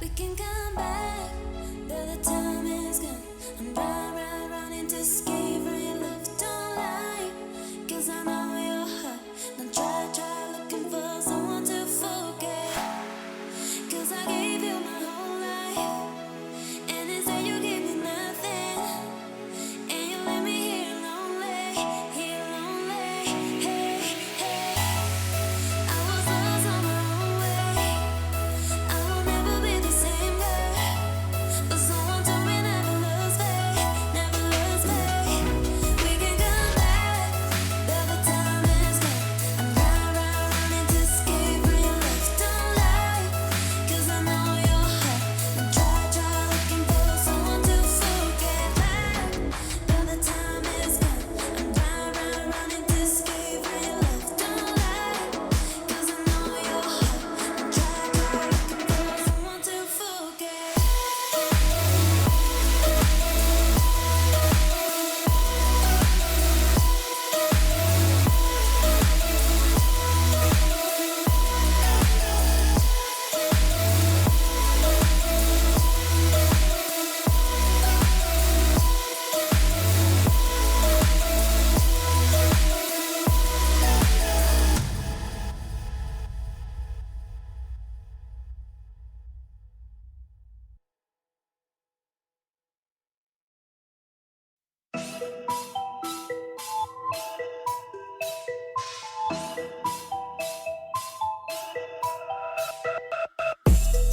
We can come back, though the time is gone. I'm running to escape from your love. Don't lie, 'cause I know your heart. Don't try looking for someone to forget. 'Cause I gave you my whole life, and instead you gave me nothing. And you left me here lonely, here lonely. Hey, hey. I was lost on my own way. I will never be the same girl, but someone told me never lose faith, never lose faith. We can come back, though the time is gone. I'm running to escape from your love. Don't lie, 'cause I know your heart. And try looking for someone to forget. Back, though the time is gone. I'm running to escape from your love. Don't lie, 'cause I know your heart. And try looking for someone to forget.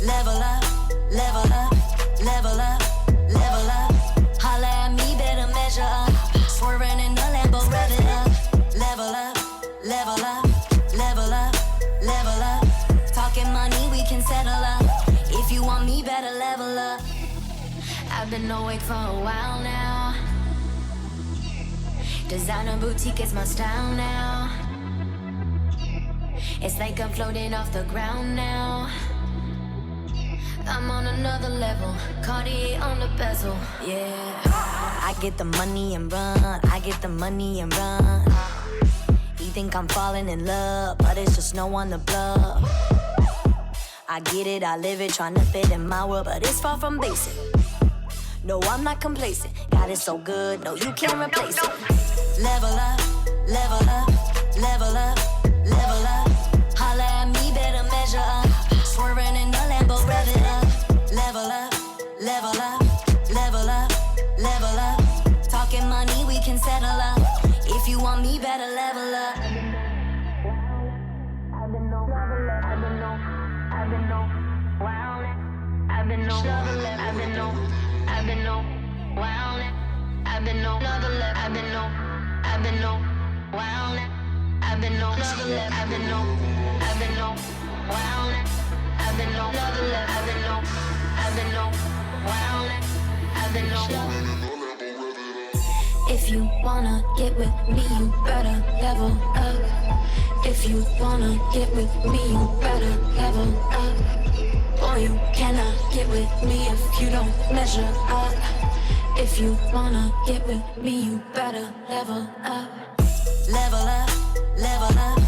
Level up, level up, level up, level up. Holla at me, better measure up. Swerving in the Lambo, rev it up. Level up, level up, level up, level up. Talking money, we can settle up. If you want me, better level up. I've been awake for a while now. Designer boutique is my style now. It's like I'm floating off the ground now. I'm on another level, Cartier on the bezel, yeah. I get the money and run, I get the money and run. You think I'm falling in love, but it's just snow on the bluff. I get it, I live it, tryna fit in my world, but it's far from basic. No, I'm not complacent, God is so good, no, you can't replace it. Level up, level up, level up, level up. Holla at me, better measure up. Swerving in the Lambo, rev it up. Level up, level up, level up, level up. Talking money, we can settle up. If you want me, better level up. I've been on, I've been on, I've been on, wow. I've been on, I've been on, I've been on, wow. I've been on, I've been on, I've been on, wow. I've been on, I've been on, I've been on, wow. I've been on, I've been on, I've been on, wow. I've been on. If you wanna get with me, you better level up. If you wanna get with me, you better level up. Or you cannot get with me if you don't measure up. If you wanna get with me, you better level up. Level up, level up,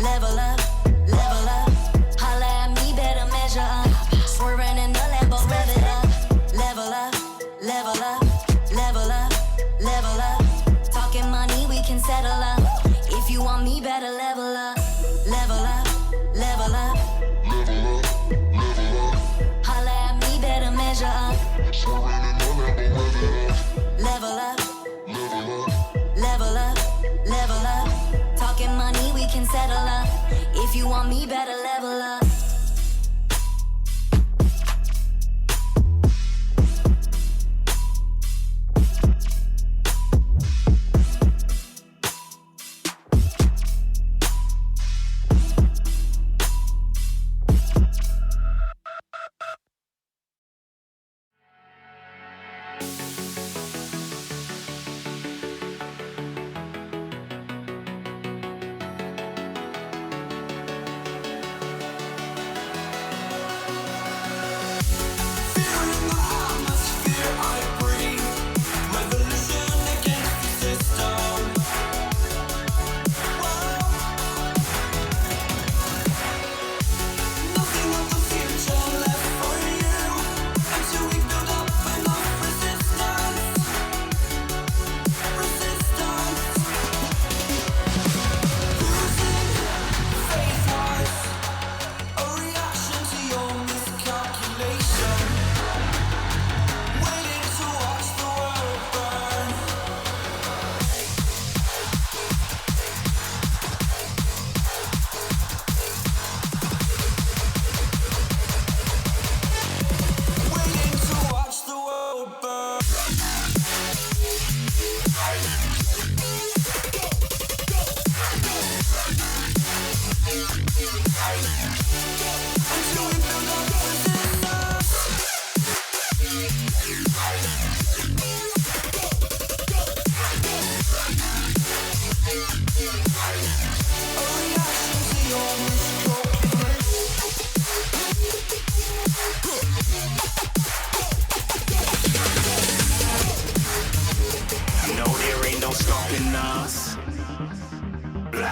level up, level up. Holla at me, better measure up. Swerving in the Lambo, rev it up. Level up, level up, level up, level up. Talking money, we can settle up. If you want me, better level up. Level up, level up, level up, level up. Holla at me, better measure up. Swerving in the Lambo, rev it up. Level up, level up, level up, level up. Talking money, we can settle up.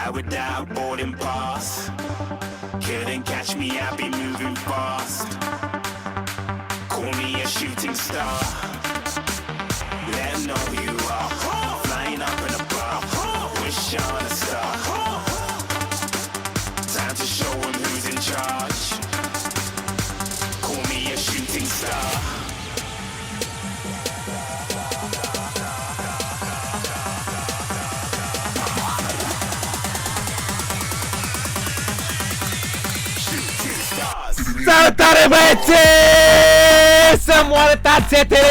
Fly without boarding pass. Couldn't catch me, I'll be moving fast. Call me a shooting star. Let 'em know who you are. Flying up in a bar. Wish on a star. Time to show 'em who's in charge. Call me a shooting star. Salutare băieți! Să moară tațetele!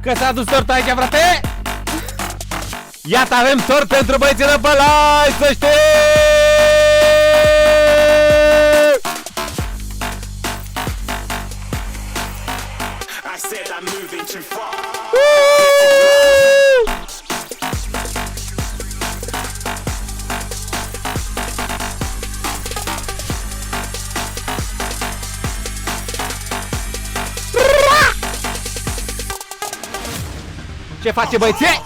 Că s-a dus torta aici, frate? Iată, avem tort pentru băieții de Bălai, să știi! I said I'm moving too far. Ce face, băieții?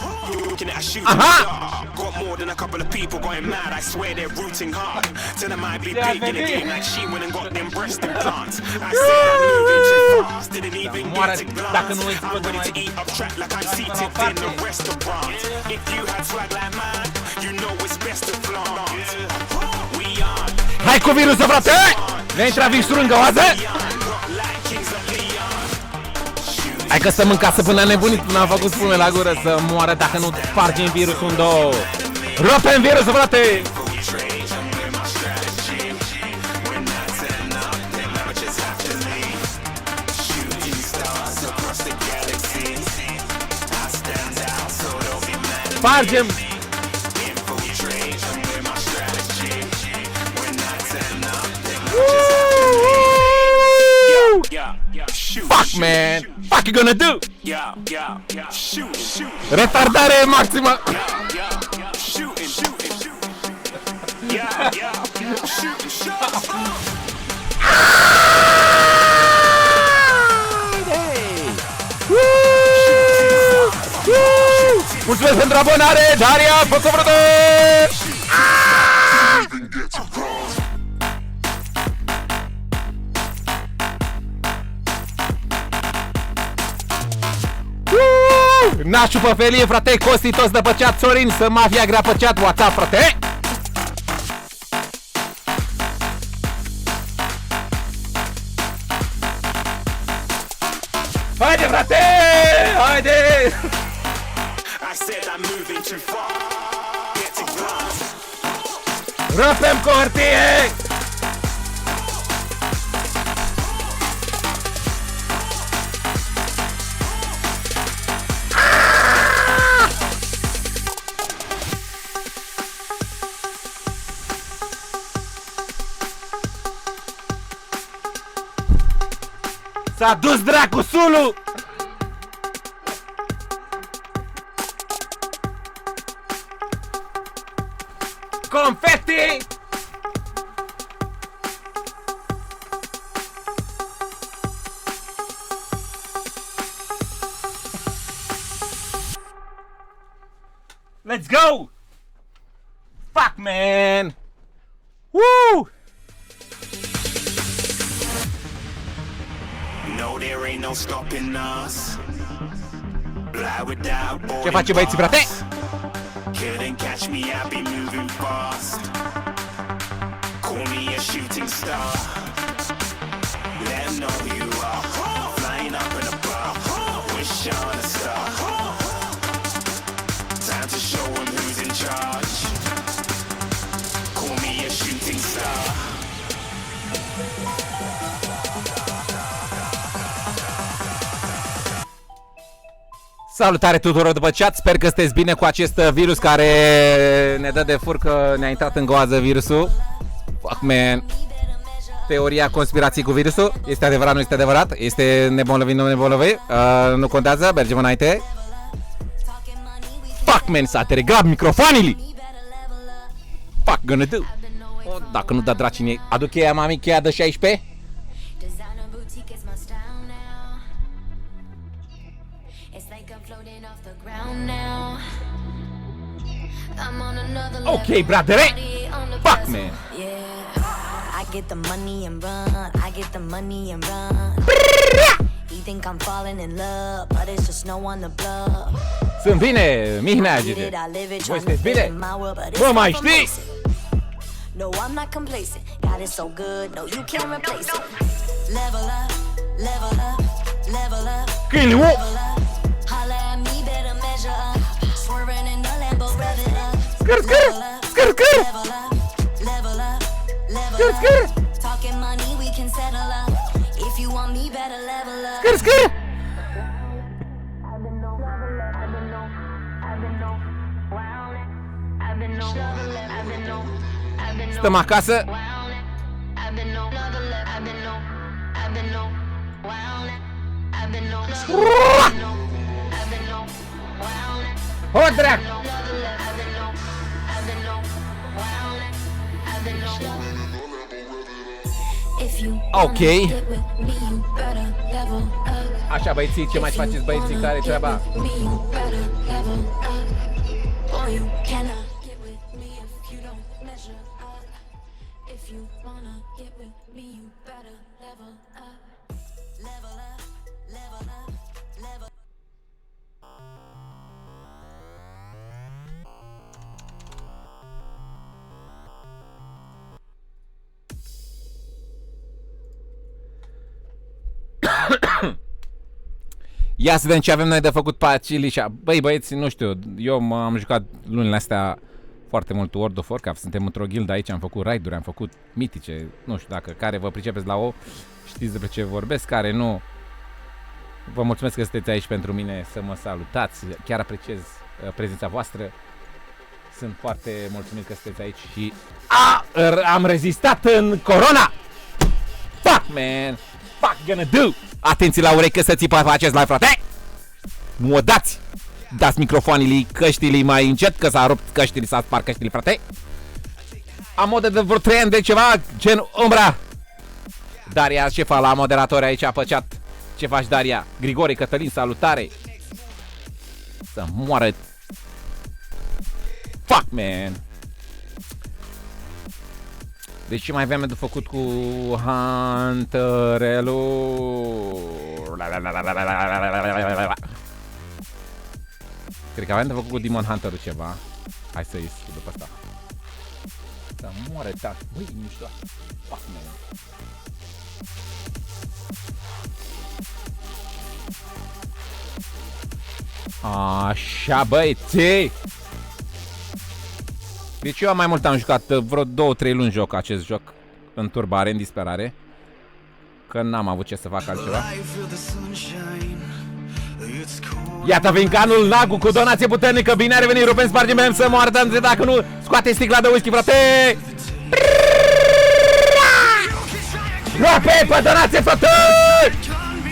Looking at a shooting Aha! star. Got more than a couple of people going mad. I swear they're rooting hard. Tell them I'd be big in the game like she went and got them breast implants. I said I'm moving too fast. Didn't even get to glance. I'm ready to eat up track like I'm seated in a restaurant. If you had swag like mine, you know it's best to flaunt. We are. Hai cu virusul, frate! Ne intra virusul în găoază? Hai că stăm în casă până nebunit, până am făcut spume la gură să moară dacă nu spargem virusul în două. Rupem virusul, frate! Spargem! Fuck, man! Fuck you gonna do? Retardare maximă! Mulțumesc pentru abonare, Daria, fă-ți-o, frate! Nașu pe felie, frate, Costi toți de păceat, Sorin, să mafia grea păceat, WhatsApp, frate! Haide, frate! Haide! Rupem cu hârtie! S-a dus dracu Sulu! Confetti! Let's go! Fuck, man! Woo! No, there ain't no stopping us. Fly without boarding Ce face, băieții, frate? Couldn't catch me, I'll be moving fast. Call me a shooting star. Let 'em know who you are. Flying up in a bar. Wish on a star. Time to show 'em who's in charge. Call me a shooting star. Salutare tuturor după chat, sper că sunteți bine cu acest virus care ne dă de furcă, ne-a intrat în goază virusul. Fuck, man. Teoria conspirației cu virusul, este adevărat, nu este adevărat, este nebolnăvit, nu nebolnăvit, nu contează, mergem înainte. Fuck, man, s-a telegraf microfoanele. Fuck, gonna do. Oh, dacă nu da dracii, aduc cheia, mami, cheia de 16. Ok, brother. Fuck, man. I get the money and run. I get the money and run. You think I'm falling in love, but it's just snow on the bluff. Sunt bine, Mihnea Gigi. Voi sunteți bine? Bă, mai știi? No, I'm not complacent. God is so good, no, you can't replace it. Level up, level up, level up. Câinii, Level up, holla at me, better measure up. Swerving in the Lambo, rev it up. Scâr, scâr, scâr, scâr. Level up, level up, level Scâr, up. scâr. Talking money, we can settle up. If you want me, better level up. Scâr, scâr. Stăm acasă. O, drac! Ok. Așa, băieții, ce mai faceți, băieții, care treaba? Ia să vedem ce avem noi de făcut pe Acilișa. Băi, băieți, nu știu, eu m-am jucat lunile astea foarte mult World of Warcraft. Suntem într-o guildă aici, am făcut raid-uri, am făcut mitice. Nu știu dacă care vă pricepeți la o, știți despre ce vorbesc, care nu. Vă mulțumesc că sunteți aici pentru mine, să mă salutați. Chiar apreciez prezența voastră. Sunt foarte mulțumit că sunteți aici și am rezistat în corona! Fuck, man! Fuck gonna do! Atenție la urechi că să țipa pe acest live, frate! Nu o dați! Dați microfoanele, căștile mai încet, că s-a rupt căștile, s-a spart căștile, frate! Am modă de vreo 3 ani de ceva, gen umbra! Daria, șefa, la moderator aici a păceat. Ce faci, Daria? Grigore, Cătălin, salutare! Să moară! Fuck, man! Deci ce mai aveam de făcut cu Hunterelu? Cred că aveam de făcut cu Demon Hunter-ul ceva. Hai să ies după asta. Să moare tac. Băi, mișto. Fuck, man. Așa, băieții! Deci eu mai mult am jucat, vreo 2-3 luni joc acest joc în turbare, în disperare, că n-am avut ce să fac altceva. Iată vincanul Nagu cu donație puternică, bine a revenit, Ruben, spargem să moartă, dacă nu, scoate sticla de whisky, frate! Rope, pe donație, frate!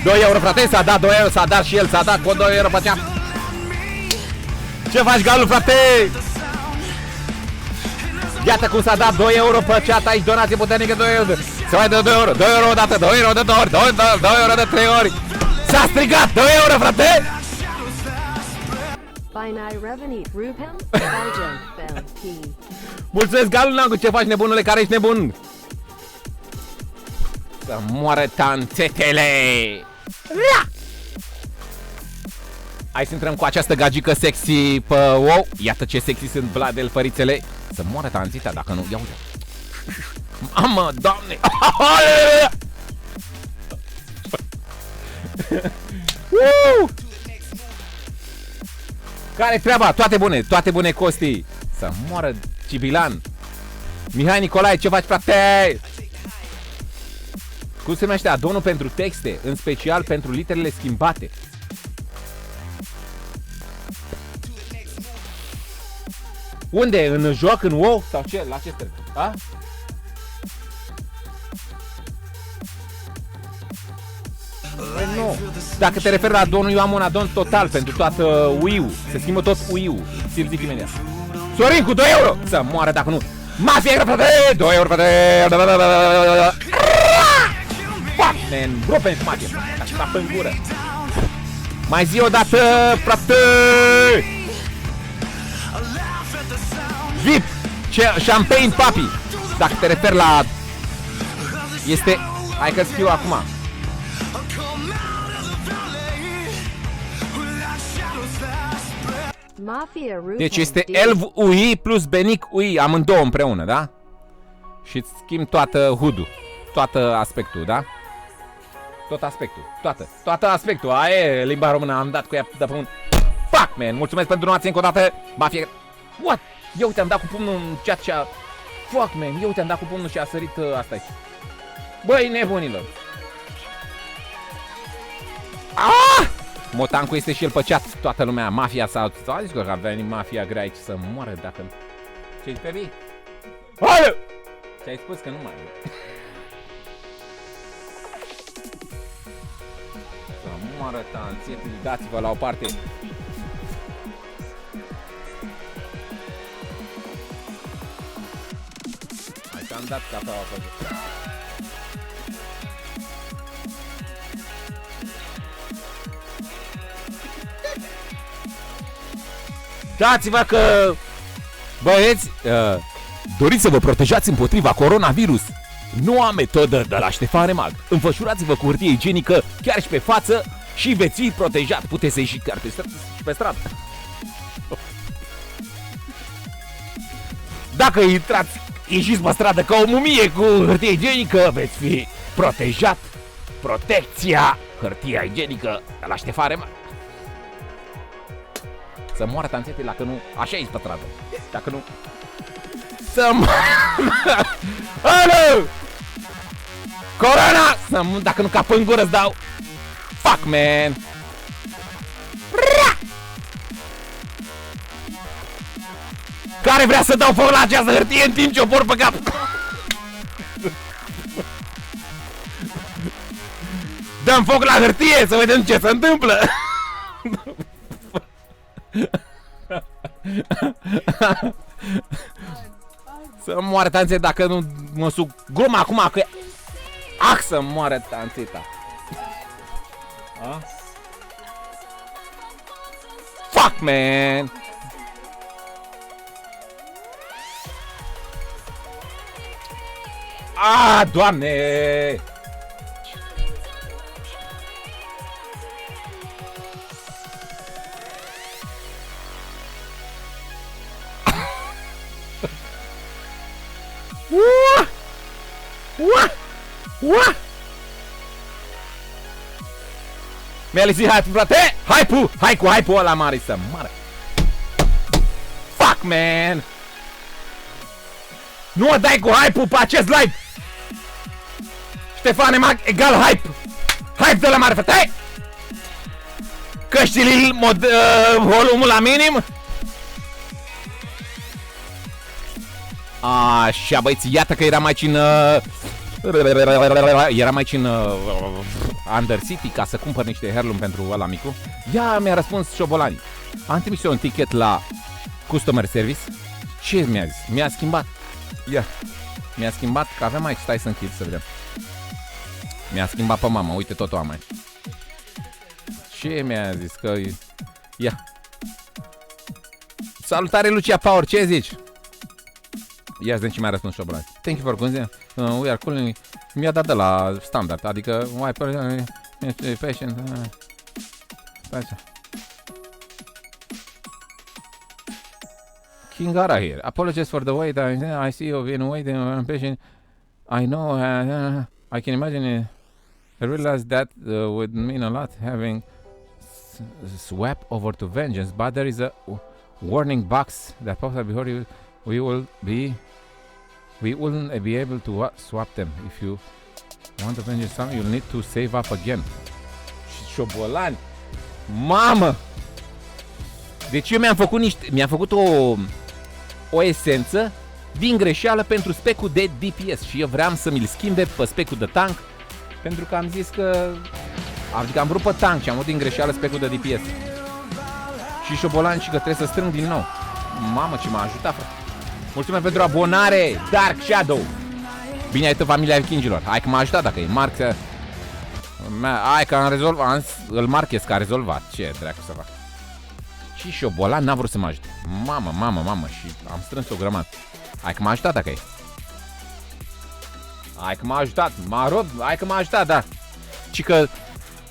2 euro, frate, s-a dat 2 euro, s-a dat și el, s-a dat cu 2 euro pe cea. Ce faci, Galu, frate? Iată cum s-a dat 2 euro pe chat aici, donație puternică, 2 euro. Se mai dă 2 euro, 2 euro odată, 2 euro de 2 ori, 2 euro de 3 ori. S-a strigat, 2 euro, frate! Mulțumesc, Galu Nangu, ce faci, nebunule, care ești nebun? Să moară tanțetele! Hai să intrăm cu această gagică sexy pe wow. Iată ce sexy sunt bladel-fărițele. Să moară tanțita dacă nu. Ia uite. Mamă, doamne. Care treaba? Toate bune, Costi. Să moară Cibilan. Mihai Nicolae, ce faci, frate? Cum se numește? Adonul pentru texte, în special pentru literele schimbate. Unde? În joc? În WoW? Sau ce? La ce trebuie? A? Păi nu. Dacă te referi la adonul, eu am un adon total pentru toată Wii-ul. Se schimbă tot Wii-ul. Ți-l zic imediat. Sorin cu 2 euro! Să moară dacă nu. Mafia, frate! 2 euro, frate! Fuck, man! Bro, pentru mafia! Așa pe în gură! Mai zi o dată, frate! VIP! Champagne Papi! Dacă te referi la... Este... Hai că scriu acum. Deci este Elv UI plus Benic UI, amândouă împreună, da? Și îți schimb toată hood-ul, toată aspectul, da? Tot aspectul, toată aspectul. Aia e limba română, am dat cu ea de pământ. Fuck, man, mulțumesc pentru donație încă o dată. Mafia. What? Eu uite, am dat cu pumnul în chat și a... Fuck, man, eu uite, am dat cu pumnul și a sărit asta aici. Băi, nebunilor. Ah! Motancu este și el pe chat, toată lumea, mafia sau... A zis că avea mafia grea aici să moară dacă... Ce-i pe vii? Hai! Ți-ai spus că nu mai... Să moară tanțietul, dați-vă la o parte. Hai că am dat cafeaua pe zi. Dați-vă că... Băieți, doriți să vă protejați împotriva coronavirus? Noua metodă de la Ștefan Remag. Înfășurați-vă cu hârtie igienică chiar și pe față și veți fi protejat. Puteți să ieși chiar pe stradă. Dacă ieșiți pe stradă ca o mumie cu hârtie igienică, veți fi protejat. Protecția, hârtia igienică de la Ștefan Remag. Să moară tanțete dacă nu... Așa e pe stradă. Dacă nu... Să moară... Alo! Corona! Dacă nu cap în gură îți dau... Fuck, man! Care vrea să dau foc la această hârtie în timp ce o por pe cap? Dăm foc la hârtie să vedem ce se întâmplă! Să moară tanțe dacă nu mă suc gluma acum că... Ah, să moară tanțeta. Fuck, man. Ah, doamne. Mi-a lipsit hype, frate! Hype-ul! Hai cu hype-ul ăla mare să moară! Fuck, man! Nu o dai cu hype-ul pe acest live! Ștefan Remag egal hype! Hype de la mare, frate! Căștile volumul la minim! Așa, băieți, iată că eram aici în... Eram aici în Undercity ca să cumpăr niște heirloom pentru ăla micu. Ea mi-a răspuns șobolani. Am trimis eu un ticket la customer service. Ce mi-a zis? Mi-a schimbat. Ia. Mi-a schimbat, că avem aici, stai să închid să vedem. Mi-a schimbat pe mama, uite tot o am aici. Ce mi-a zis? Că... Ia. Salutare Lucia Power, ce zici? Ia zi ce mi-a răspuns șobolani. Thank you for calling. We are calling. Mi-a dat de la standard, adică why patient. Kingara here. Apologies for the wait. I see you've been waiting patient. I know. I can imagine. I realize that would mean a lot having swapped over to Vengeance, but there is a warning box that pops up before you. We wouldn't be able to swap them. If you want to Vengeance something, you'll need to save up again. Șobolani! Mamă! Deci eu mi-am făcut o esență din greșeală pentru specul de DPS și eu vreau să mi-l schimbe pe specul de tank pentru că am zis că... Adică am vrut pe tank și am avut din greșeală specul de DPS. Și șobolani și că trebuie să strâng din nou. Mamă, ce m-a ajutat, frate! Mulțumesc pentru abonare, Dark Shadow! Bine ai tu, familia vikingilor. Hai că m-a ajutat dacă e Mark. Hai că am rezolvat, îl marchez că a rezolvat. Ce dracu să fac? Și șobolan n-a vrut să mă ajute. Mamă, și am strâns o grămadă. Hai că m-a ajutat dacă e. Hai că m-a ajutat, hai că m-a ajutat, da. Și că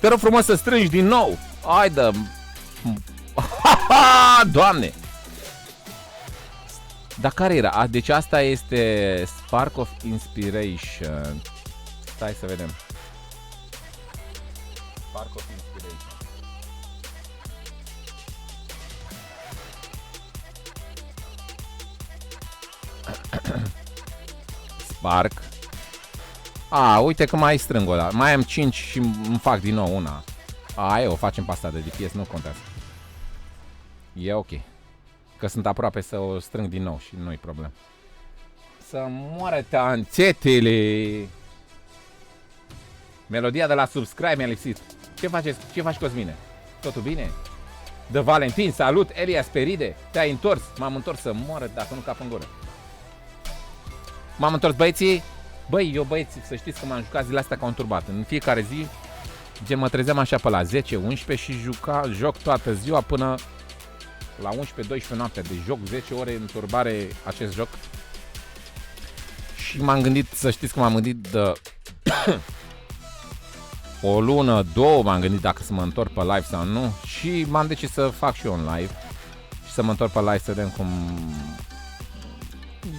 te rog frumos să strângi din nou. Hai dă. Doamne. Dar care era? Deci asta este Spark of Inspiration. Stai să vedem. Spark of Inspiration. Spark. Uite că mai strâng o dată. Mai am 5 și îmi fac din nou una. O facem pe asta de DPS, nu contează. E ok. Că sunt aproape să o strâng din nou și nu-i problem. Să moară tanțetele. Melodia de la Subscribe mi-a lipsit. Ce faci, Cosmine? Totul bine? De Valentin, salut, Elias Peride. Te-ai întors? M-am întors să moară dacă nu cap în gură. M-am întors, băieții. Băi, eu băieți, să știți că m-am jucat zilele astea ca un turbat. În fiecare zi, gen mă trezeam așa pe la 10-11 și joc toată ziua până la 11-12 noaptea. Deci joc 10 ore în turbare acest joc. Și m-am gândit, să știți că m-am gândit de o lună, două m-am gândit dacă să mă întorc pe live sau nu. Și m-am decis să fac și eu un live și să mă întorc pe live să vedem cum...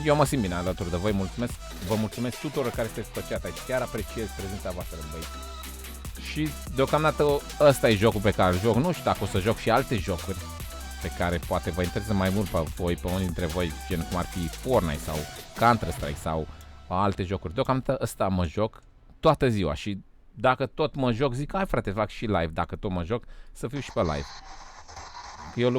Eu mă simt bine alături de voi, mulțumesc. Vă mulțumesc tuturor care sunteți pe chat aici. Chiar apreciez prezența voastră, băieți. Și deocamdată ăsta e jocul pe care îl joc. Nu știu dacă o să joc și alte jocuri pe care poate vă interesează mai mult pe voi, pe unii dintre voi, gen cum ar fi Fortnite sau Counter-Strike sau alte jocuri. Deocamdată ăsta mă joc toată ziua și dacă tot mă joc, zic, hai frate, fac și live. Dacă tot mă joc, să fiu și pe live. Eu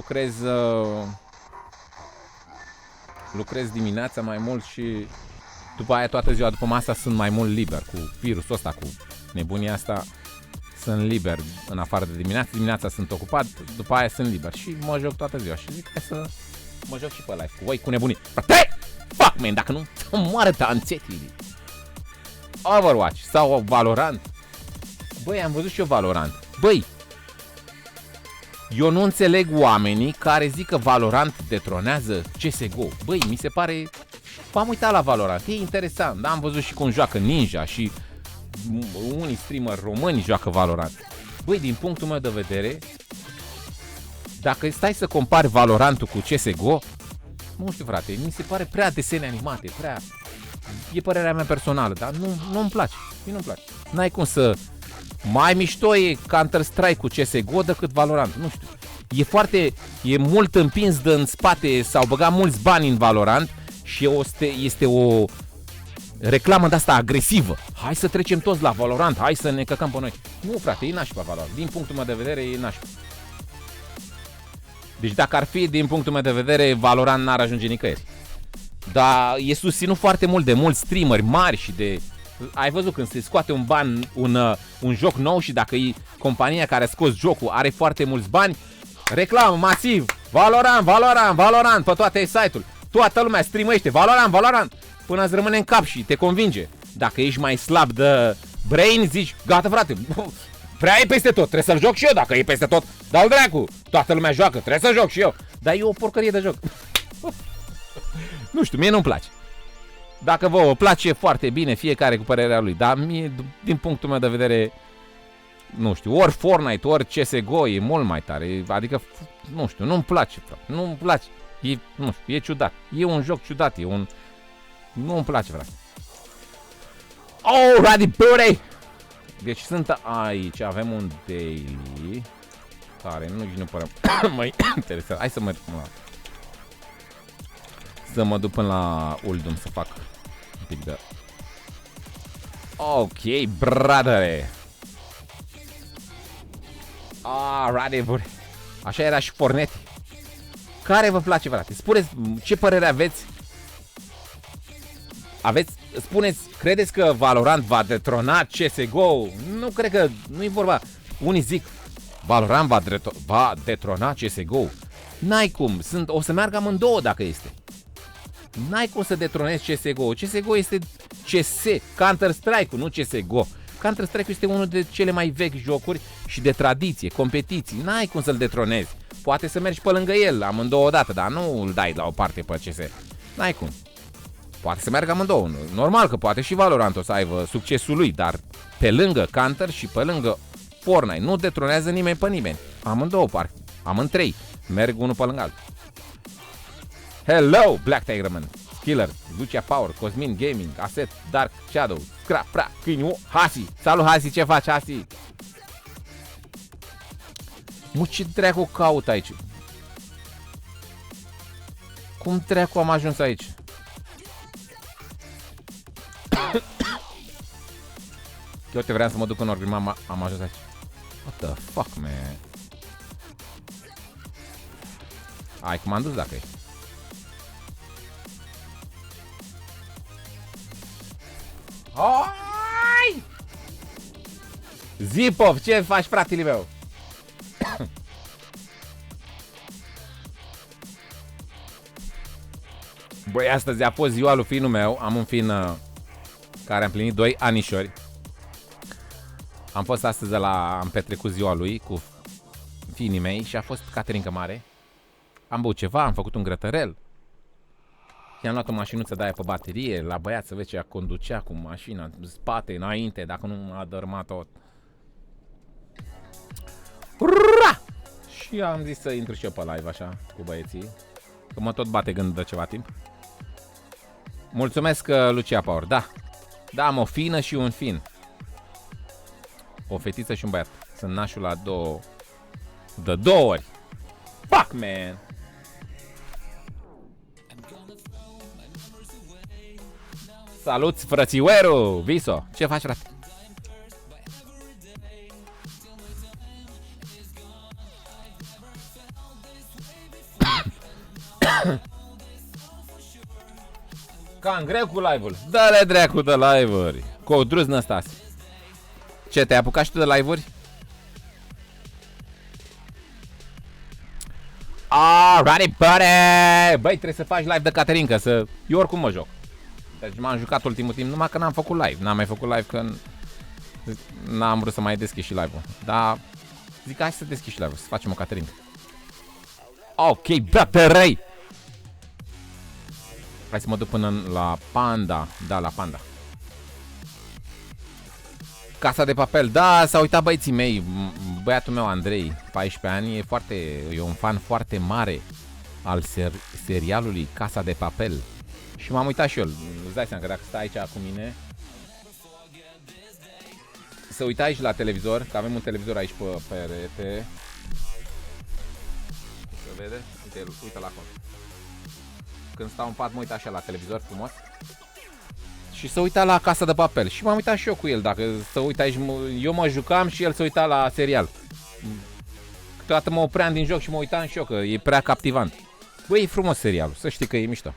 lucrez dimineața mai mult și după aia toată ziua, după masa sunt mai mult liber. Cu virusul ăsta, cu nebunia asta, sunt liber în afară de dimineața. Dimineața sunt ocupat, după aia sunt liber și mă joc toată ziua și zic, hai să mă joc și pe live cu voi, cu nebunii. Frate! Fuck, man, dacă nu, moară tanțetii. Overwatch sau Valorant. Băi, am văzut și eu Valorant. Băi, eu nu înțeleg oamenii care zic că Valorant detronează CSGO. Băi, mi se pare... M-am uitat la Valorant, e interesant. Da, am văzut și cum joacă Ninja și unii streamer români joacă Valorant. Băi, din punctul meu de vedere, dacă stai să compari Valorantul cu CSGO, nu știu, frate, mi se pare prea desene animate, prea... E părerea mea personală, dar nu-mi place. Nu-mi place. N-ai cum să... Mai mișto e Counter-Strike cu CSGO decât Valorant, nu știu. E mult împins de în spate, s-au băgat mulți bani în Valorant și este o reclamă de-asta agresivă. Hai să trecem toți la Valorant, hai să ne căcăm pe noi. Nu, frate, e nașpa Valorant. Din punctul meu de vedere, e nașpa. Deci dacă ar fi, din punctul meu de vedere, Valorant n-ar ajunge nicăieri. Dar e susținut foarte mult de mulți streameri mari și de... Ai văzut când se scoate un ban, un joc nou și dacă e compania care a scos jocul are foarte mulți bani, reclamă masiv, Valorant, pe toate site-ul. Toată lumea streamește, Valorant, până îți rămâne în cap și te convinge. Dacă ești mai slab de brain, zici, gata frate, prea e peste tot, trebuie să-l joc și eu, dacă e peste tot, dau dracu, toată lumea joacă, trebuie să joc și eu. Dar e o porcărie de joc. Nu știu, mie nu-mi place. Dacă vouă place, foarte bine, fiecare cu părerea lui, dar mie, din punctul meu de vedere, nu știu, ori Fortnite, ori CSGO e mult mai tare, adică, nu știu, nu-mi place, frate, nu-mi place, nu știu, e ciudat, e un joc ciudat, nu-mi place, frate. Oh, Radi Bure! Deci sunt aici, avem un daily, care nu pără, mă interesează, hai să merg până la... Să mă duc până la Uldum să fac un pic de... Ok, bradere. Rade, așa era și Fortnite. Care vă place, frate? Spuneți ce părere aveți. Spuneți, credeți că Valorant va detrona CSGO? Nu cred că, nu-i vorba. Unii zic, Valorant va detrona CSGO. N-ai cum, o să meargă amândouă dacă este. N-ai cum să detronezi CSGO. CSGO este CS, Counter-Strike-ul, nu CSGO. Counter-Strike este unul de cele mai vechi jocuri și de tradiție, competiții. N-ai cum să-l detronezi. Poate să mergi pe lângă el amândouă odată, dar nu îl dai la o parte pe CS. N-ai cum. Poate să meargă amândouă. Normal că poate și Valorant o să aibă succesul lui, dar pe lângă Counter și pe lângă Fortnite nu detronează nimeni pe nimeni. Amândouă parcă. Amândrei. Merg unul pe lângă altul. Hello, Black Tigerman, Killer, Lucia Power, Cosmin Gaming, Asset, Dark, Shadow, Scrap, Pra, Câini, Hasi. Salut, Hasi, ce faci, Hasi? Mă, ce dracu caut aici? Cum dracu am ajuns aici? Eu te vreau să mă duc în Orgrim, am ajuns aici. What the fuck, man? Hai, cum am dus dacă e. Hai! Zipov, ce faci, fratele meu? Băi, astăzi a fost ziua lui finul meu. Am un fin care a împlinit 2 anișori. Am fost astăzi am petrecut ziua lui cu fiii mei și a fost caterincă mare. Am băut ceva, am făcut un grătărel. I-am luat o mașinuță de aia pe baterie. La băiat să vezi ce a conducea cu mașina în spate, înainte, dacă nu m-a dărmat tot. Ura! Și am zis să intru și eu pe live așa cu băieții, că mă tot bate gândul de ceva timp. Mulțumesc, Lucia Power. Da, da, am o fină și un fin. O fetiță și un băiat. Sunt nașul la de două ori. Fuck, man! Salut, frățiueru! Viso, ce faci, frate? Cam greu cu live-ul. Dă-le dracu de live-uri. Codruz Năstase. Ce, te-ai apucat și tu de live-uri? Alrighty, buddy! Băi, trebuie să faci live de caterincă, eu oricum mă joc. Deci m-am jucat ultimul timp, numai că n-am făcut live. N-am mai făcut live că n-am vrut să mai deschid și live-ul. Dar zic, hai să deschid și live-ul, să facem o caterincă. Ok, bătărei! Hai să mă duc până la Panda. Da, la Panda. Casa de Papel. Da, s-a uitat băieții mei. Băiatul meu, Andrei, 14 ani, e un fan foarte mare al serialului Casa de Papel. Și m-am uitat și eu. Îți dai seama că dacă stai aici cu mine, să uita aici la televizor, că avem un televizor aici pe perete. Se vede? Uite la acolo. Când stau în pat, mă uit așa la televizor frumos. Și să uita la Casa de Papel. Și m-am uitat și eu cu el. Dacă să uit aici, eu mă jucam și el se uita la serial. Câteodată mă opream din joc și mă uitam și eu, că e prea captivant. Băi, e frumos serialul, să știi că e mișto.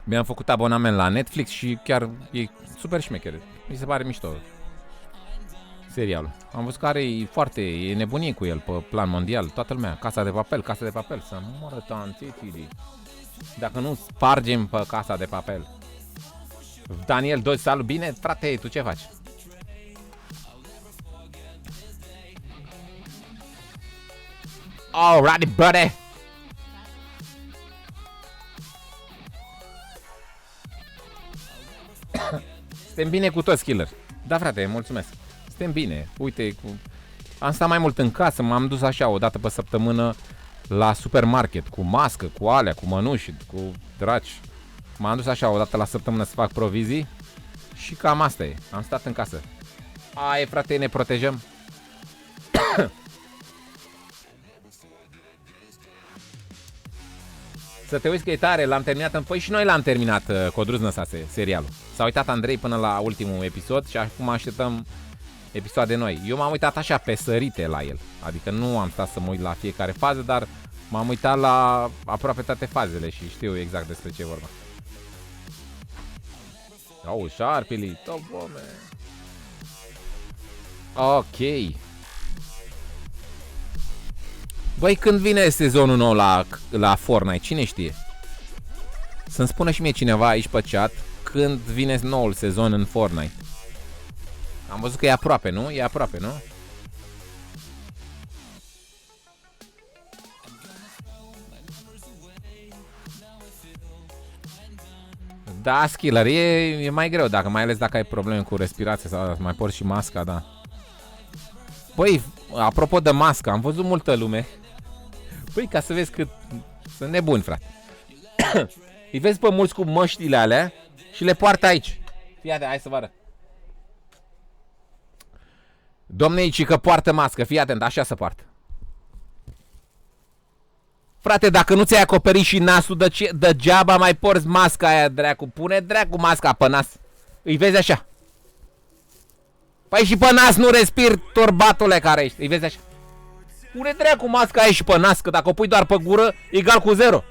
Mi-am făcut abonament la Netflix și chiar e super șmecher. Mi se pare mișto serialul. Am văzut că e nebunie cu el pe plan mondial. Toată lumea, Casa de Papel, Casa de Papel. Să moră tanti. Dacă nu spargem pe Casa de Papel. Daniel, doi, salut, bine? Frate, tu ce faci? Alrighty, buddy! Suntem bine cu toți, Killer. Da, frate, mulțumesc. Suntem bine. Uite, am stat mai mult în casă, m-am dus așa o dată pe săptămână la supermarket, cu mască, cu alea, cu mănuși, cu draci. M-am dus așa o dată la săptămână să fac provizii și cam asta e. Am stat în casă. Ai, frate, ne protejăm. Să te uiți că e tare, l-am terminat. Păi și noi l-am terminat, Codruz Năstase, serialul. S-a uitat Andrei până la ultimul episod și acum așteptăm episoade noi. Eu m-am uitat așa pe sărite la el. Adică nu am stat să mă uit la fiecare fază, dar m-am uitat la aproape toate fazele și știu exact despre ce e vorba. Oh, șarpili, topome. Ok. Băi, când vine sezonul nou la Fortnite, cine știe? Să-mi spună și mie cineva aici pe chat când vine noul sezon în Fortnite. Am văzut că e aproape, nu? E aproape, nu? Da, Skiller, e mai greu, mai ales dacă ai probleme cu respirația sau mai porți și masca, da. Băi, apropo de mască, am văzut multă lume. Băi, ca să vezi cât sunt nebuni, frate. Îi vezi pe mulți cu măștile alea și le poartă aici. Fii atent, hai să vă arăt. Domne, aici că poartă mască, fii atent, așa se poartă. Frate, dacă nu ți-ai acoperit și nasul, degeaba mai porți masca aia, dracu. Pune dracu masca pe nas. Îi vezi așa. Păi și pe nas nu respiri, torbatule care ești. Îi vezi așa. Pune dracu masca aia și pe nas, că dacă o pui doar pe gură, egal cu 0.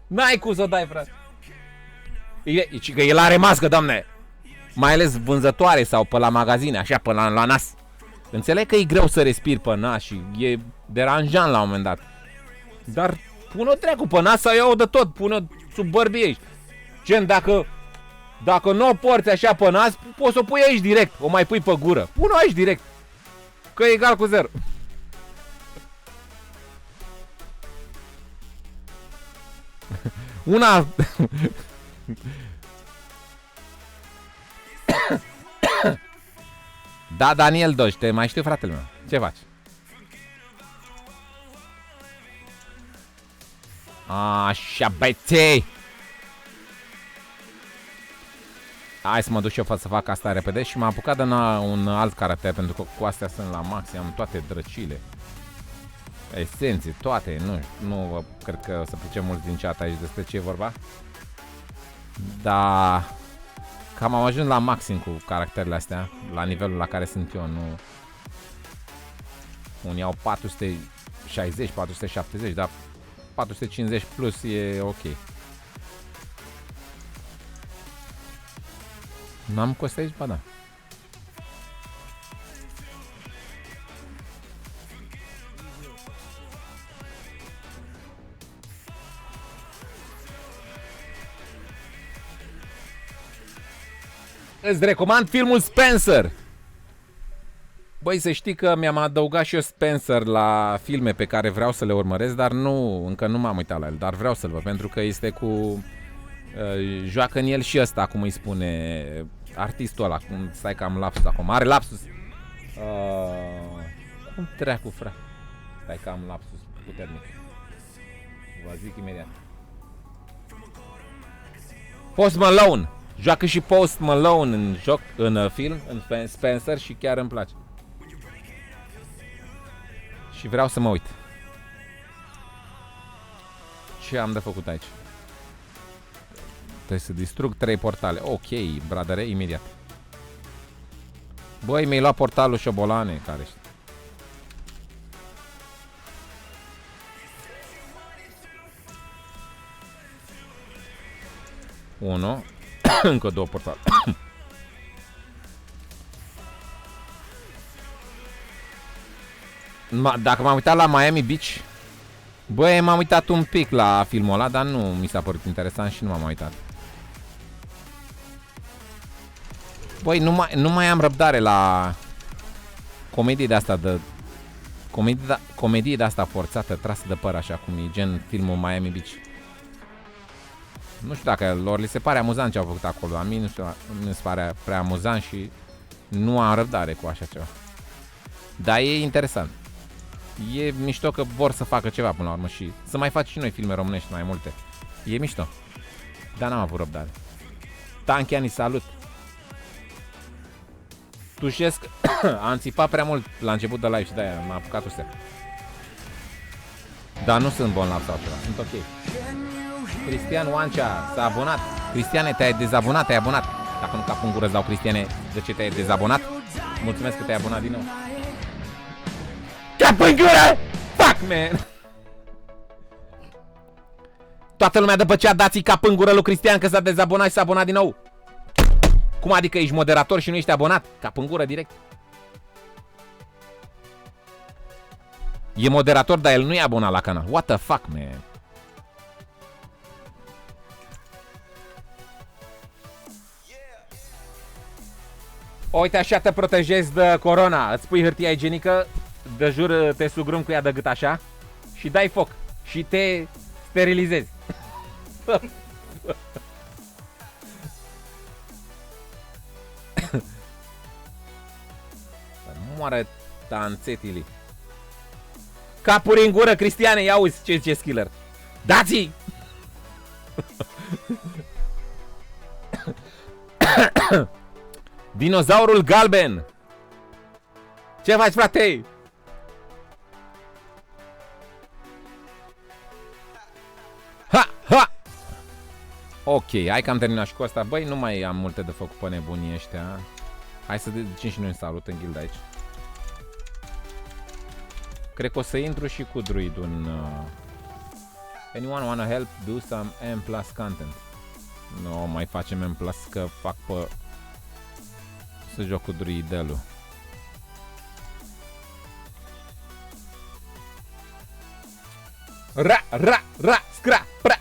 N-ai cum să o dai, frate. Că el are mască, doamne. Mai ales vânzătoare sau pe la magazine, așa, pe la nas. Înțeleg că e greu să respiri pe nas și e deranjant la un moment dat. Dar pune-o treacu pe nas sau ia-o de tot, pune-o sub bărbii aici. Gen, dacă nu o porți așa pe nas, poți să o pui aici direct, o mai pui pe gură. Pune-o aici direct, că e egal cu 0. Una... Da, Daniel Doj, te mai știu, fratele meu. Ce faci? Așa, băieței! Hai să mă duc și eu să fac asta repede și m-am apucat de un alt caracter, pentru că cu astea sunt la maxim, am toate drăcile. Esențe, toate, nu cred că o să plece mulți din chat aici despre ce e vorba. Da, cam am ajuns la maxim cu caracterele astea, la nivelul la care sunt eu, nu... Unii au 460, 470, dar 450 plus e ok. N-am cost aici? Ba da. Îți recomand filmul Spencer. Băi, să știi că mi-am adăugat și eu Spencer la filme pe care vreau să le urmăresc, dar încă nu m-am uitat la el, dar vreau să-l văd, pentru că este cu... joacă în el și ăsta, cum îi spune artistul ăla, stai că am lapsus acum, are lapsus. Cum treacu, frate? Stai că am lapsus puternic. Vă zic imediat. Post Malone. Joacă și Post Malone în film, în Spencer, și chiar îmi place. Și vreau să mă uit. Ce am de făcut aici? Trebuie să distrug 3 portale. Ok, bradere, imediat. Băi, mi-ai luat portalul șobolane, care știu. Unu. Încă 2 portale. Dacă m-am uitat la Miami Beach, băi, m-am uitat un pic la filmul ăla, dar nu mi s-a părut interesant și nu m-am uitat. Băi, nu mai am răbdare la comedii de asta de comedie de asta forțată, trasă de păr, așa cum e gen filmul Miami Beach. Nu știu dacă lor li se pare amuzant ce au făcut acolo, la mine nu se pare prea amuzant și nu am răbdare cu așa ceva. Dar e interesant. E mișto că vor să facă ceva până la urmă și să mai faci și noi filme românești mai multe. E mișto. Dar n-am avut răbdare. Tanchiani, salut! Tușesc, a înțipat prea mult la început de live și de-aia m-a apucat ustea. Dar nu sunt bon la sau ceva, sunt ok. Cristian Oancea s-a abonat. Cristiane, te-ai dezabonat, te-ai abonat. Dacă nu cap în gură îți dau, Cristiane, de ce te-ai dezabonat? Mulțumesc că te-ai abonat din nou. Cap în gură! Fuck, man! Toată lumea după ce a dat cap în gură lui Cristian că s-a dezabonat și s-a abonat din nou. Cum adică ești moderator și nu ești abonat? Cap în gură direct. E moderator, dar el nu e abonat la canal. What the fuck, man? Uite așa te protejezi de corona. Îți pui hârtia igienică, de jur te sugrum cu ea de gât așa și dai foc și te sterilizezi. Moară tanțetili. Capuri în gură, Cristiane, ia uzi ce zice Skiller. Dați-i! Dinozaurul galben. Ce faci, frate? Ha, ha! Ok, hai că am terminat și cu asta. Băi, nu mai am multe de făcut pe nebunii ăștia. Hai să ducem și noi un salut în guild aici. Cred că o să intru și cu druidul în... Anyone wanna help do some M+ content? No, mai facem M+, că fac pe... Să joc cu druidelul. Ra, ra, ra, scra, pra!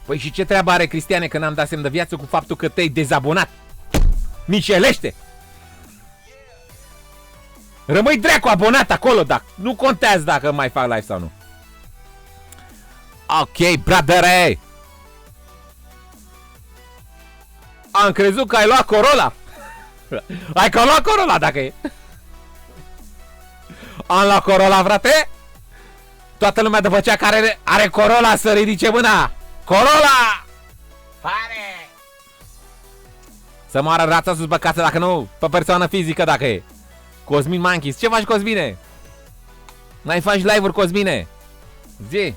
Păi și ce treabă are, Cristiane, că n-am dat semn de viață cu faptul că te-ai dezabonat? Micelește! Rămâi dracu abonat acolo, dacă nu contează dacă mai fac live sau nu. Ok, bradere! Am crezut că ai luat Corolla. Ai că luat Corolla dacă e. Am luat Corolla, frate? Toată lumea după cea care are Corolla să ridice mâna. Corolla! Pare! Să moară rața sus băcață dacă nu, pe persoană fizică dacă e. Cosmin Manchis, ce faci, Cosmine? N-ai faci live-uri, Cosmine? Zi!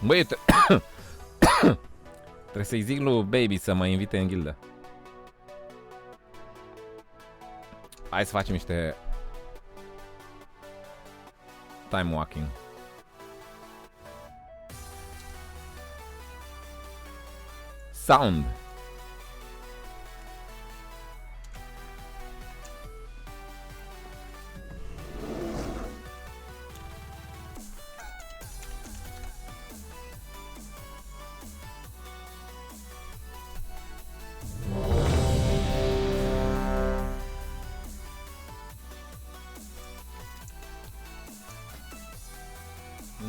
Băi, trebuie să-i zic lui Baby să mă invite în ghildă. Hai să facem niște time walking. Sound.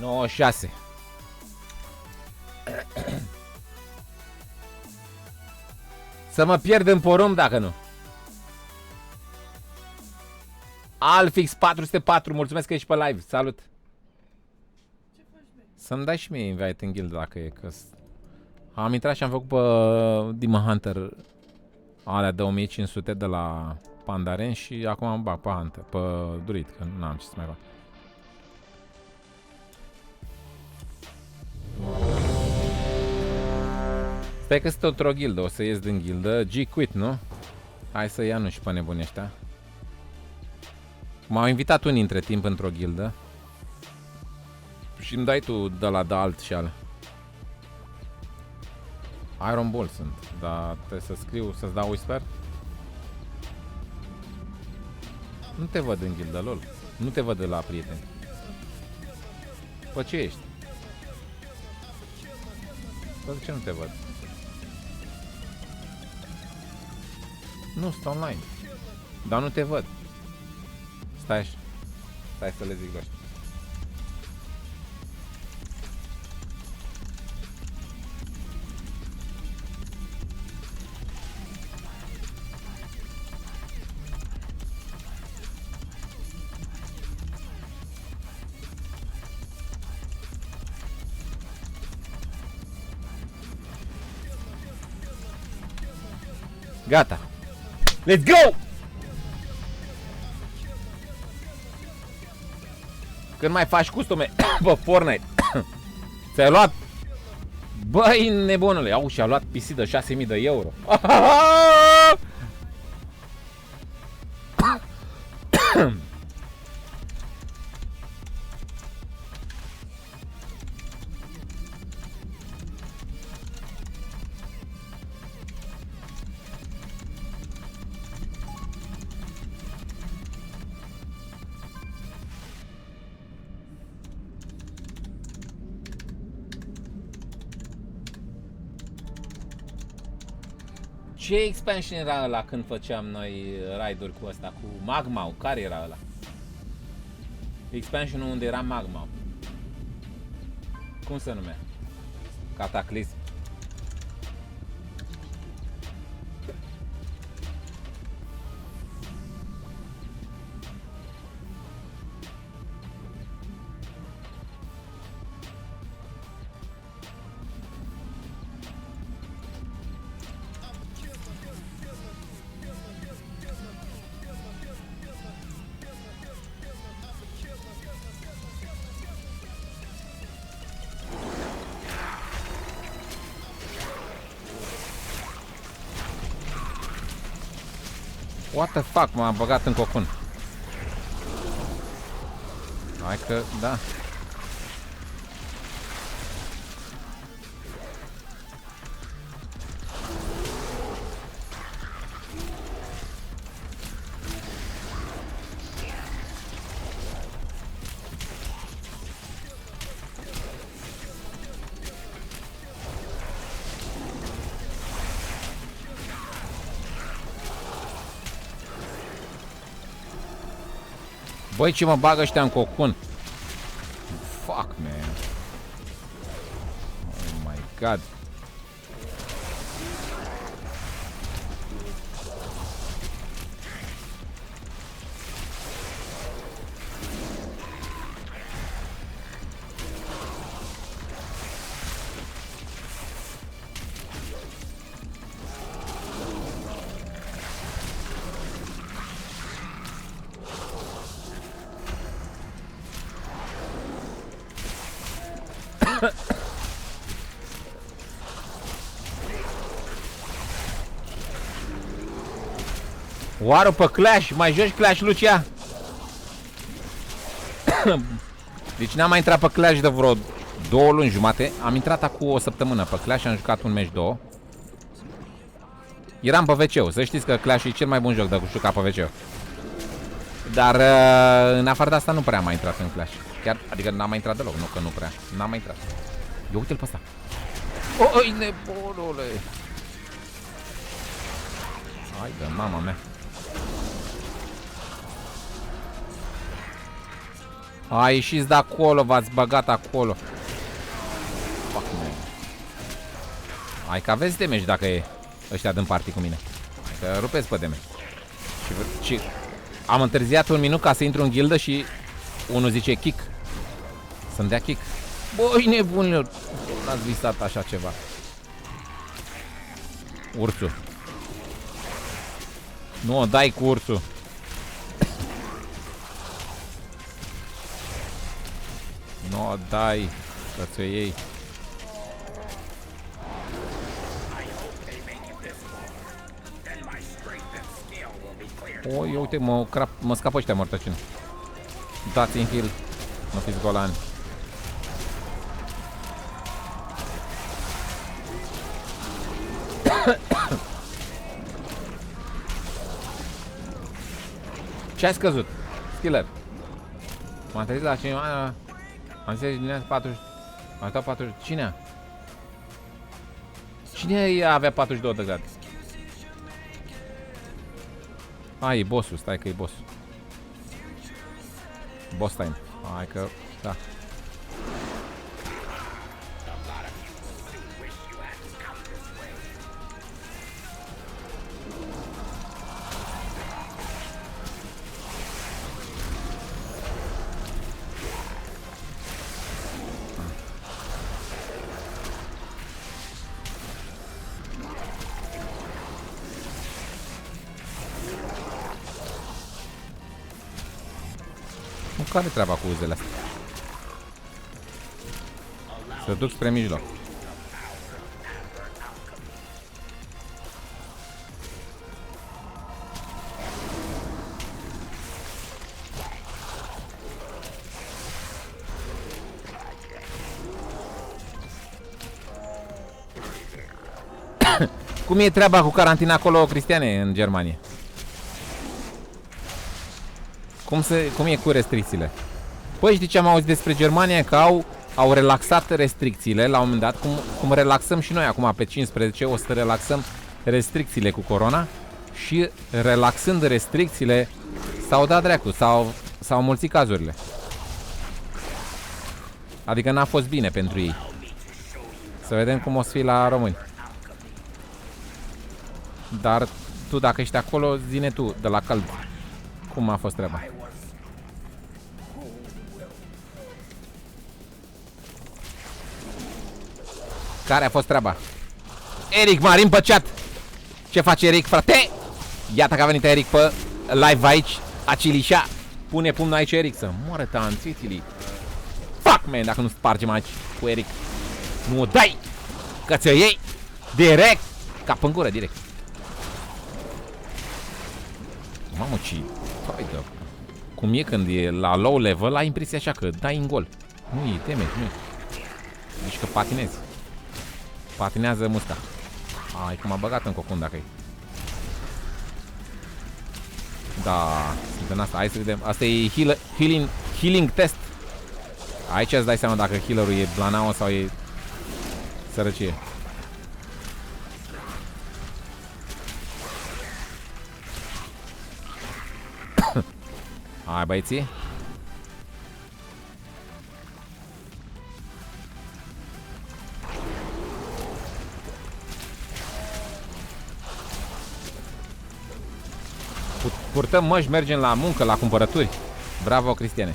No, 6. Să mă pierd în porumb dacă nu. Alfix 404, mulțumesc că ești pe live. Salut. Să-mi dai și mie invite în guild dacă e, că am intrat și am făcut pe Demon Hunter alea de 1500 de la Pandaren și acum am bag pe Hunter, pe Druid, că nu am ce să mai fac. Stai că sunt într-o ghildă, o să ies din ghildă. G-Quit, nu? Hai să ia nu și pe nebuni ăștia. M-au invitat unii între timp într-o ghildă. Și îmi dai tu de la de alt și ala. Iron Ball sunt, dar trebuie să scriu, să-ți dau whisper. Nu te văd în ghildă, lol. Nu te văd de la prieteni. Pă, ce ești? Pă, de ce nu te văd? Nu, sunt online. Dar nu te văd. Stai așa. Stai să le zic ăștia. Gata. Let's go! Când mai faci custome pe Fortnite, ți-ai luat... Băi, nebunule, au și-a luat PC de 6000 de euro. Ce expansion era ăla când făceam noi raid-uri cu ăsta, cu Magma? Care era ăla? Expansionul unde era Magma. Cum se numea? Cataclism. What the fuck, m-am băgat în cocun. Hai că, da. Băi, ce mă bagă ăștia în cocun. Fuck, man. Oh my god. Oară pe Clash, mai joci Clash, Lucia? Deci n-am mai intrat pe Clash de vreo 2 luni jumate. Am intrat acum o săptămână pe Clash, am jucat un match 2. Eram pe WC-ul, să știți că Clash e cel mai bun joc de jucat pe WC-ul. Dar în afară de asta nu prea am mai intrat în Clash. Chiar, adică n-am mai intrat deloc, nu că nu prea. N-am mai intrat. Eu uite-l pe ăsta. Oi, nebunule! Hai de mama mea. Hai, ieșiți de acolo, v-ați băgat acolo. Fuck, man. Hai că aveți damage dacă e ăștia din party cu mine. Hai că rupeți pe damage. Și am întârziat un minut ca să intru în gildă și unul zice kick. Să-mi dea kick. Băi, nebunilor, n-ați visat așa ceva. Ursul. Nu o dai cu ursul. Nu o dai, să ți-o iei. Oi, uite, mă scapă ăștia mortăcini. Dați-mi heal, nu fiți golani. Ce ai scăzut? Skiller. M-am trezit la cineva. Am zis dimineața 40. Am dat 40. Cine? Cine avea 42 de grade? A, e bossul, stai că e boss. Boss time. Hai că, da. Care treaba cu uzele astea? Să duc spre mijloc. Cum e treaba cu carantina acolo, Cristiane, în Germania? Cum e cu restricțiile? Păi știi ce am auzit despre Germania? Că au relaxat restricțiile la un moment dat, cum relaxăm și noi acum pe 15, o să relaxăm restricțiile cu corona și relaxând restricțiile s-au dat dracu, s-au mulțit cazurile. Adică n-a fost bine pentru ei. Să vedem cum o să fie la români. Dar tu, dacă ești acolo, zi-ne tu, de la cald, cum a fost treaba. Care a fost treaba? Eric Marin pe chat. Ce face Eric, frate? Iată că a venit Eric pe live aici. Acilișa. Pune pumnul aici Eric să moară tanțitili. Fuck, man, dacă nu spargem aici cu Eric. Nu o dai. Că ți-o iei direct. Cap în gură, direct. Mamă, ce... Cum e când e la low level, ai impresia așa că dai în gol. Nu e damage, nu e. Deci că patinezi. Patinează musca. Ai, cum a băgat în cocun dacă e. Da, sunt în asta. Hai să vedem. Asta e healing test. Aici îți dai seama dacă healerul e blanao sau e sărăcie. Hai, băieții. Purtăm măști, mergem la muncă, la cumpărături. Bravo, Cristiane.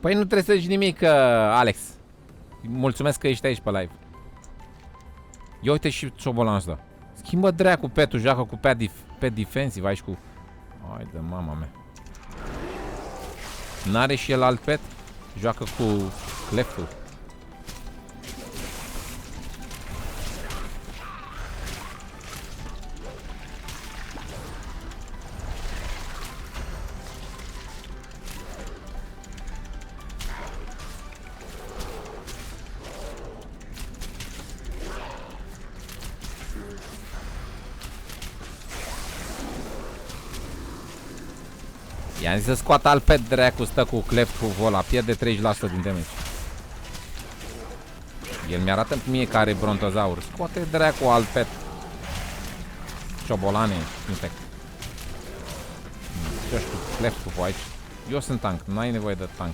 Păi nu trebuie să zici nimic, Alex. Mulțumesc că ești aici pe live. Ia uite și ciobolanul ăsta. Schimbă dracu petul, joacă cu pet defensive aici cu... Hai de mama mea. N-are și el alt pet? Joacă cu cleftul. I-am zis să scoată alt pet, dracu, stă cu cleft cu vola, pierde 30% din damage. El mi-arată mie că are brontozaur. Scoate dracu alt pet. Ciobolane, infect. Ce știu, cleft cu aici. Eu sunt tank, n-ai nevoie de tank.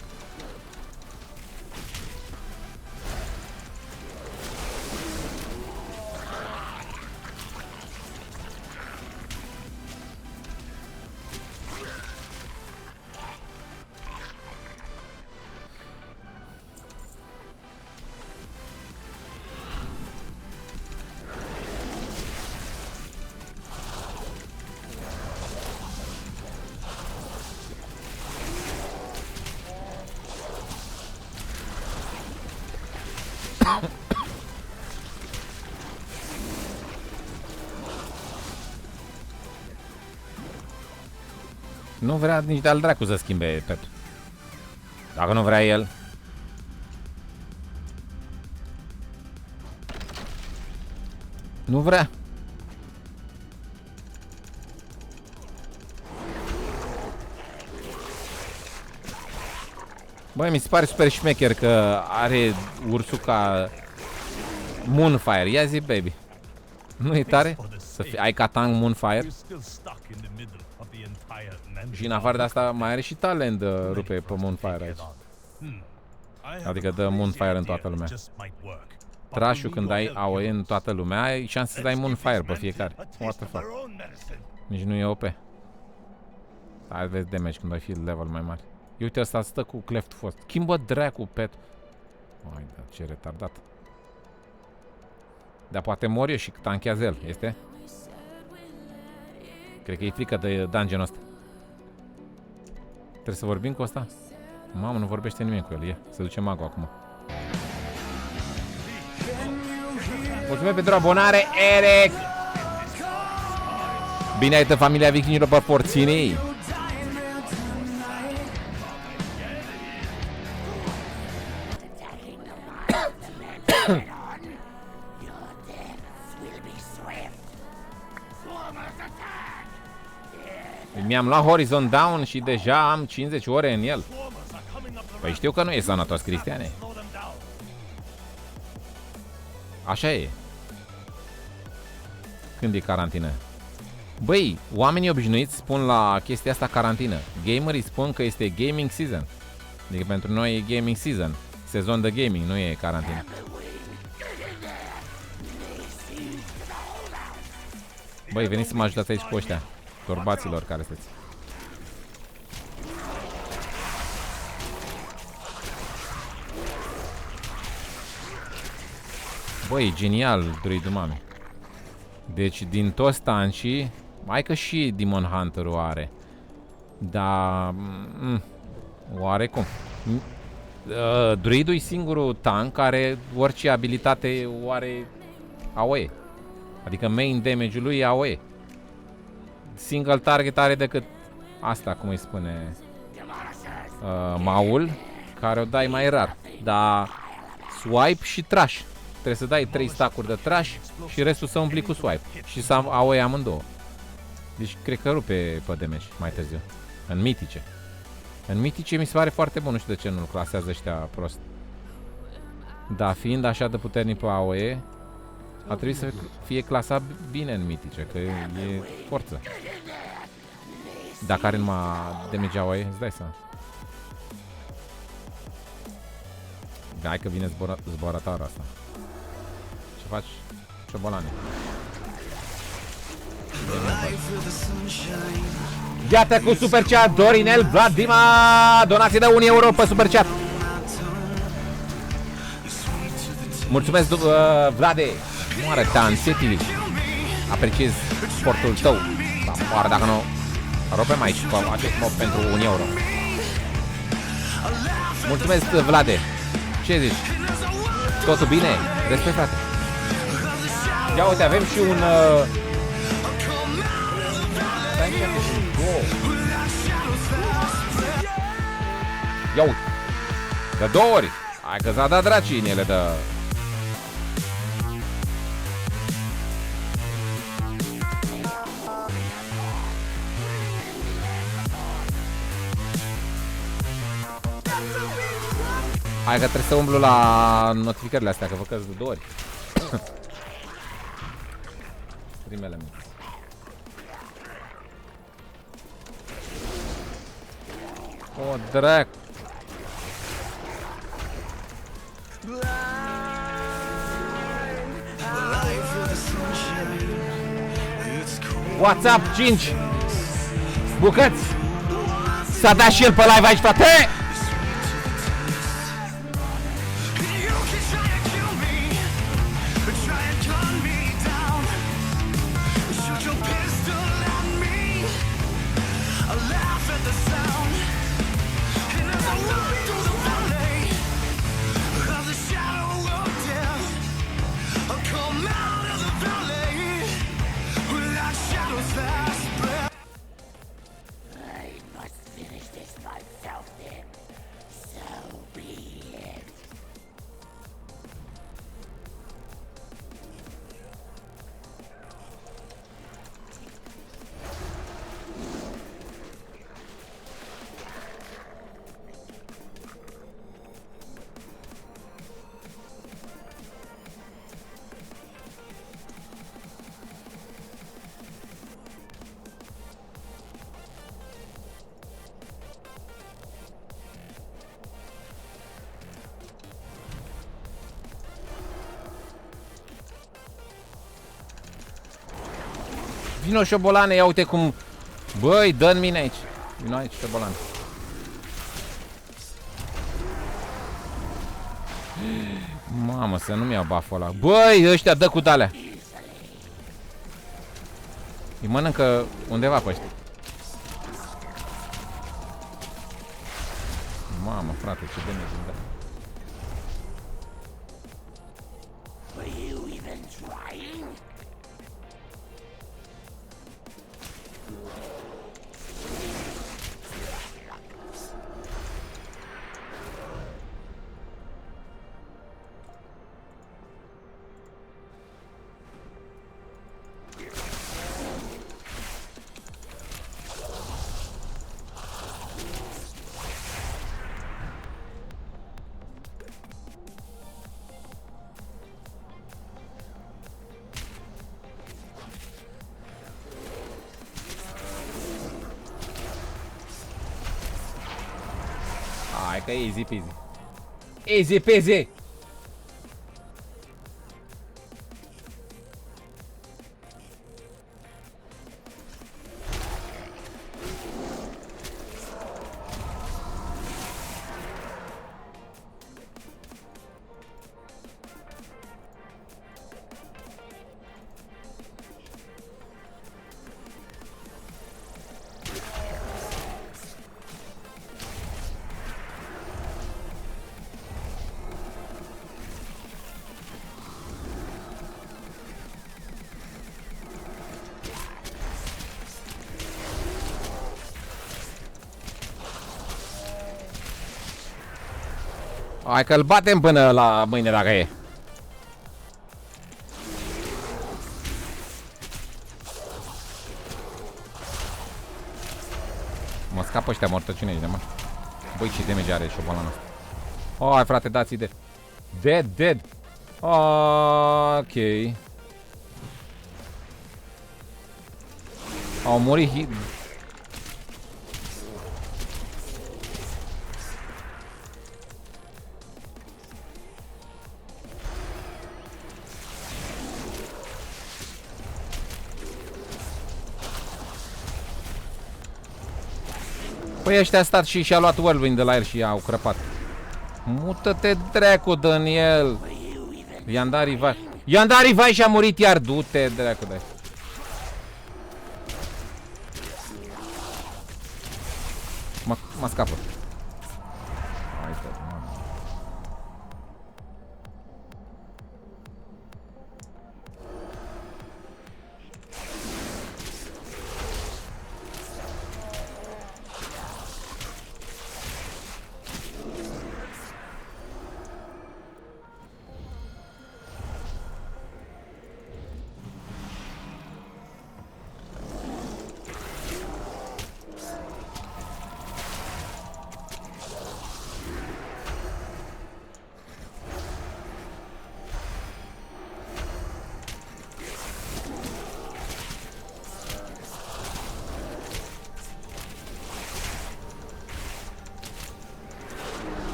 Nu vrea nici de-al dracu să schimbe petul. Dacă nu vrea el. Nu vrea. Băi, mi se pare super șmecher că are ursul ca Moonfire. Ia zi, baby. Nu e tare? Să ai ca tank Moonfire? Și în afară de asta mai are și talent de rupe pe Moonfire aici. Adică dă Moonfire în toată lumea. Trash-ul când ai AOE în toată lumea, ai șanse să dai Moonfire pe fiecare. What the fuck? Nici nu e OP. Hai vezi damage când ai fi level mai mare. Uite, ăsta stă cu cleft fost. Schimbă dracu pet. Ai, da, ce retardat. Dar poate mori eu și tanchează el, este? Cred că e frică de dungeon-ul ăsta. Trebuie să vorbim cu ăsta? Mamă, nu vorbește nimeni cu el. Ia, se duce magul acum. Mulțumesc pentru abonare, Eric! Bine ai familia vikingilor pe porținii! Mi-am luat Horizon Down și deja am 50 ore în el. Păi știu că nu e sănătos, Cristiane. Așa e. Când e carantină? Băi, oamenii obișnuiți spun la chestia asta carantină. Gamerii spun că este gaming season. Adică pentru noi e gaming season. Sezon de gaming, nu e carantină. Băi, veniți să mă ajutați aici cu ăștia torbaților care sunteți. Băi, e genial druidul mami. Deci din toți tancii, mai că și Demon Hunter-ul are. Dar oarecum. Druidul e singurul tank care orice abilitate o are AOE. Adică main damage-ul lui e AOE. Single target are decât asta, cum îi spune, Maul, care o dai mai rar. Dar swipe și trash. Trebuie să dai 3 stack-uri de trash și restul să umpli cu swipe. Și să AOE amândouă. Deci cred că rupe pe damage mai târziu. În mitice. În mitice mi se pare foarte bun, nu știu de ce nu-l clasează ăștia prost. Dar fiind așa de puternic pe AOE, ar trebui să fie clasat bine în mitice, că e forță. Dacă are numai damage AOE, îți dai seama. Hai că vine zborătoarea asta. Ce faci, șobolane? Iată cu super chat Dorinel Vladima, donație de 1 euro pe super chat. Mulțumesc, Vlade. Moară Tansetili. Apreciez sportul tău. Da, moară dacă nu. Ropem aici cu acest mob pentru 1 euro. Mulțumesc, Vlade. Ce zici? Totul bine? Respect, frate. Ia uite, avem și un... Ia uite. De 2 ori. Hai că s-a dat dracii în ele de... Hai că trebuie să umblu la notificările astea, că vă căs de 2 ori. Primele mele. O, drac. WhatsApp 5 bucăți. S-a dat și el pe live aici, frate. Vino șobolane, ia uite cum... Băi, dă-n mine aici. Vino aici, șobolane. Mamă, să nu-mi iau buff-ul ăla. Băi, ăștia dă cu de-alea. Îi mănâncă undeva pe ăștia. Mamă, frate, ce damage îmi dă. Hai că easy peasy. Easy peasy. Hai că-l batem până la mâine dacă e. Mă scapă ăștia mortăciune aici, mă. Băi, ce damage are șobolanul ăsta. Hai, frate, dați-i de. Dead. Ok. Au murit. Păi ăștia a stat și și-a luat whirlwind de la el și i-au crăpat. Mută-te, dracu, Daniel. I-am dat revive. I-am dat revive și a murit iar. Du-te, dracu, de. Mă scapă. Hai,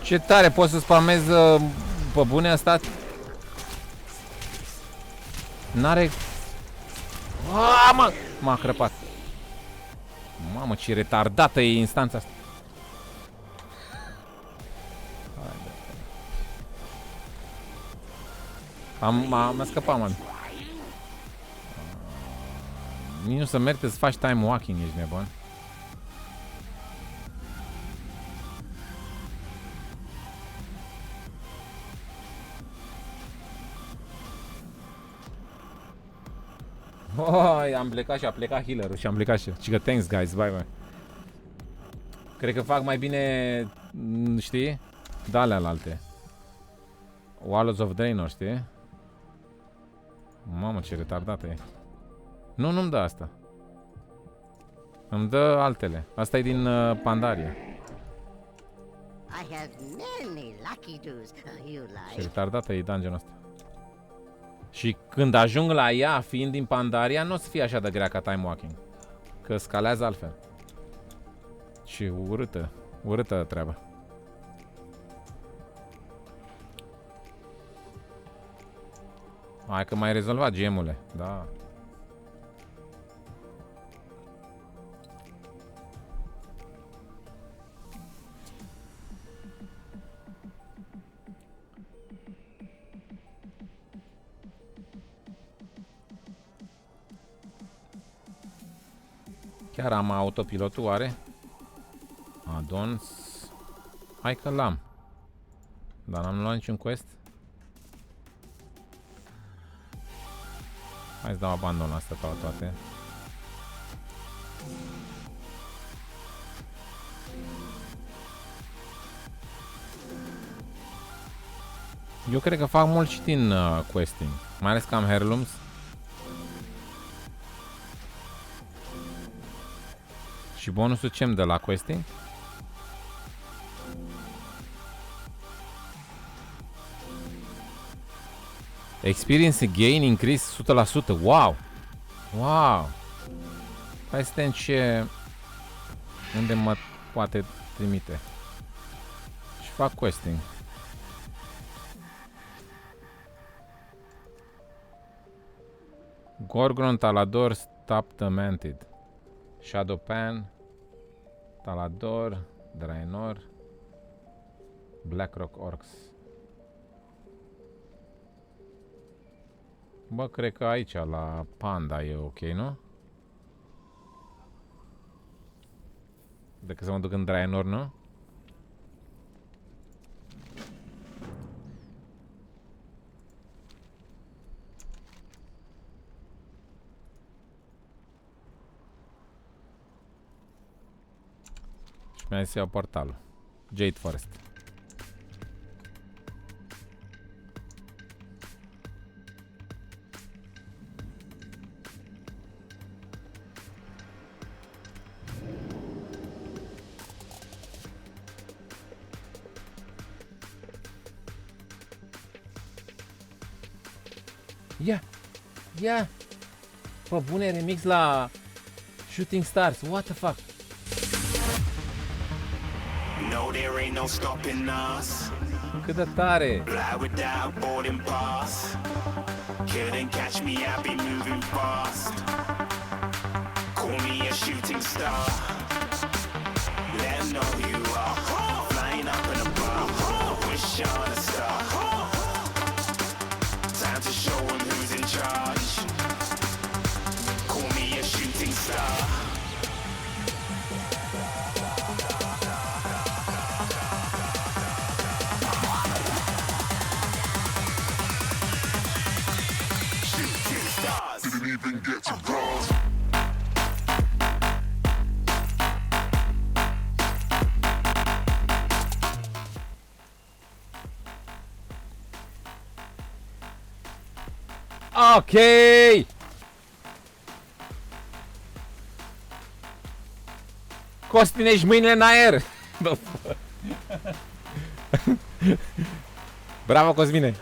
Ce tare, poți să spamezi pe bune asta? N-are... Mă! M-a crăpat. Mamă, ce retardată e instanța asta. M-a scăpat, mă. Nici nu se merite să faci time walking, ești nebun. Oh, am plecat și a plecat healer-ul și am plecat și că thanks guys, bye bye. Cred că fac mai bine, știi? De-alea alte. Walls of Draenor, știi? Mamă, ce retardată e. Nu-mi dă asta. Îmi dă altele. Asta e din Pandaria. Ce retardată e dungeon ăsta. Și când ajung la ea, fiind din Pandaria, nu o să fie așa de grea ca time walking. Că scalează altfel. Și urâtă treabă. Hai că m-ai rezolvat, gemule. Da. Chiar am autopilotul, oare? Addons. Hai că l-am. Dar n-am luat niciun quest. Hai să dau abandon asta ca la toate. Eu cred că fac mult și din questing. Mai ales că am heirlooms. Și bonusul ce-mi dă la questing? Experience gain increase 100%. Wow! Wow! Hai să vedem ce... Unde mă poate trimite. Și fac questing. Gorgon, Talador, Stop the Mantid. Shadowpan, Talador, Draenor, Blackrock Orcs. Bă, cred că aici, la Panda, e ok, nu? Decât să mă duc în Draenor, nu? Și mi-a zis să iau portalul. Jade Forest. Ia! Bă, bune, remix la Shooting Stars. What the fuck? No, there ain't no stopping us. Cât de tare! Fly without boarding pass. Couldn't catch me, I be moving fast. Call me a shooting star. Let 'em know who you are. Flying up in a bar. Wish on a star. Time to show 'em who's in charge. Call me a shooting star. Shooting stars. Didn't even get to bronze. Ok! Costin, ești mâinile în aer! Bravo, Cosmine!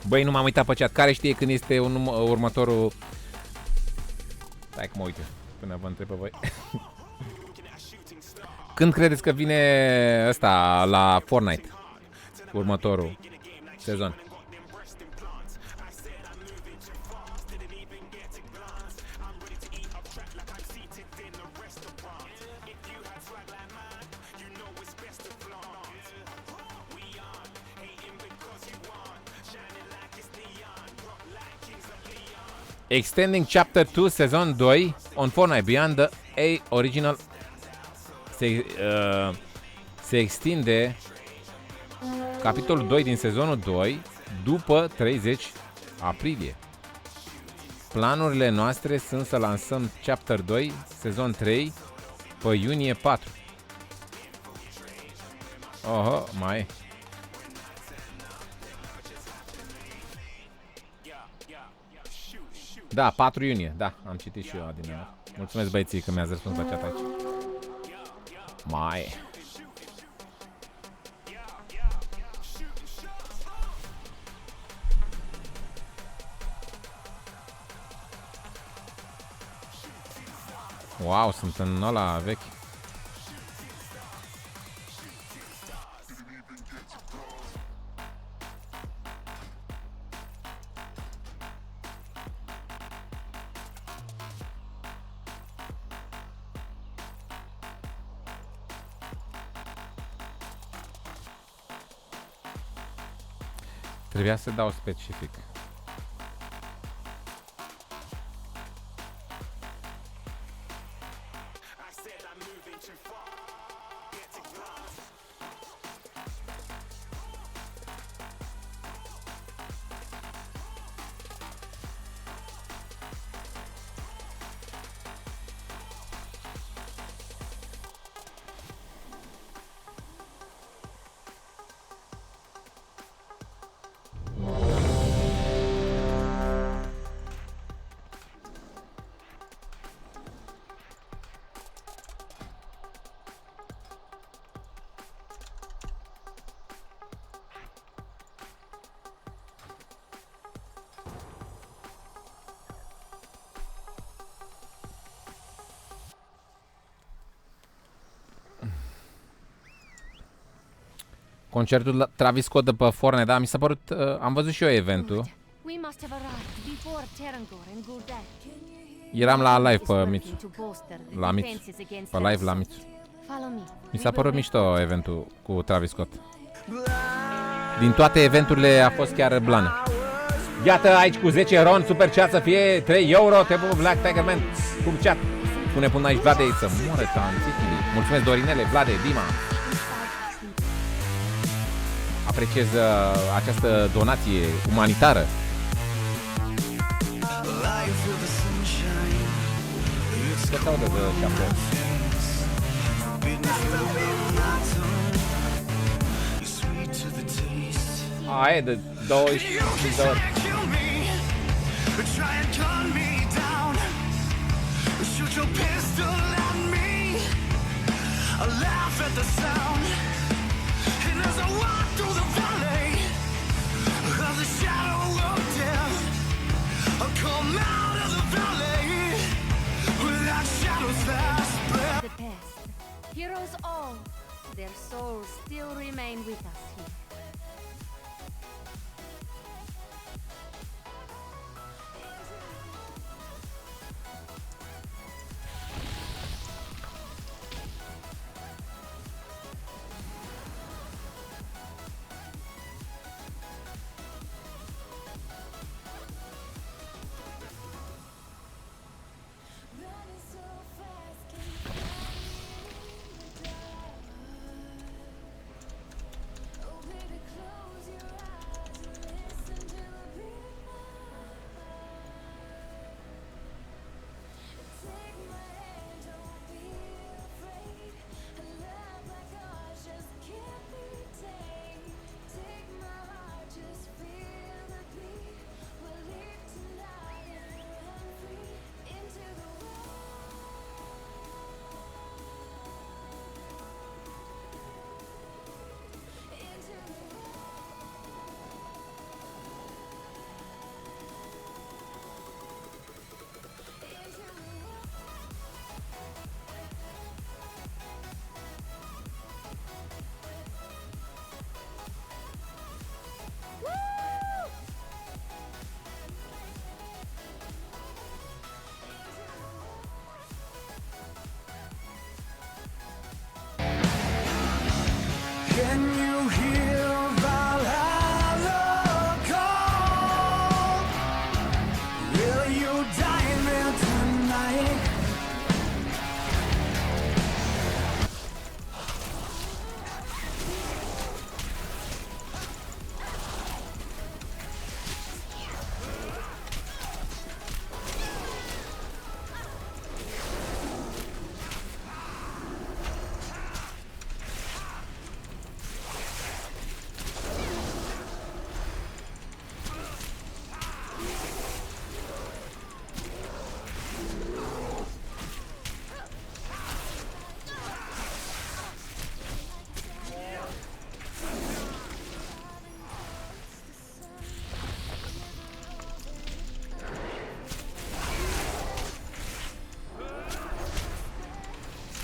Băi, nu m-am uitat pe chat. Care știe când este următorul... Stai că mă uit până vă întreb pe voi. Când credeți că vine ăsta la Fortnite? Următorul sezon. Extending Chapter 2 Season 2 on Fortnite Beyond the A Original se extinde capitolul 2 din sezonul 2 după 30 aprilie. Planurile noastre sunt să lansăm Chapter 2 Sezon 3 pe iunie 4. Oho, mai Da, 4 iunie, da, am citit și eu adineauri. Mulțumesc băieții că mi-ați răspuns la chat aici. Mai. Wow, sunt în ăla vechi. Trebuia să dau specific. Concertul la Travis Scott de pe Fortnite, da, mi s-a părut, am văzut și eu eventul. Eram la live pe Mitsu. La Mitsu. Pe live la Mitsu. Mi s-a părut mișto eventul cu Travis Scott. Din toate eventurile a fost chiar blană. Iată aici cu 10 ron, super chat să fie 3 euro, te pup Black Tiger Man, cum chat. Pune aici Vlade să moară tanțitili. Mulțumesc Dorinele, Vlade, Dima. Apreciez această donație umanitară. Ce caudă de ceapă? Aia e de 20 de ori. Heroes all, their souls still remain with us here. Can you hear Valhalla call? Will you die there tonight?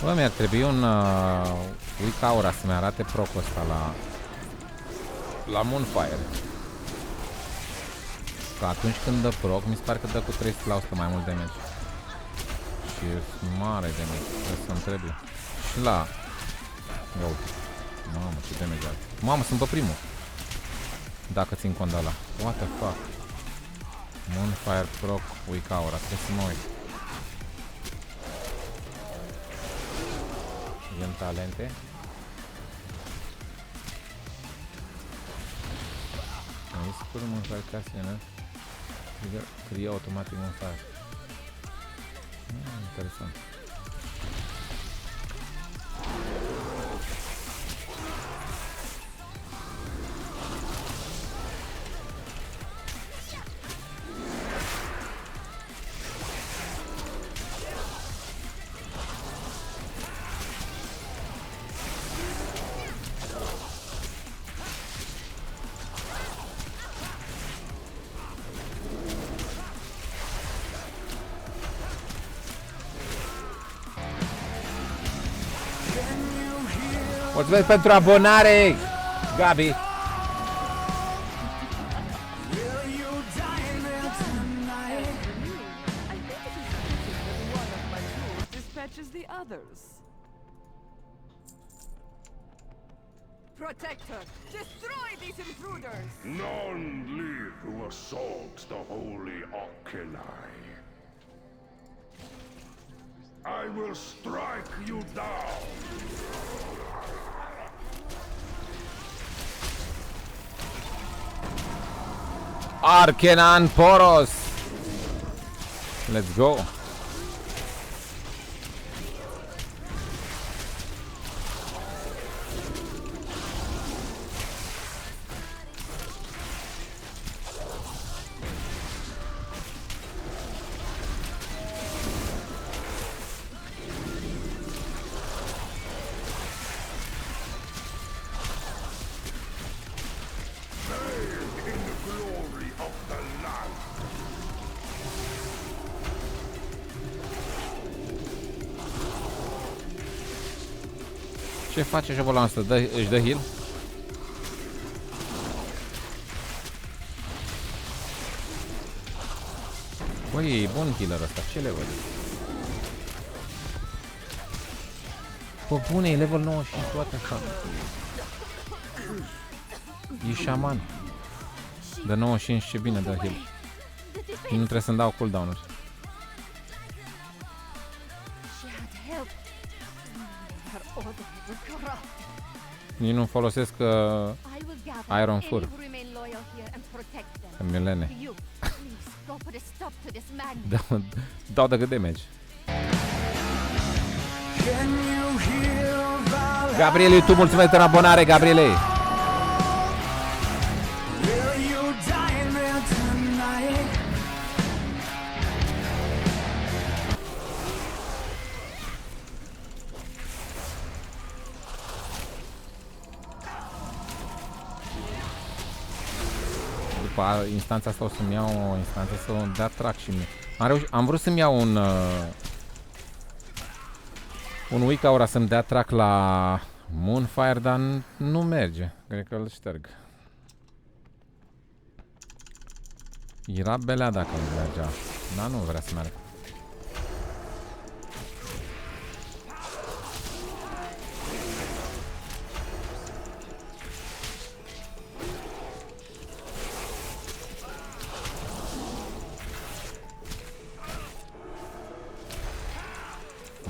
Bă, mi-ar trebui un Weak Aura să-mi arate procul ăsta la Moonfire. Că atunci când dă proc, mi se pare că dă cu 300% mai mult damage. Și e mare damage, trebuie să-mi trebuie. Și la... Ia uite. Mamă, ce damage are. Mamă, sunt pe primul. Dacă țin cont de ăla. What the fuck? Moonfire proc, Weak Aura, trebuie să mă uit. Avem talente. Aici putem încerca să cria automatic un fire. Interesant. Mulțumesc pentru abonare, Gabi. Will you dine there tonight? I think it is sufficient that one of my tools dispatches the others. Protector, destroy these intruders! None live who assault the holy Oculi. I will strike you down. Arkenan Poros. Let's go. In the glory of the light. Ce face șobolul ăsta? Își dă heal? Băi, e bun healer ăsta, ce level? Bă, bune, e level 95 toate așa. E șaman. De 95, ce bine dă heal. Nu trebuie să-mi dau cooldown-uri. She had help. Her order was corrupt. Nici nu folosesc I will gather Iron any Fur. who remain loyal here and protect them. milene. You, please go put a stop to this man. Dau de cât damage. Can you hear Valhalla? Gabriele, tu mulțumesc pentru abonare, Gabriele. Will you dine there tonight? După instanța asta o să-mi iau o instanță să o dea track și mie. Am vrut să-mi iau un weak aura să-mi dea track la Moonfire, dar nu merge. Cred că îl șterg. Era belea dacă nu mergea. Dar nu vrea să meargă.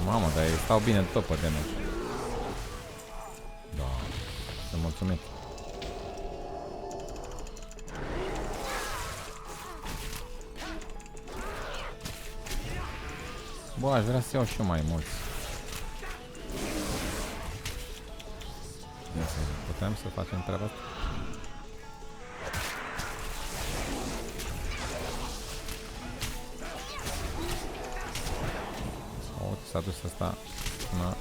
Mamă, dar ei stau bine tot pe damage. Da, sunt mulțumit. Bă, aș vrea să iau și eu mai mulți. Putem să facem treaba asta? S-a dus asta. Na.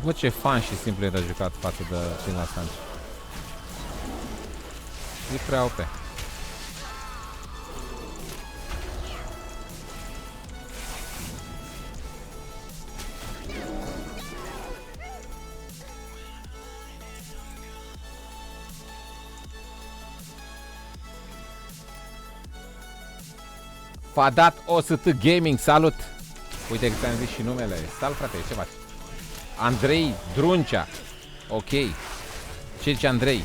Bă, ce fan și simplu e de jucat față de Cinla Sanci. E prea OP. Fadat 100 Gaming, salut! Uite că ți-am zis și numele. Salut, frate, ce faci? Andrei Druncea. Ok. Ce zice Andrei?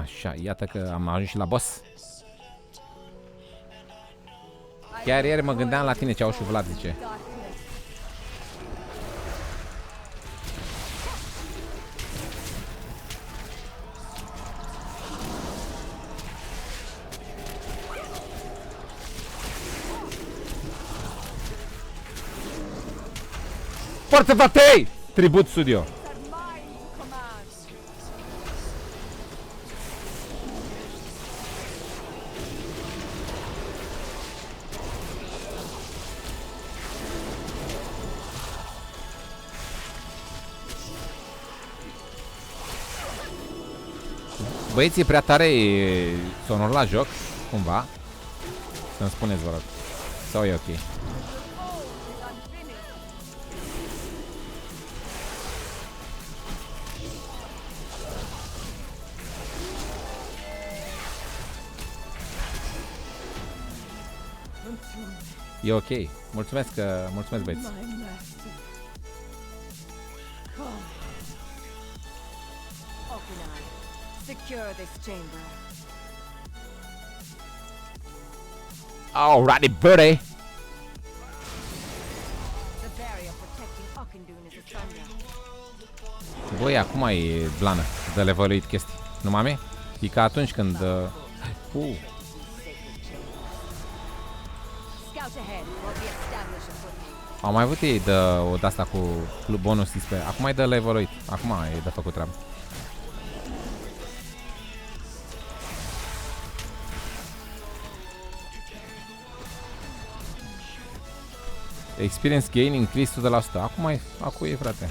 Așa, iată că am ajuns și la boss. Chiar ieri mă gândeam la tine, ce au și Vlad zice. Forță, frate! Tribut studio. Băieții, prea tare sonor la joc, cumva. Să-mi spuneți, vă rog. Sau e ok? E ok. Mulțumesc, mulțumesc, băieți. Secure this chamber. Alrighty, buddy. The barrier protecting Ockendune is asunder. Băi, acum e blană de leveluit chestii. Nu mame? E ca atunci când... Scout ahead while we establish a foothold. Au mai avut ei de asta cu bonus XP. Acum e de leveluit. Acum e de făcut treabă. Experience gain increase 100%. Acum e, frate.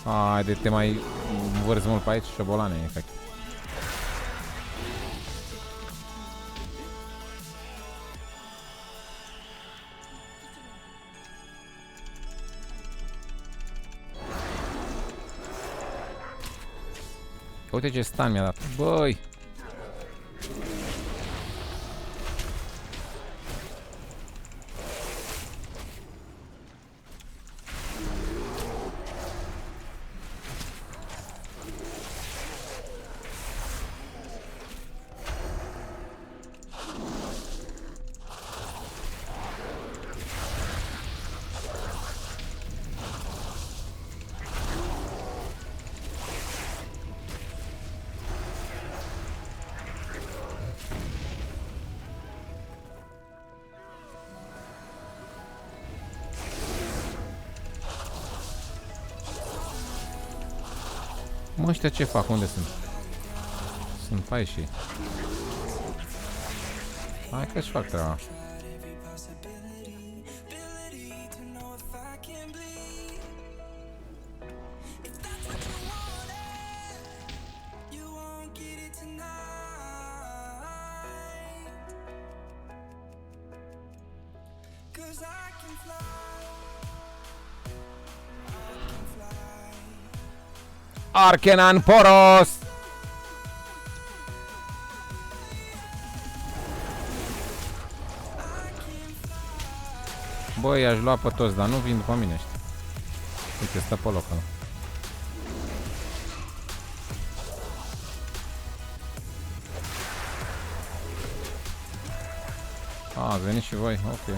Haide, te mai vărzi mult pe aici, șobolane, efect. Uite ce stun mi-a dat. Băi! Mă, ăștia ce fac? Unde sunt? Sunt pe aici. Hai că-și fac treaba. Arkenan Poros! Băi, aș lua pe toți, dar nu vin după mine ăștia. Uite, stă pe loc. Ați venit și voi? Ok.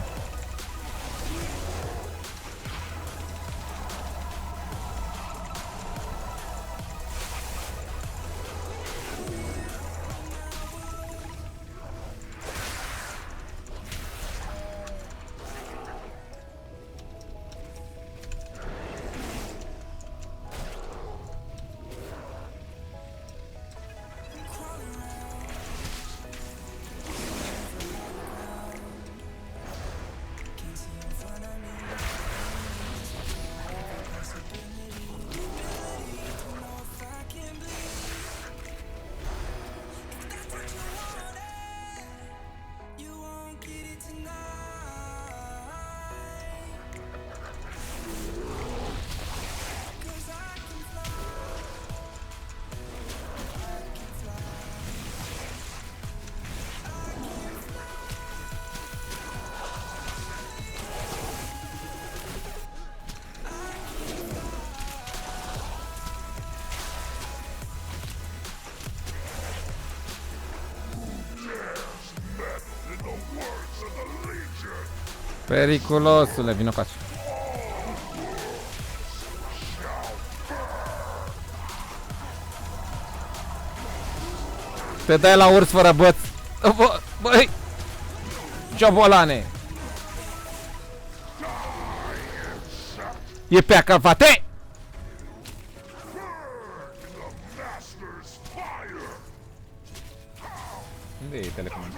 Periculosule, vină cu aici. Te dai la urs fără băț. Băi! Ciobolane! E pe acavate! Unde e telecomandă?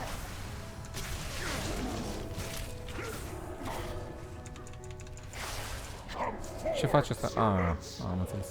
Ce face asta? Am înțeles.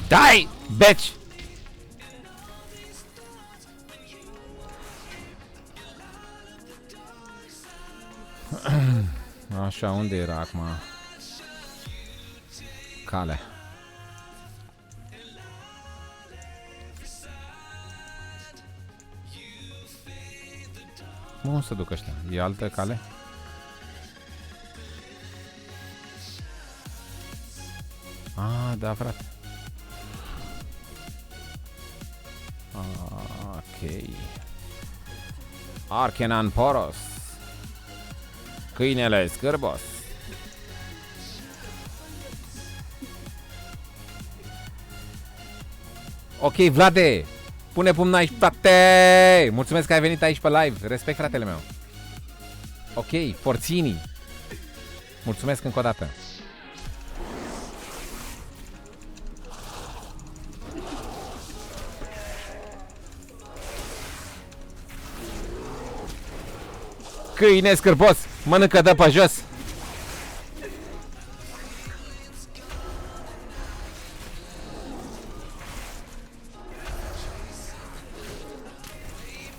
Die, bitch! Așa, unde era acum? Cale. Unde se duc ăștia? E altă cale? Da, frate. Ok. Arkenan Poros. Câinele scârbos. Ok, Vlade. Pune pumnul aici, frate. Mulțumesc că ai venit aici pe live. Respect, fratele meu. Ok, Forțini. Mulțumesc încă o dată. Câine scârbos, mănâncă de pe jos.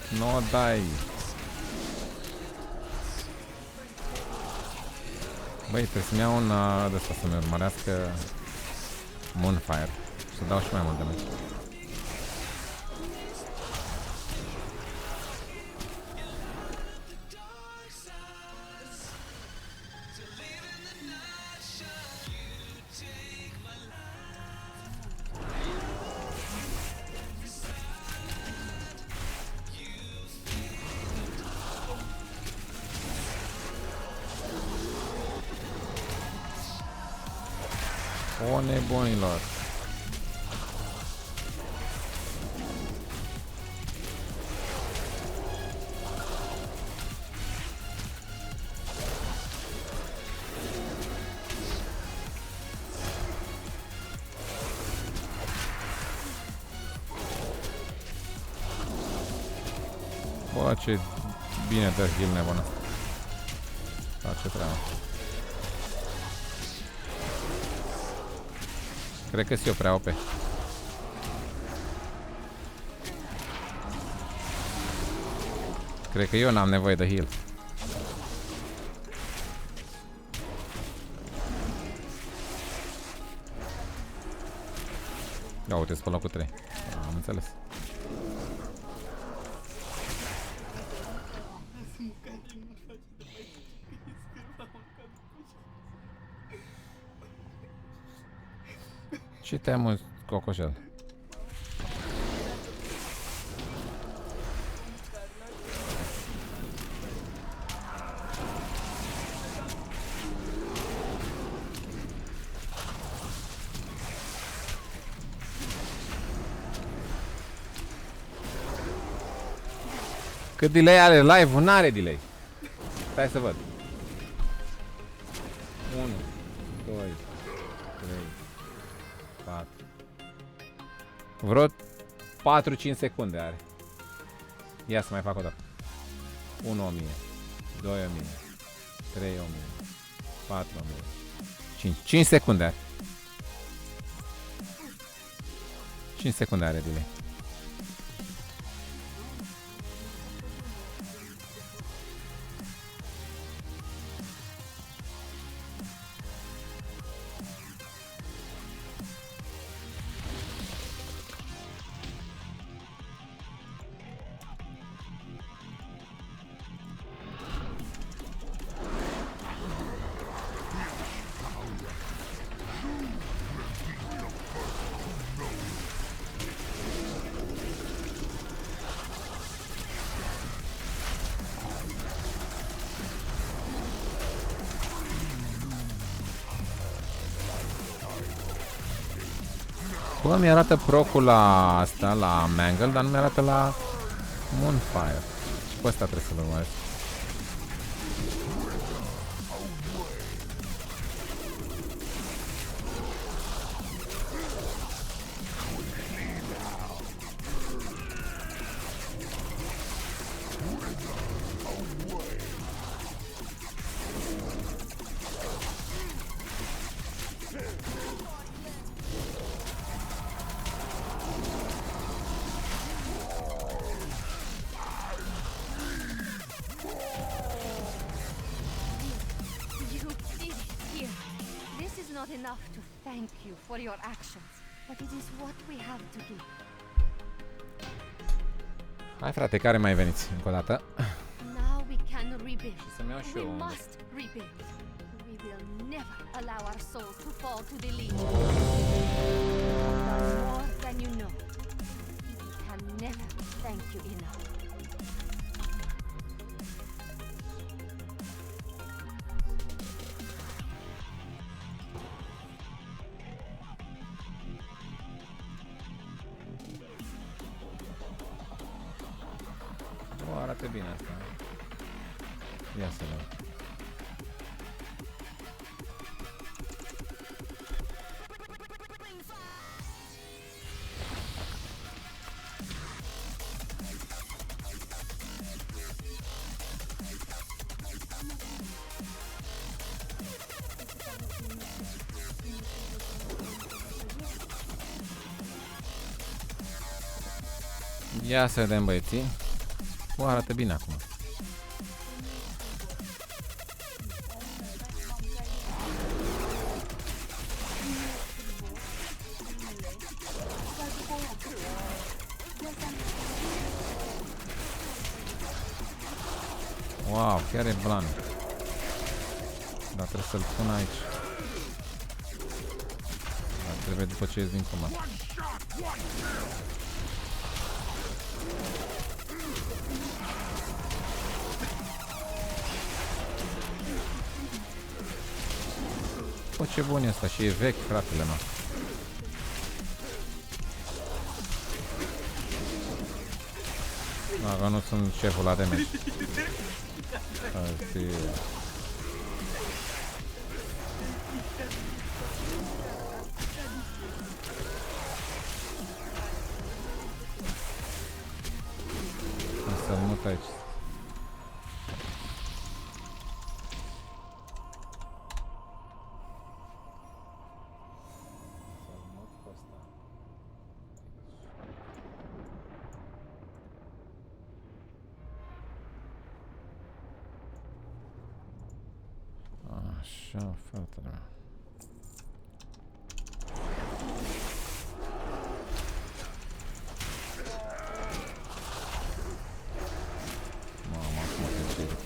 Nu dai. Băi, trebuie să-mi iau un de asta să-mi urmărească Moonfire. Să dau și mai mult de mult. O, nebunilor. Bă, ce bine dă heal nebună. Face treaba. Cred că se prea OP. Cred că eu n-am nevoie de heal. Ia uite-ți pe locul 3. Am înțeles. Ce te-ai mult, cocoșel? Cât delay are live-ul? N-are delay. Stai să văd. 1, 2, 3, 4. Vreo 4-5 secunde are. Ia să mai fac o dată. 1 1000, 2 1000, 3 1000, 4 1000, 5 secunde are. 5 secunde are delay. Bă, mi-arată procul la asta, la Mangle, dar nu mi-arată la Moonfire. Și pe ăsta trebuie să-l urmăresc. Not enough to thank you for your actions, but it is what we have to give. Hai frate, care mai veniți încă o dată? Now we can rebuild. Să-mi iau și We eu unul. must rebuild. We will never allow our souls to fall to the leech. More than you know. We can never thank you enough. Arată bine asta. Ia să vedem. Ia să vedem, băieții. O, arată bine acum. Wow, chiar e blan. Dar trebuie să-l pun aici. Dar trebuie după ce ies din comat. Bă, ce bun e asta și e vechi, fratele meu. Da, că nu sunt șeful la damage. Să-l mut aici. Așa, fratele meu. Mamă, acum te cer.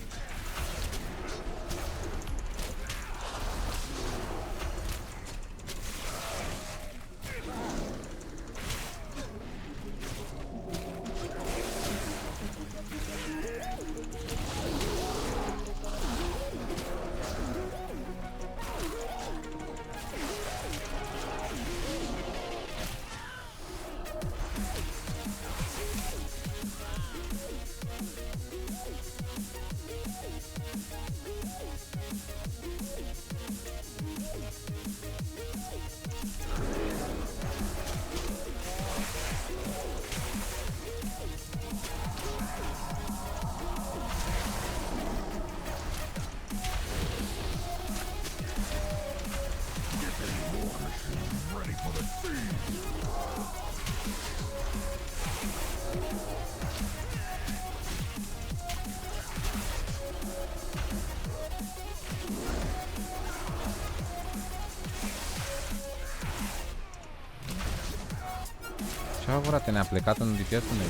Ce-a frate, ne-a plecat în DPS unde?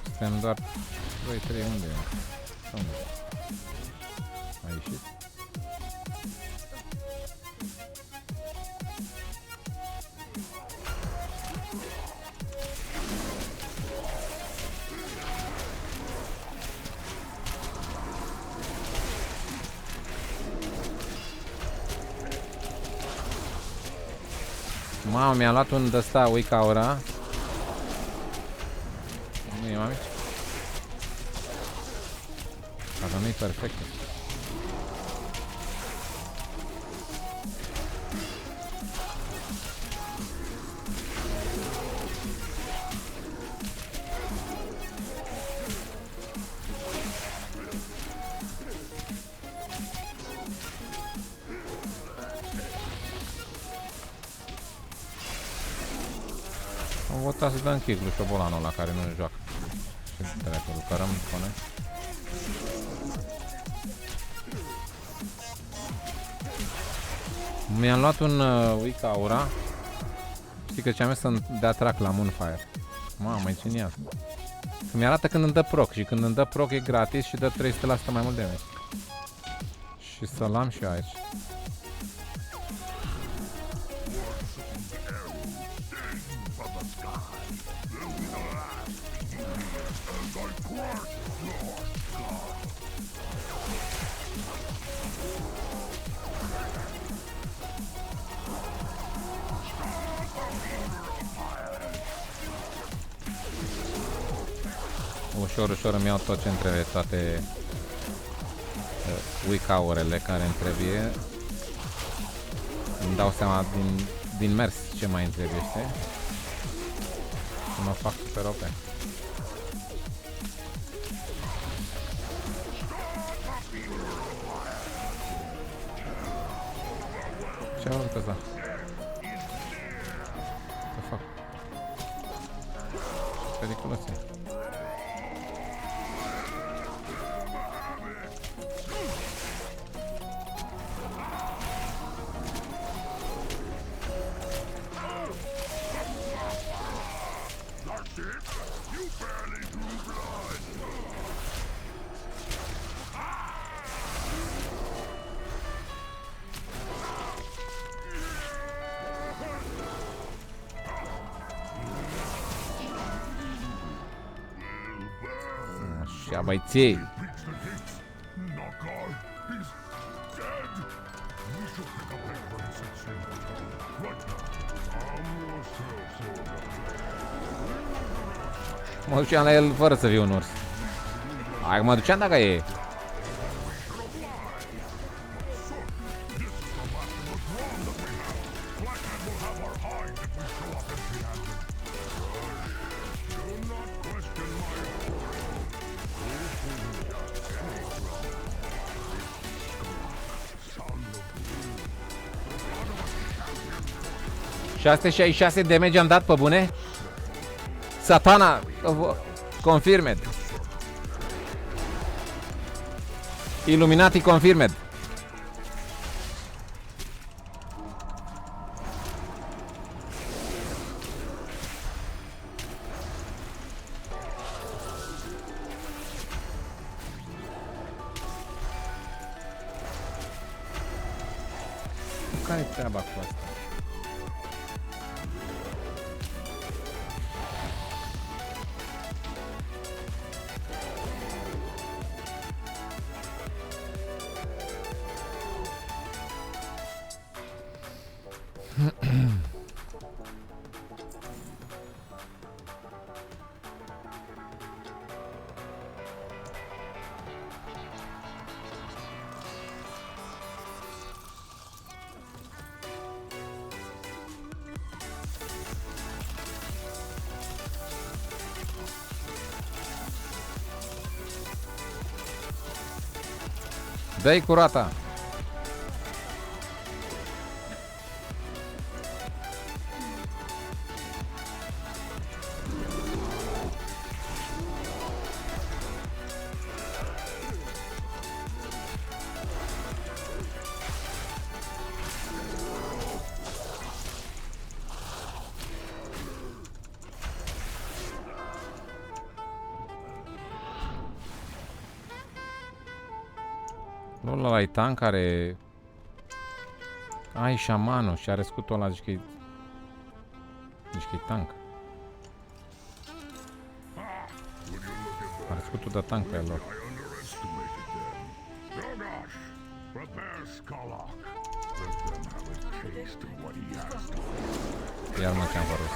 Suntem doar 2-3 unde e? Unde? A ieșit? Mamă, mi-a luat un de-ăsta Wake Aura. Nu e, mami? Dacă nu-i perfect. Am votat să dăm kick lui șobolanul ăla care nu joacă. Ce dracu, lucrăm cu noi? Mi-am luat un Wake Aura. Știi că ce-am mers să dea track la Moonfire. Mamă, e genial. Că mi-arată când îmi dă proc și când îmi dă proc e gratis și dă 300% mai mult damage. Și să-l am și eu aici. Ușor, ușor îmi iau tot ce îmi trebuie, toate Wake-aurele care îmi trebuie. Îmi dau seama din mers ce mai îmi trebuie, știi? Și mă fac super OP. Ce am făcut ăsta? Ce fac? Periculos e. Așa, băiții! Mă duceam la el fără să fiu un urs. Hai că mă duceam dacă e. ...666 damage am dat pe bune? Satana! Confirmed! Illuminati confirmed! Care-i treaba cu asta? Dă-i curata! Lol, ăla e tank care... Ai șamanul și are scutul ăla, zici că e... Zici că e tank. Are scutul de tank pe el lor. Iar mă ce-am fărut.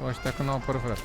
Ăștia că n-au apărut, frate.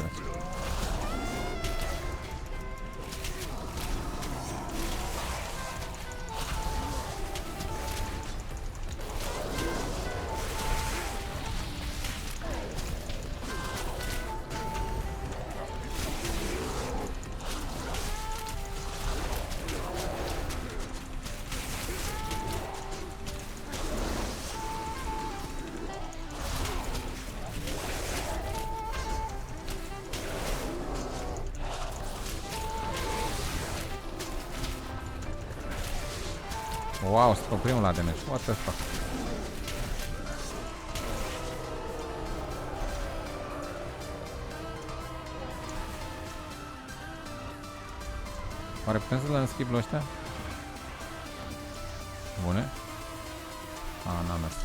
Wow, sunt primul la damage. What the fuck? Oare putem să le înschiblu ăștia? Bune. N-am mers.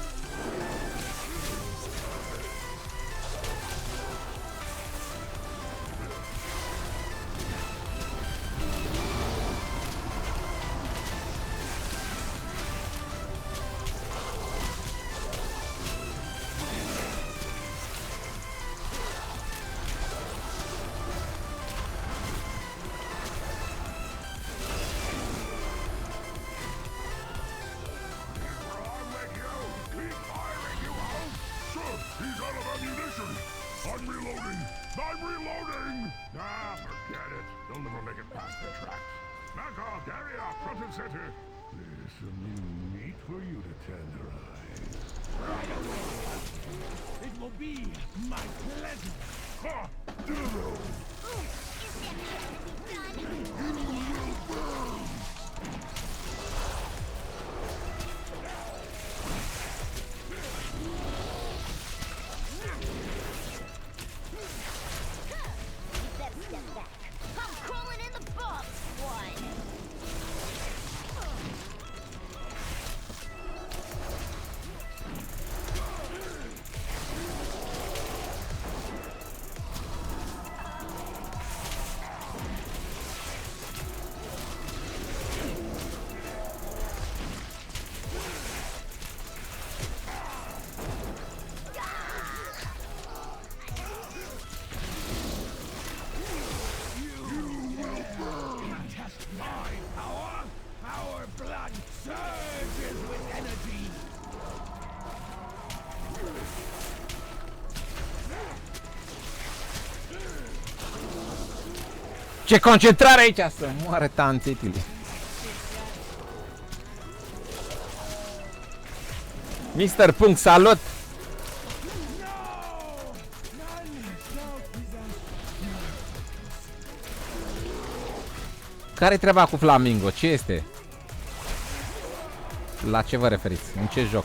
I'm reloading! Ah, forget it. They'll never make it past the tracks. Back off, carry up, front and center. There's some new meat for you to tenderize. It will be my pleasure. Ha! Zero! Ce concentrare aici să moare tanțitile. Mr. Punct, salut! Care-i treaba cu Flamingo? Ce este? La ce vă referiți? În ce joc?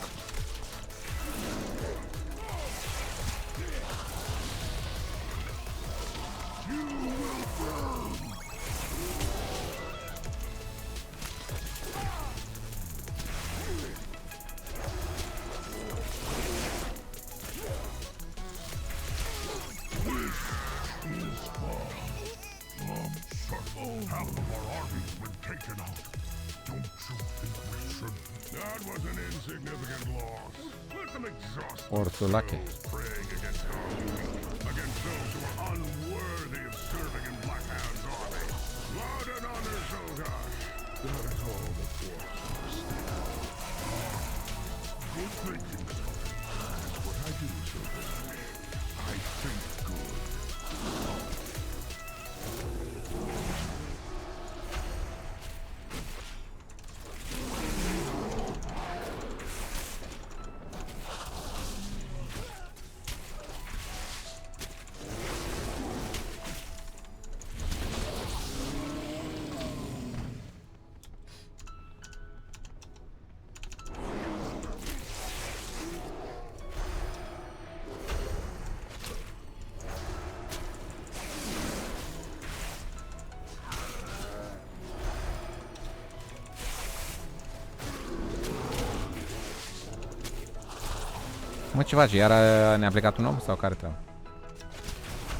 Half of our army's been taken out. Don't you think we should? That was an insignificant loss. Let them exhaust Orsulache. themselves praying against our weak, against those who are unworthy of serving in Blackhand's army. Blood and honor, Zodash. That is all the force must stand. Good thinking, son. That's what I do, Zodash. I think good. Mă, ce faci? Iar ne-a plecat un om sau care treabă?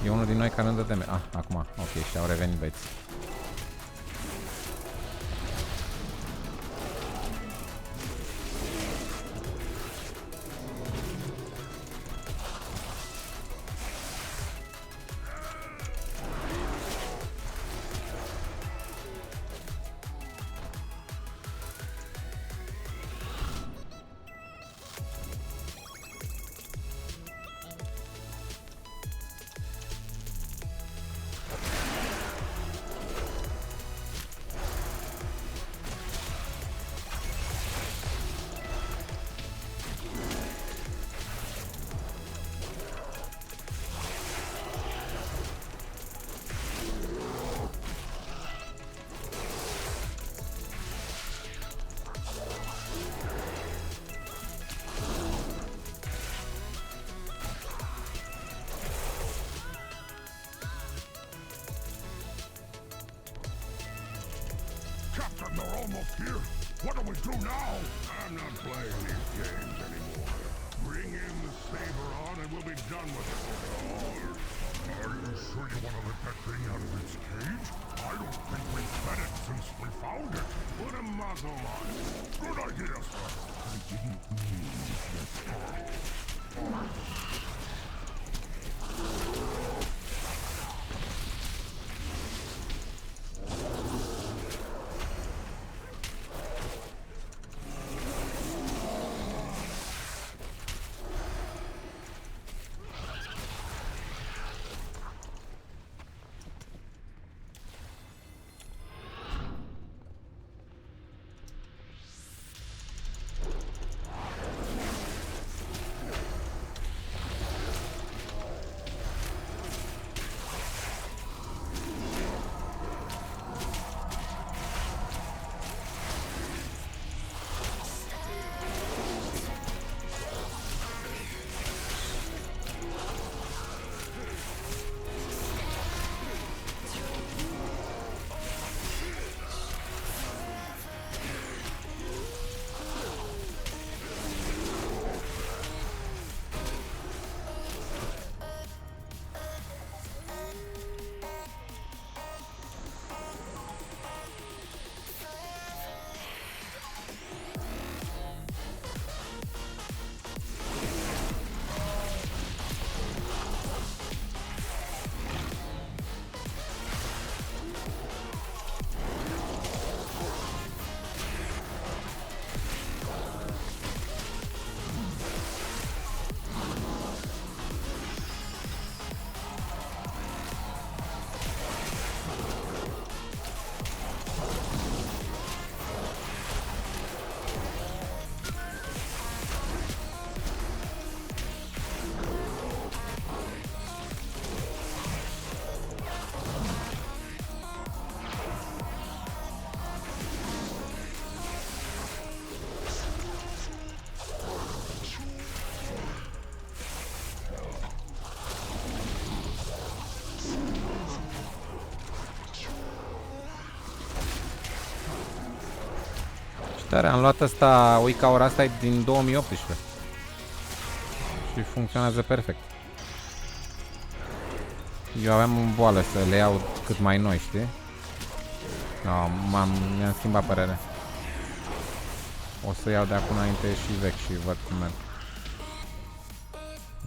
E unul din noi care nu dă de Ah, acum. Ok, și au revenit băieți. Captain, they're almost here. What do we do now? I'm not playing these games anymore. Bring in the saber on and we'll be done with it. Are you sure you want to let that thing out of its cage? I don't think we've fed it since we found it. Put a muzzle on it. Good idea, sir. I didn't mean to. Tare, am luat asta, Uicaura asta e din 2018 și funcționează perfect. Eu aveam în boală să le iau cât mai noi, știi? No, mi-am schimbat părerea. O să iau de acum înainte și vechi și văd cum merg.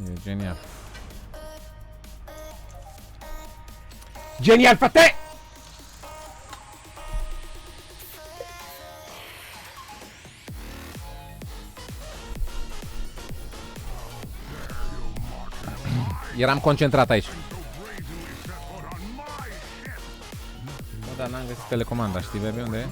E genial. Genial, frate! Eram concentrat aici. Bă, dar n-am găsit telecomanda, știi, baby, unde e?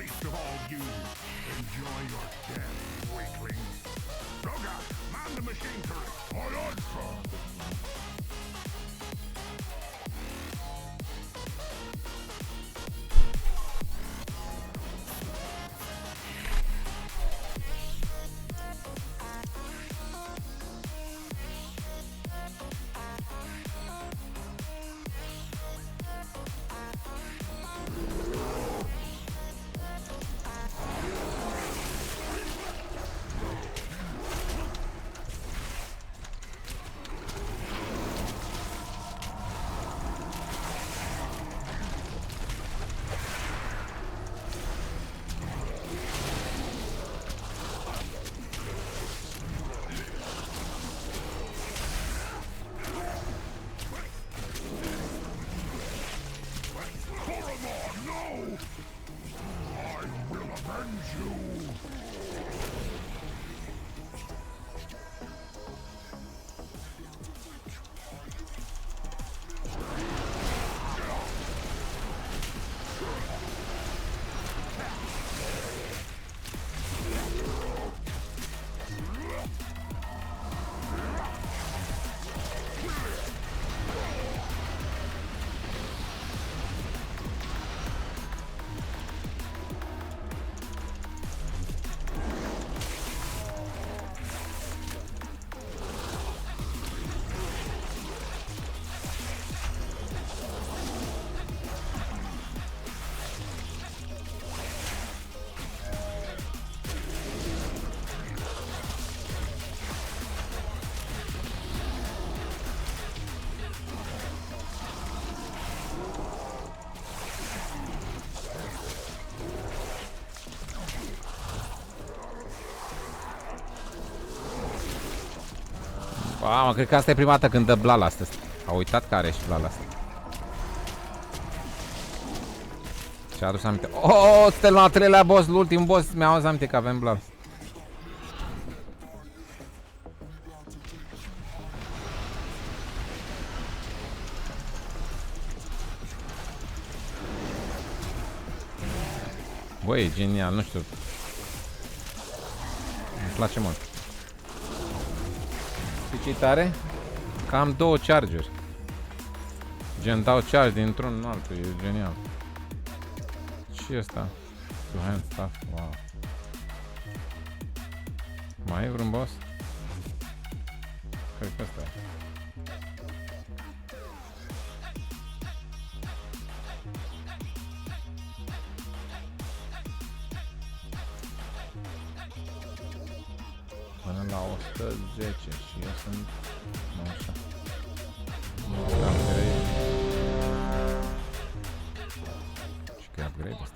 Mamă, cred că asta e prima dată când dă blala asta. A uitat că are și blala asta. Și-a adus aminte. Oh, suntem la al treilea boss, l'ultim boss. Mi-a adus aminte că avem blala. Băi, e genial, nu știu. Îmi place mult. Știi ce-i tare? Că am două chargeri. Gen dau charge dintr-un în altul, e genial. Ce e ăsta? Two hand stuff, wow. Mai e vreun boss? Cred că ăsta e. Până la 110 și eu sunt 97. Nu upgrade. Și că e upgrade asta.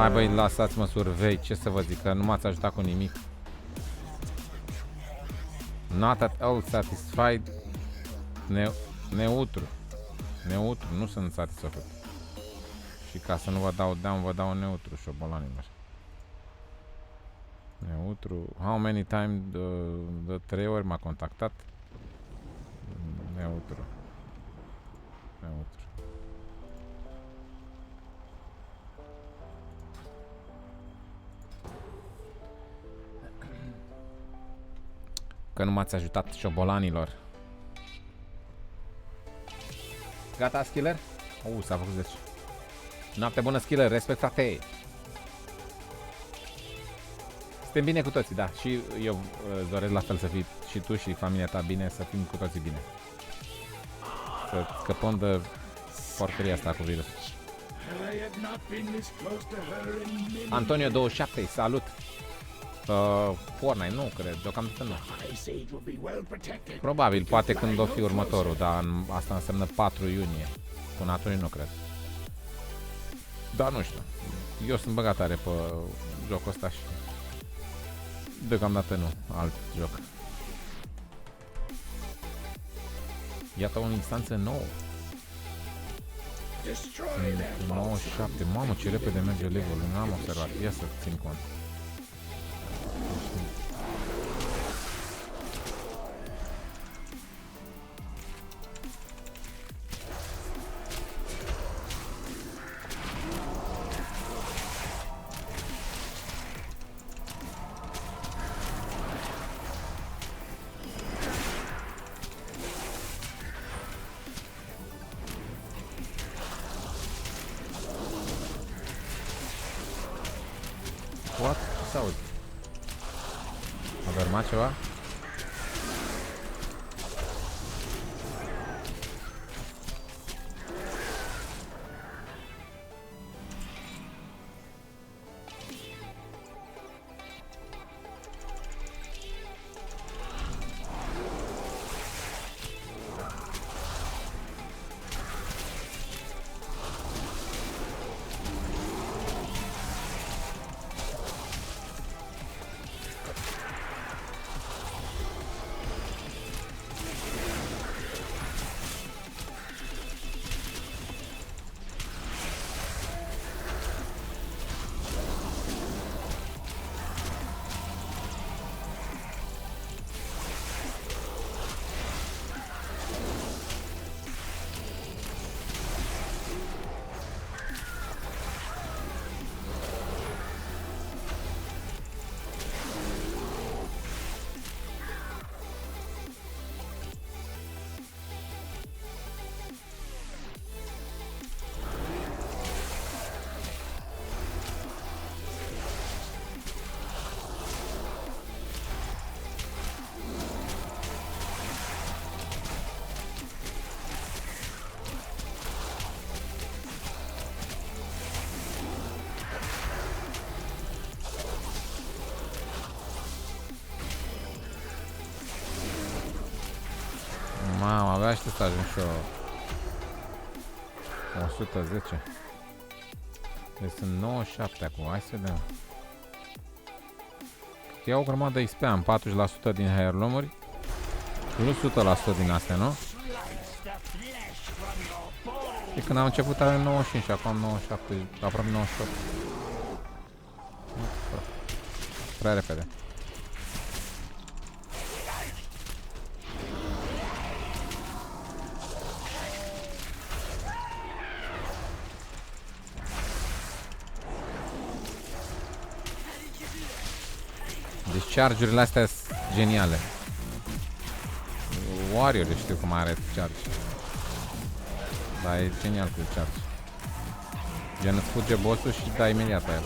Hai băi, lăsați-mă survey, ce să vă zic, că nu m-ați ajutat cu nimic. Not at all satisfied. Neutru. Neutru, nu sunt satisfăcut. Și ca să nu vă dau down, vă dau neutru, șobolanilor. Neutru. How many times de 3 ori m-a contactat? Neutru. Neutru. Că nu m-ați ajutat, șobolanilor. Gata, skiller? S-a făcut 10. Noapte bună, skiller, respect, frate. Suntem bine cu toții, da. Și eu îți doresc la fel să fii și tu și familia ta bine, să fim cu toții bine. Să scăpăm de porcăria asta cu virus. Antonio 27, salut! Fortnite, nu cred, deocamdată nu. Probabil, poate când o fi următorul, dar asta înseamnă 4 iunie. Până atunci nu cred. Dar nu știu. Eu sunt băgat tare pe jocul ăsta și deocamdată nu, alt joc. Iată o instanță nouă. 97. Mamă, ce repede merge level-ul. Nu am observat. Ia să țin cont. What? Ce s-auzi? A dormat ceva? Mamă, abia aștept să ajung și eu 110. Deci sunt 97 acum, hai să vedem. Iau o grămadă XP, am 40% din heirloom-uri plus 100% din astea, nu? Și când am început avem 95 și acum am 97, aproape 98. Prea repede. Deci charge-urile astea sunt geniale. Warrior știu cum are charge. Dar e genial cu charge. Gen îți fuge boss-ul și dai imediat pe el.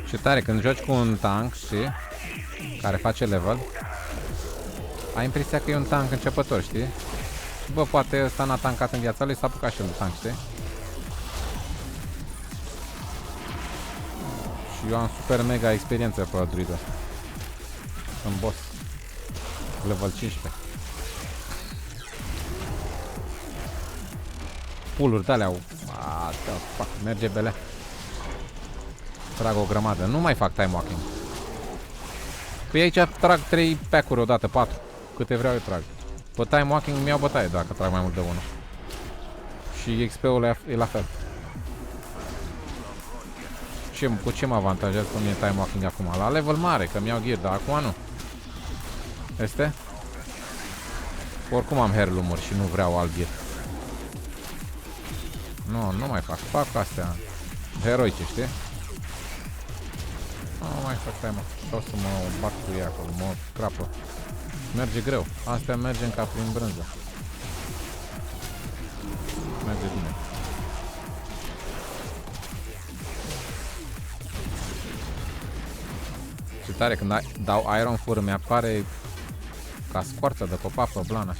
Ce tare, când joci cu un tank, știi, care face level, ai impresia că e un tank începător, știi? Și bă, poate ăsta n-a tankat în viața lui, s-a apucat și el de tank, știi? Și eu am super mega experiență pe druidul ăsta. Sunt boss level 15. puluri de-alea. Fuck, merge bele. Trag o grămadă. Nu mai fac time walking. Păi aici trag 3 pack-uri odată, 4. Câte vreau eu trag. Pe time walking mi-au bătaie dacă trag mai mult de unul. Și XP-ul e la fel. Cu ce mă avantajează pe mine time walking acum? La level mare, că mi-au gear, dar acum nu. Este? Oricum am heirloom-uri și nu vreau alt gear. Nu mai fac. Fac astea heroice, știi? Nu mai fac time. Vreau să mă bat cu ea acolo, mă crapă. Merge greu. Astea mergem ca prin brânză. Merge bine. Ce tare, când dau Iron Fur mi apare ca scoarță de copac pe blană.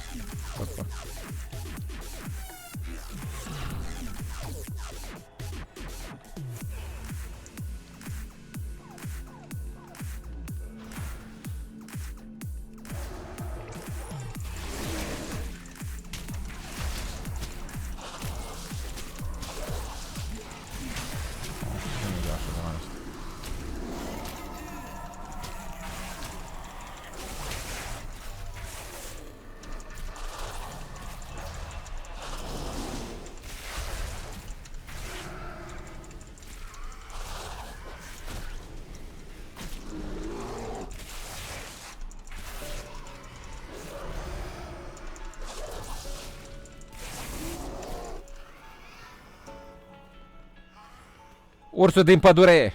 Ursul din pădure!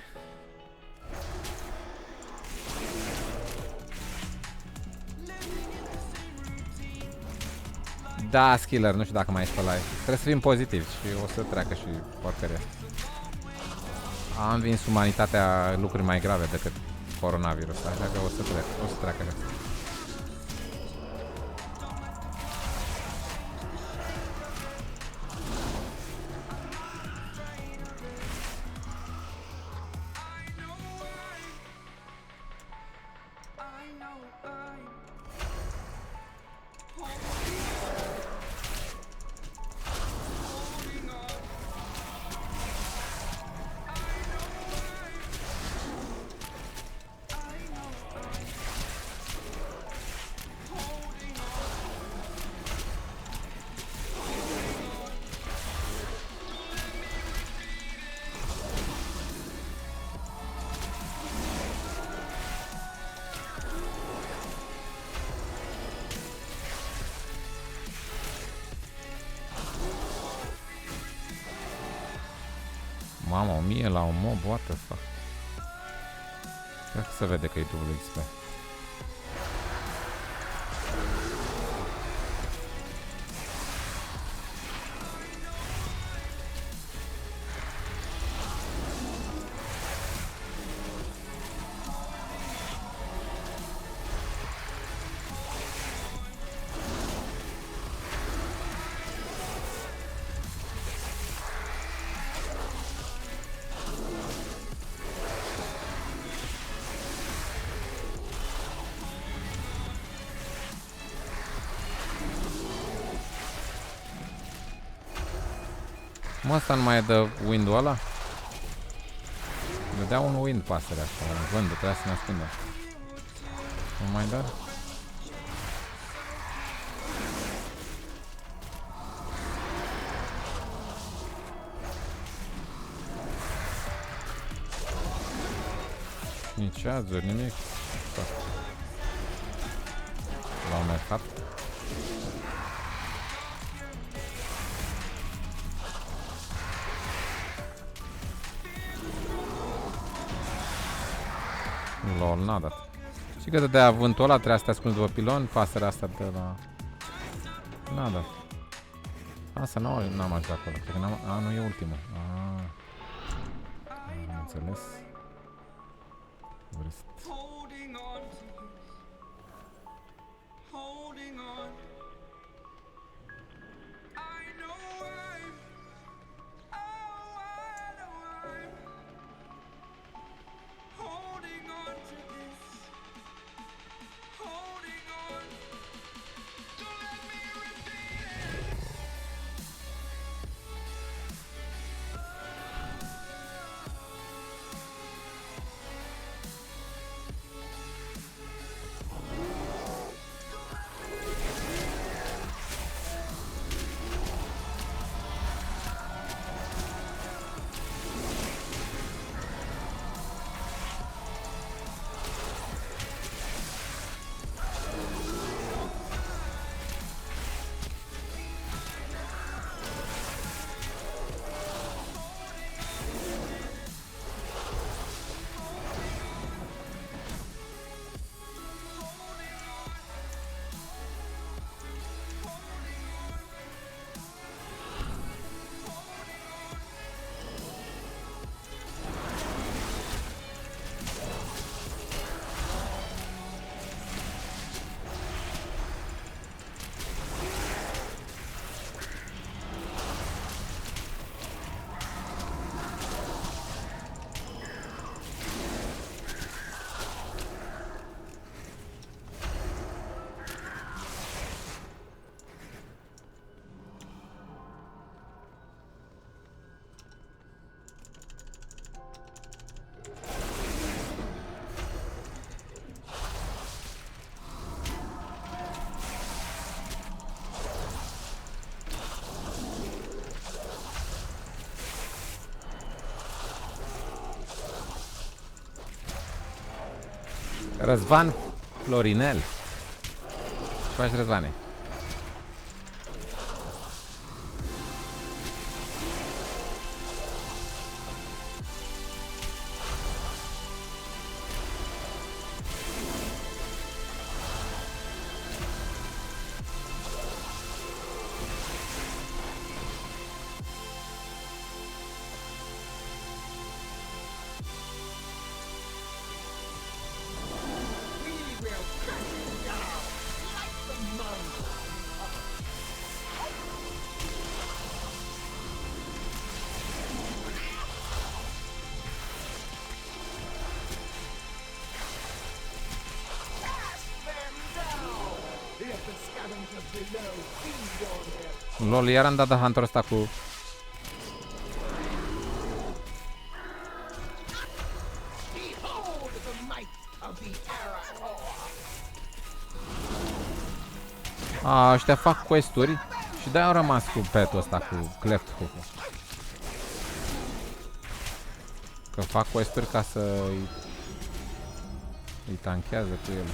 Da, Skiller, nu știu dacă mai ești pe live. Trebuie să fim pozitivi și o să treacă și porcăria. Am învins umanitatea lucruri mai grave decât coronavirusul, așa că o să treacă. Mamă, 1000 la un mob, what the fuck? Cred că se vede că e dublu XP. Mă, ăsta nu mai e de wind-ul ăla? Dădea un wind pasărea asta, vândă, trebuia să ne ascundă. Nu mai dă? Nici azuri, nimic. L-au mercat. Lol, n-a dat. Și că dădea vântul ăla, trebuia să te ascunzi după pilon, pasărea asta de la... N-a dat. Asta n-am ajuns acolo. Cred că nu e ultimul. Am înțeles. Vrist. Răzvan Florinel. Ce faci, Răzvane? Lol, iar am dat de Hunter ăsta cu... A, ăștia fac quest-uri și de-aia au rămas cu petul ăsta, cu cleft hook-ul. Că fac quest-uri ca să îi tanchează cu el.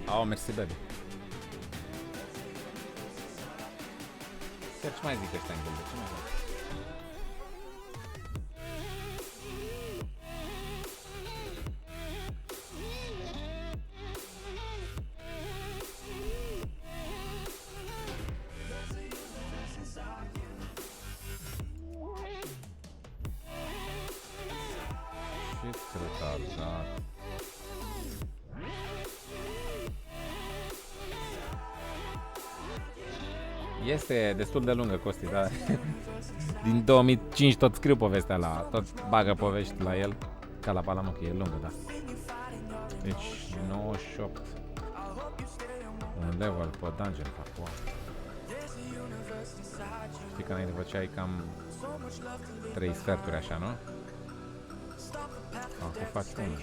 Oh, mersi, baby. Ce mai zic ăștia în gândă? Ce mai fac? Ce retardat. Este destul de lungă, Costi, dar din 2005 tot scriu povestea la... Tot bagă povești la el, ca la Palamuc, e lungă, da. Deci 98 un level pe dungeon, acum. Știi că înainte făceai cam 3 sferturi așa, nu? Acum faci unul.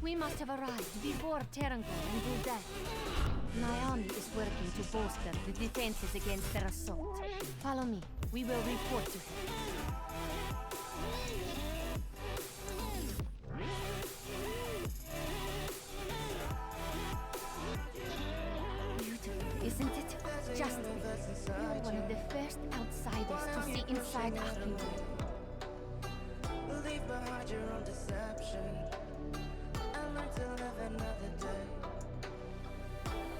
We must have arrived before Terangor and Gul'dan. Naomi is working to bolster the defenses against their assault. Follow me. We will report to him. Beautiful, isn't it? Just you're one of the first outsiders to see inside Akimbo. Leave behind your own deception. To live another day.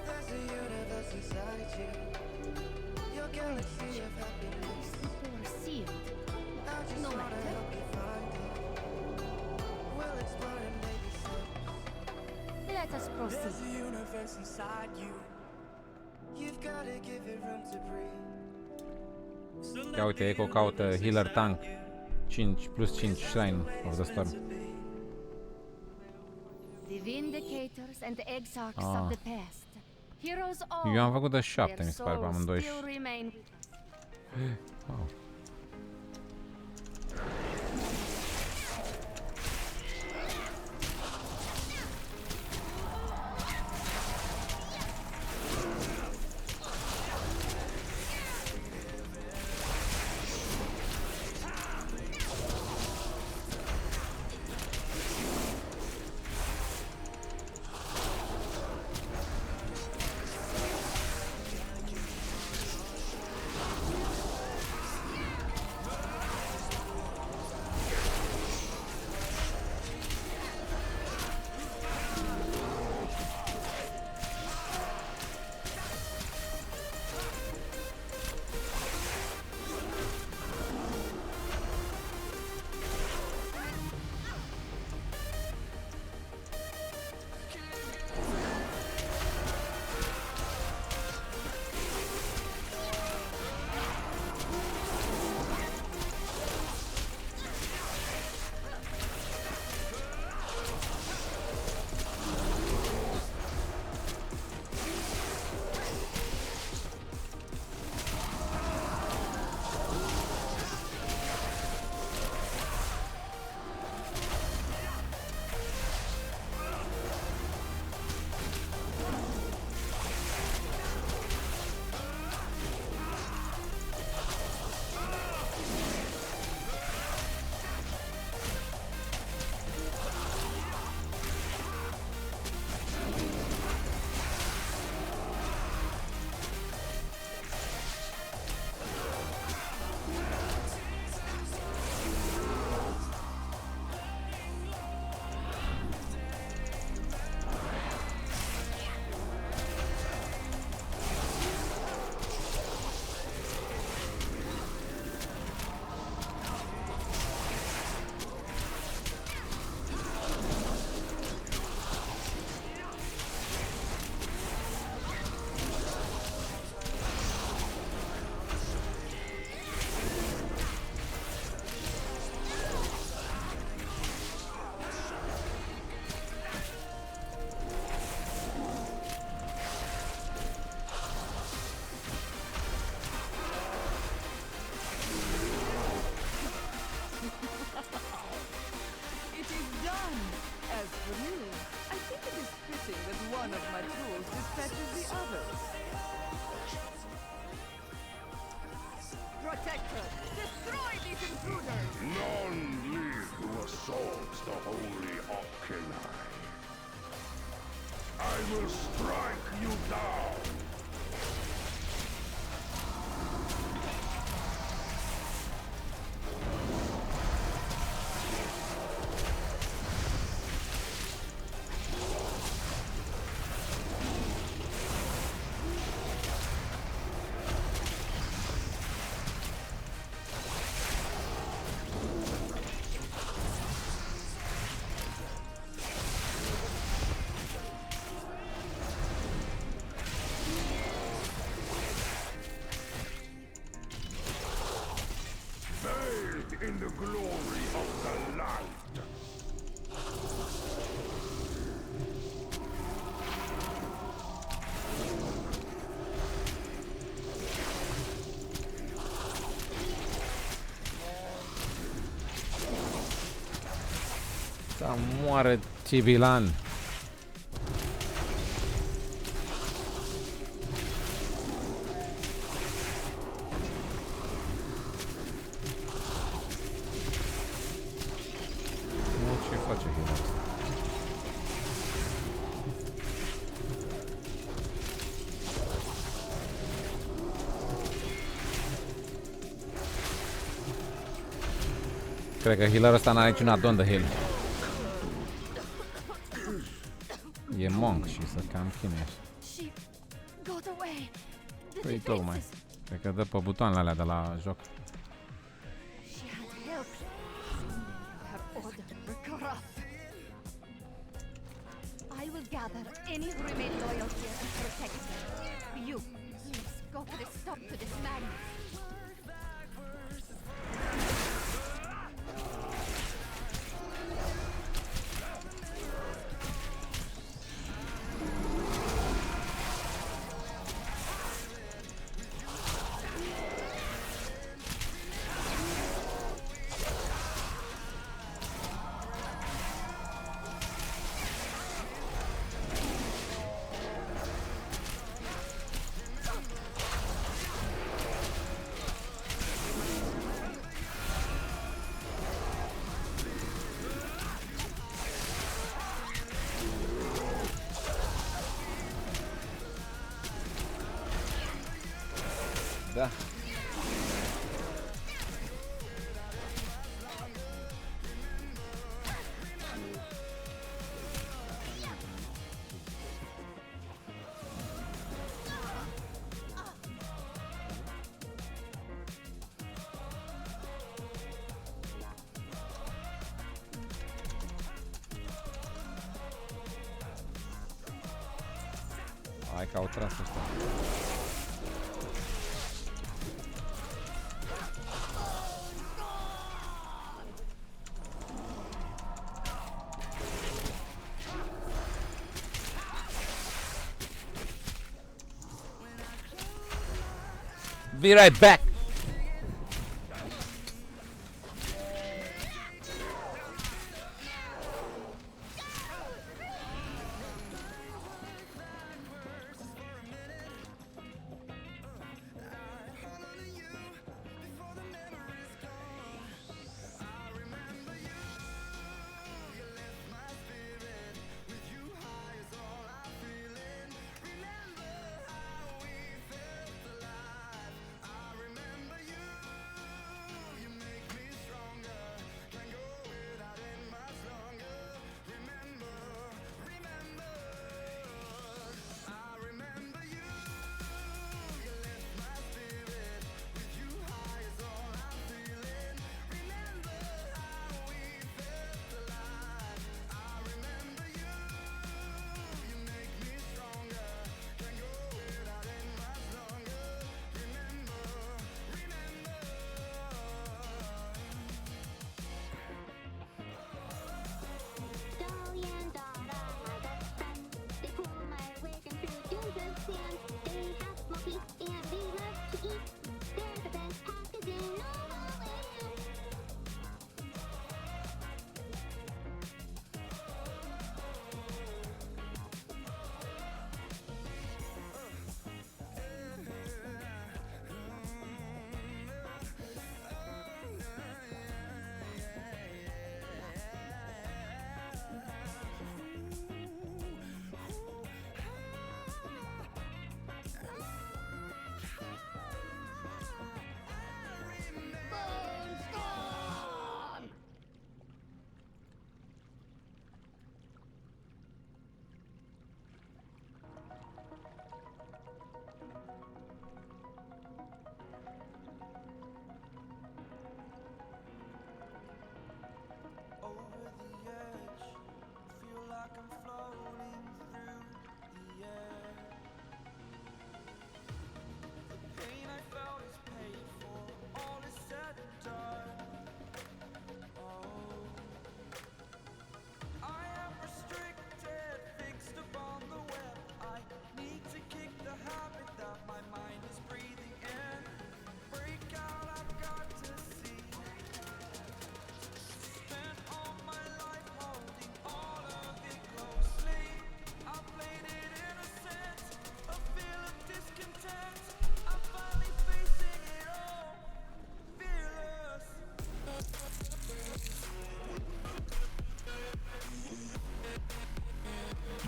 There's a universe inside you. Your galaxy of happiness. Or sealed. I just No wanna matter. help you find it. We'll explore and maybe sense. Let us proceed. There's a universe inside you. You've gotta give it room to breathe. Ia uite, Eco caută healer tank. 5 plus 5 Shrine of the Storm. The Vindicators and the Exarchs of the past. Heroes all. Eu am făcut de 7, Their mi se pare, pe souls amândoi. still remain with us. Wow. It is done. As for me, I think it is fitting that one of my tools dispatches the others. Protector, destroy these intruders! None live who assaults the holy Oculi. I will strike you down. Bathed in the glory of the light. Să moară Civilan. Ce face Hila? Cred că healerul ăsta n-are niciun addon de heal. E monk și să cam chinești. She got away. The Păi tocmai. defenses. Cred că dă pe butoanele alea de la joc. She had helped. Her order were corrupt. I will gather any who remain loyal here and protect them. You, please go put a stop to this madness. Da. Hai că au tras ăștia. Be right back.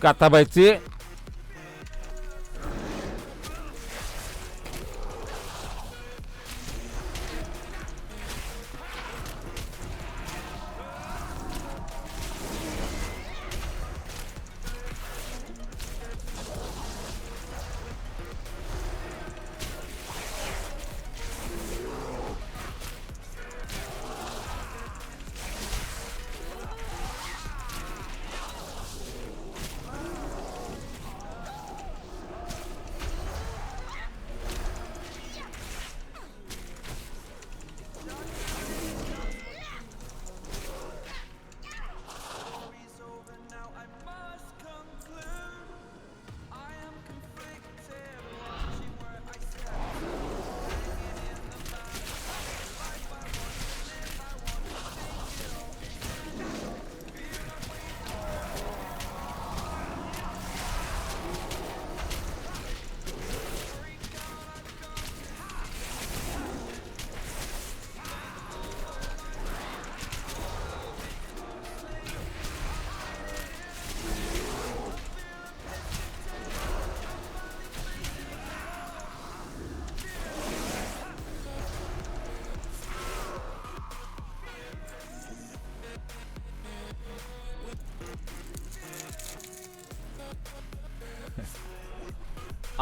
Gata, băieții.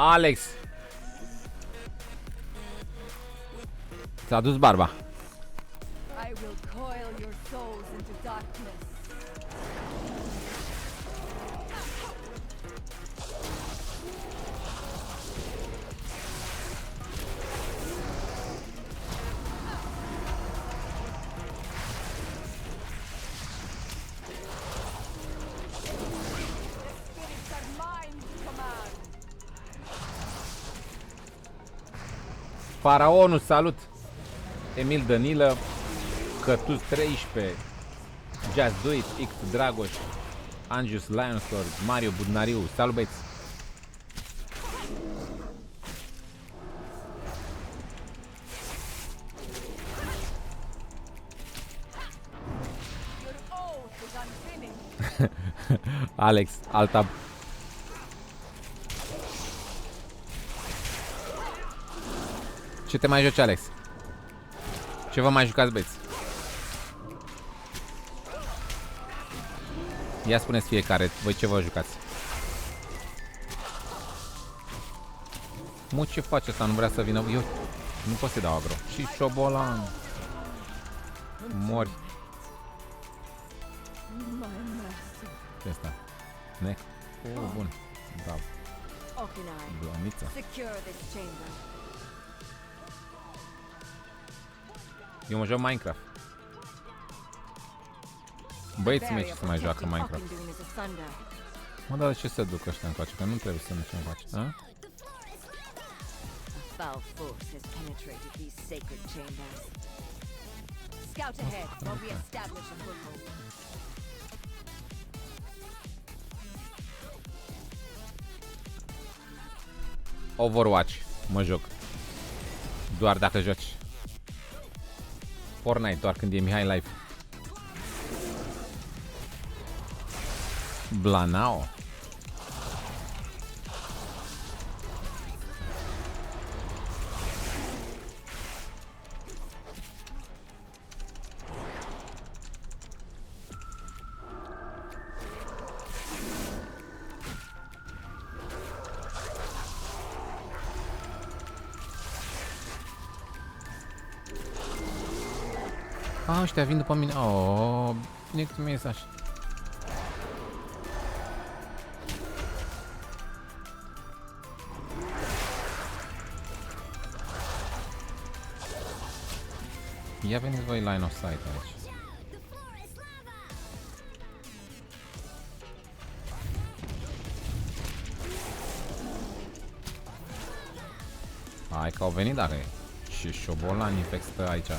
Alex. S-a dus barba. I will coil your souls into darkness. Spirits are mine to command. Faraonul, salut! Emil Danilă, Cătus 13, Just Do It, X Dragoș, Angius Lionslord, Mario Budnariu, salut băieți! Your oath is unfinished. Alex, alta. Ce te mai joci, Alex? Ce vă mai jucați, băieți? Ia spuneți fiecare, voi ce vă jucați? Mă, ce face ăsta? Nu vrea să vină. Eu nu pot să-i dau agro. Și șobolan. Mori. Ce asta? Nec. Oh, bun. Da. Blomița. Secure this chamber. Eu mă joc Minecraft. Băieții mei ce să mai joacă Minecraft. Mă, dar de ce se duc ăștia încoace? Că nu trebuie să ne ce încoace, a? Foul force has penetrated these sacred chambers. Scout ahead while we establish a foothold. Overwatch. Mă joc. Doar dacă joci. Fortnite, doar când e Mihai live. Blanao. A, ăștia vin după mine. Oh, bine că mi-e mesaj. Ia veniți voi line of sight aici. Hai că au venit, dar și șobolan infect stă aici.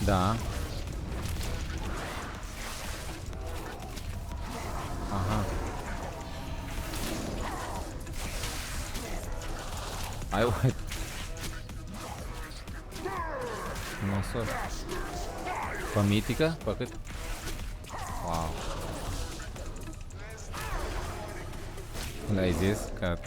Da. Aha. Ai uit. Nasol. Pe mitică? Pe cât? Wow. Le-ai zis că...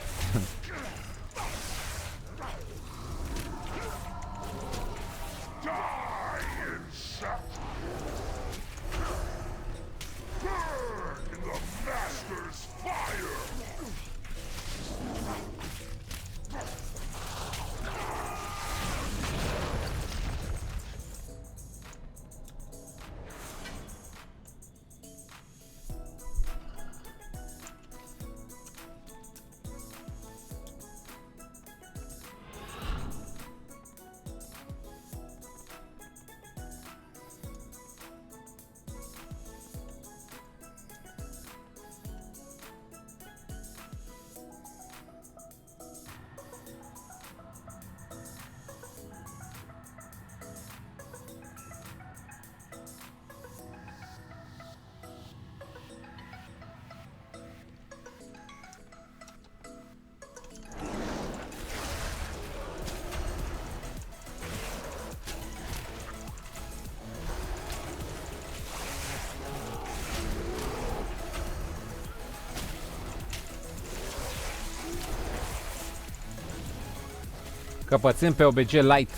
Căpățân pe OBG Light.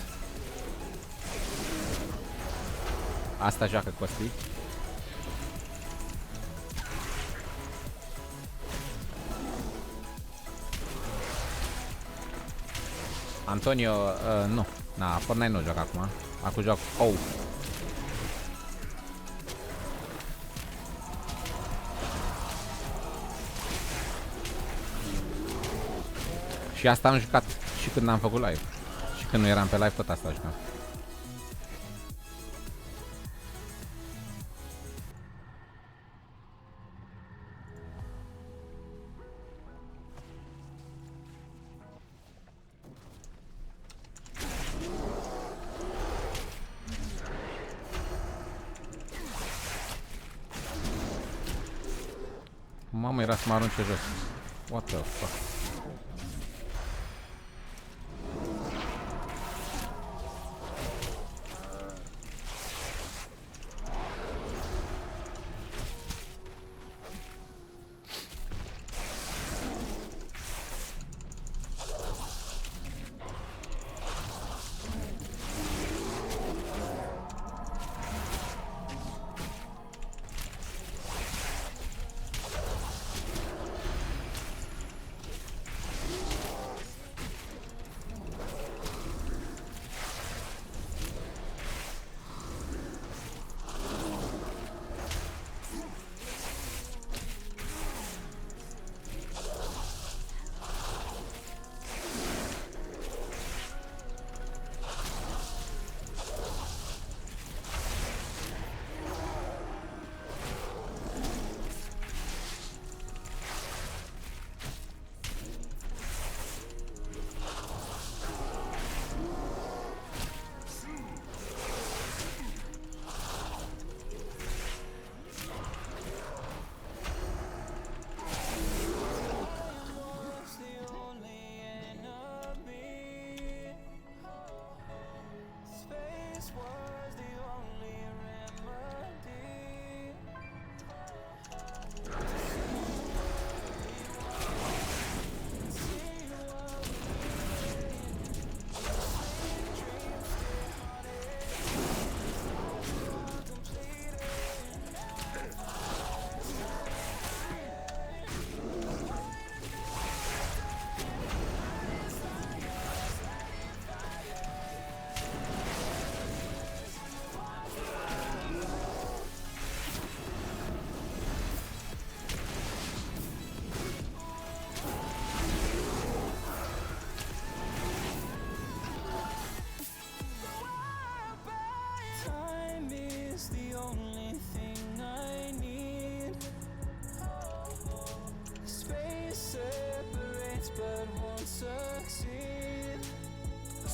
Asta joacă Costi. Antonio, nu. Na, Fortnite nu joc acum. Acum joc Și asta am jucat și când am făcut live. Și când nu eram pe live, tot asta jucam. Mamă, era să mă arunce jos. What the fuck?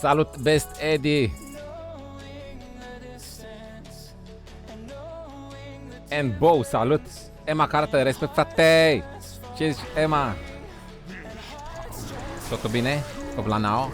Salut, Best Eddie! And Bow, salut! Emma Carter, respect, frate! Ce zici, Emma? Totul bine? Coplanao?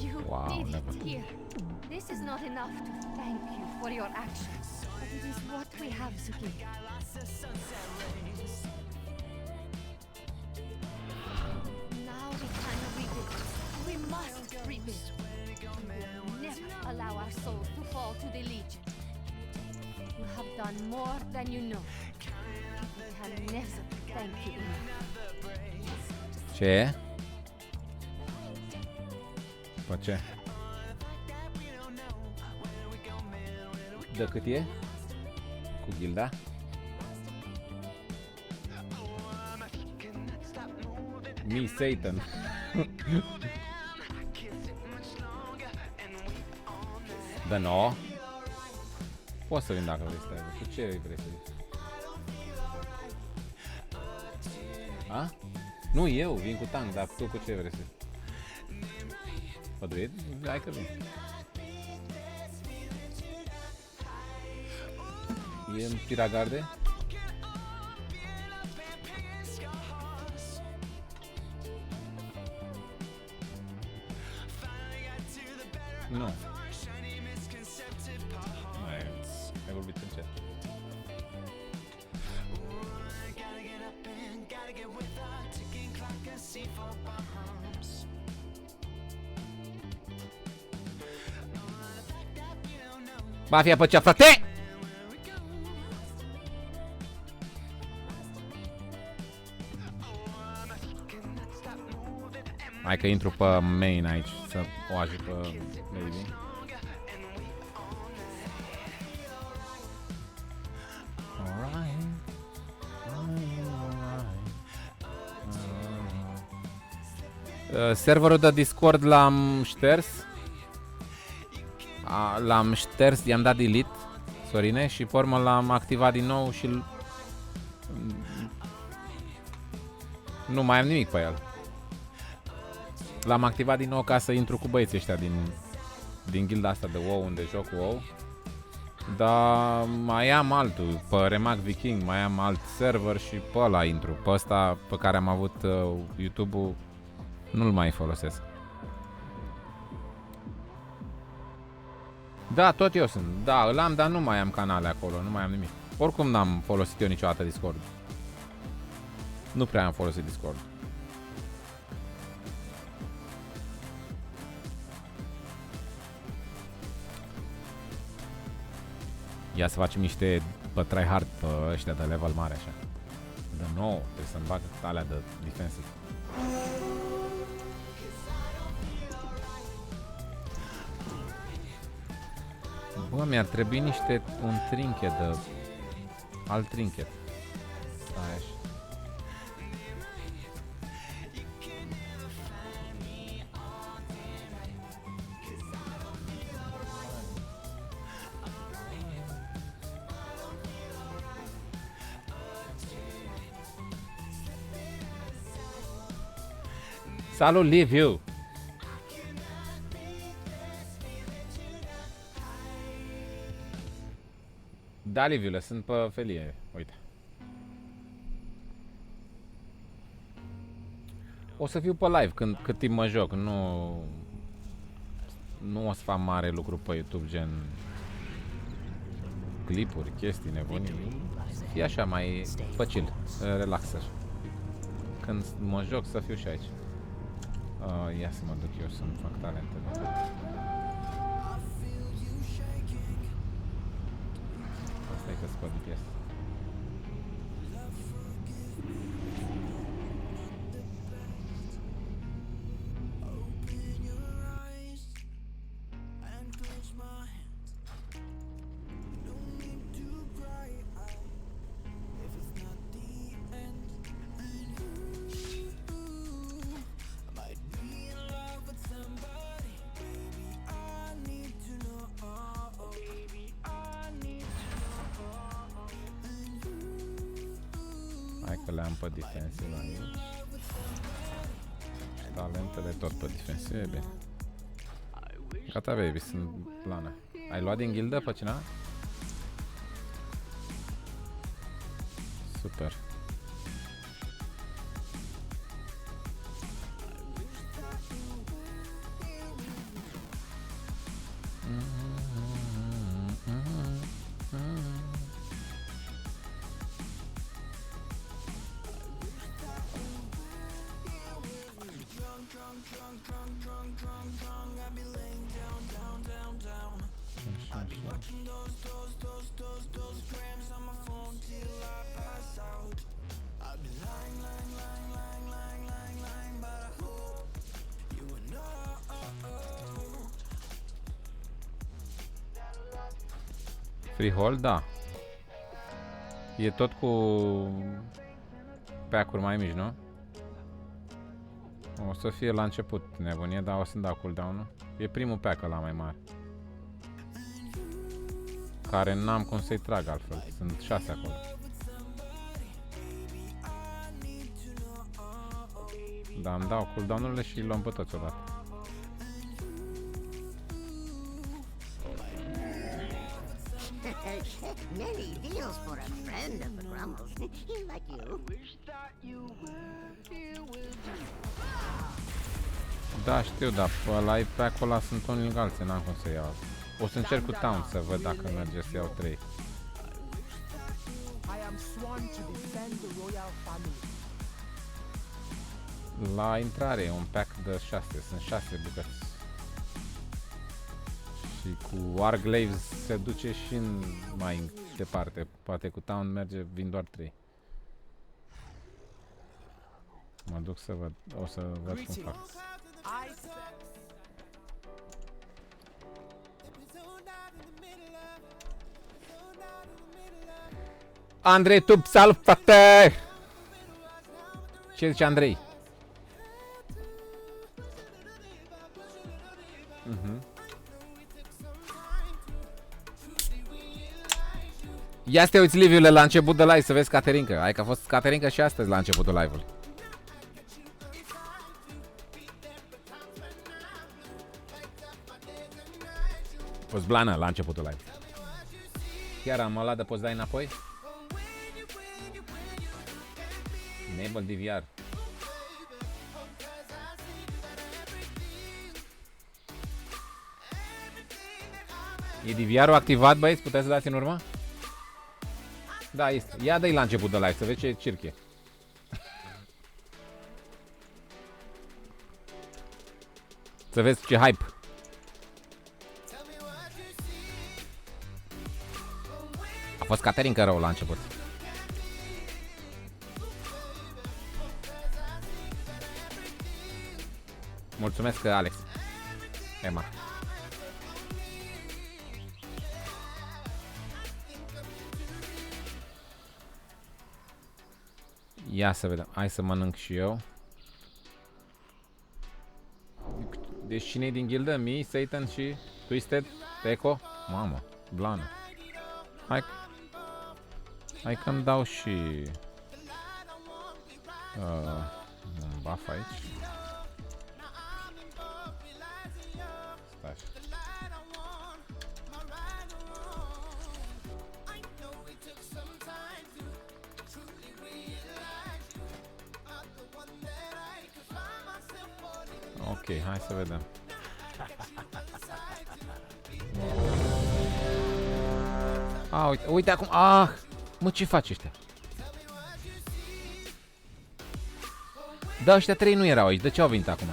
You Wow, did never. it here. This is not enough to thank you for your actions, but it is what we have to give. Now we can rebuild. We must rebuild. We will never allow our souls to fall to the Legion. You have done more than you know. We can never thank you enough. Ce e? Bă, ce? De cât e? Cu gilda? Mi Satan. Da, no. Poți să vin dacă vrei să stai. Cu ce vrei să vii? A? Nu, eu vin cu tank, dar tu cu ce vrei să vii? Păduit? Hai că vin. E în Piragarde? Nu. Ai vorbit încet. Mafia pe cea, frate! Hai că intru pe main aici să o ajut pe Lady. Serverul de Discord l-am șters. L-am șters, i-am dat delete, Sorine, și pe urmă l-am activat din nou și nu mai am nimic pe el. L-am activat din nou ca să intru cu băieții ăștia din gilda asta de WoW, unde joc WoW. Dar mai am altul, pe Remac Viking, mai am alt server și pe ăla intru. Pe ăsta pe care am avut YouTube-ul nu-l mai folosesc. Da, tot eu sunt. Da, îl am, dar nu mai am canale acolo, nu mai am nimic. Oricum n-am folosit eu niciodată Discord. Nu prea am folosit Discord. Ia să facem niște pe tryhard pe ăștia de level mare așa. De nou, trebuie să-mi bag alea de defensive. Bă, mi-ar trebui un trinket de... alt trinket. Stai așa. Salut, Liviu! Da, Liviule, sunt pe felie, uite. O să fiu pe live cât timp mă joc, nu o să fac mare lucru pe YouTube, gen clipuri, chestii nebunii. Fie așa mai facil, relaxer. Când mă joc să fiu și aici. Ia să mă duc eu să-mi fac talentele. Asta e că scot de piesă. Hai că le-am pe defensive aici. Și talentele tot pe defensive, e bine. Gata, baby, sunt plană. Ai luat din ghildă pe cineva? Super. Freehold, da. E tot cu pack-uri mai mici, nu? O să fie la început nebunie, dar o să-mi dau cooldown-ul. E primul pack ăla mai mare. Care n-am cum să-i trag altfel. Sunt 6 acolo. Da, îmi dau cooldown-urile și îi luăm pe toți odată. Many deals for a friend of the Grummles. Like you. Da, știu, dar ăla e pe acolo, sunt unii lângă alții, n-am cum să iau. O să încerc cu Town să văd dacă merge să iau 3. La intrare e un pack de 6, sunt 6 bucăți. Și cu Warglaves se duce și în mai departe. Poate cu Town merge, vin doar 3. Mă duc să văd, o să văd cum fac. Andrei Tup, salut, frate! Ce zice Andrei? Ia să te uiți, Liviule, la început de live să vezi Caterinca. Hai că a fost Caterinca și astăzi la începutul live-ului. A fost blană la începutul live. Chiar am luat de poți dai înapoi? Enable DVR. E DVR-ul activat, băieți? Puteți să dați în urmă? Da, este. Ia dă-i la început de live, să vezi ce cirche. Să vezi ce hype. A fost Caterinca rău la început. Mulțumesc, Alex. Emma. Ia să vedem. Hai să mănânc și eu. Deci cine-i din ghildă? Mi, Satan și Twisted, Teco. Mamă, blană. Hai că-mi dau și un buff aici. Stai. Ok, hai să vedem. Uite acum. Mă, ce faci ăștia? Da, ăștia 3 nu erau aici. De ce au venit acum?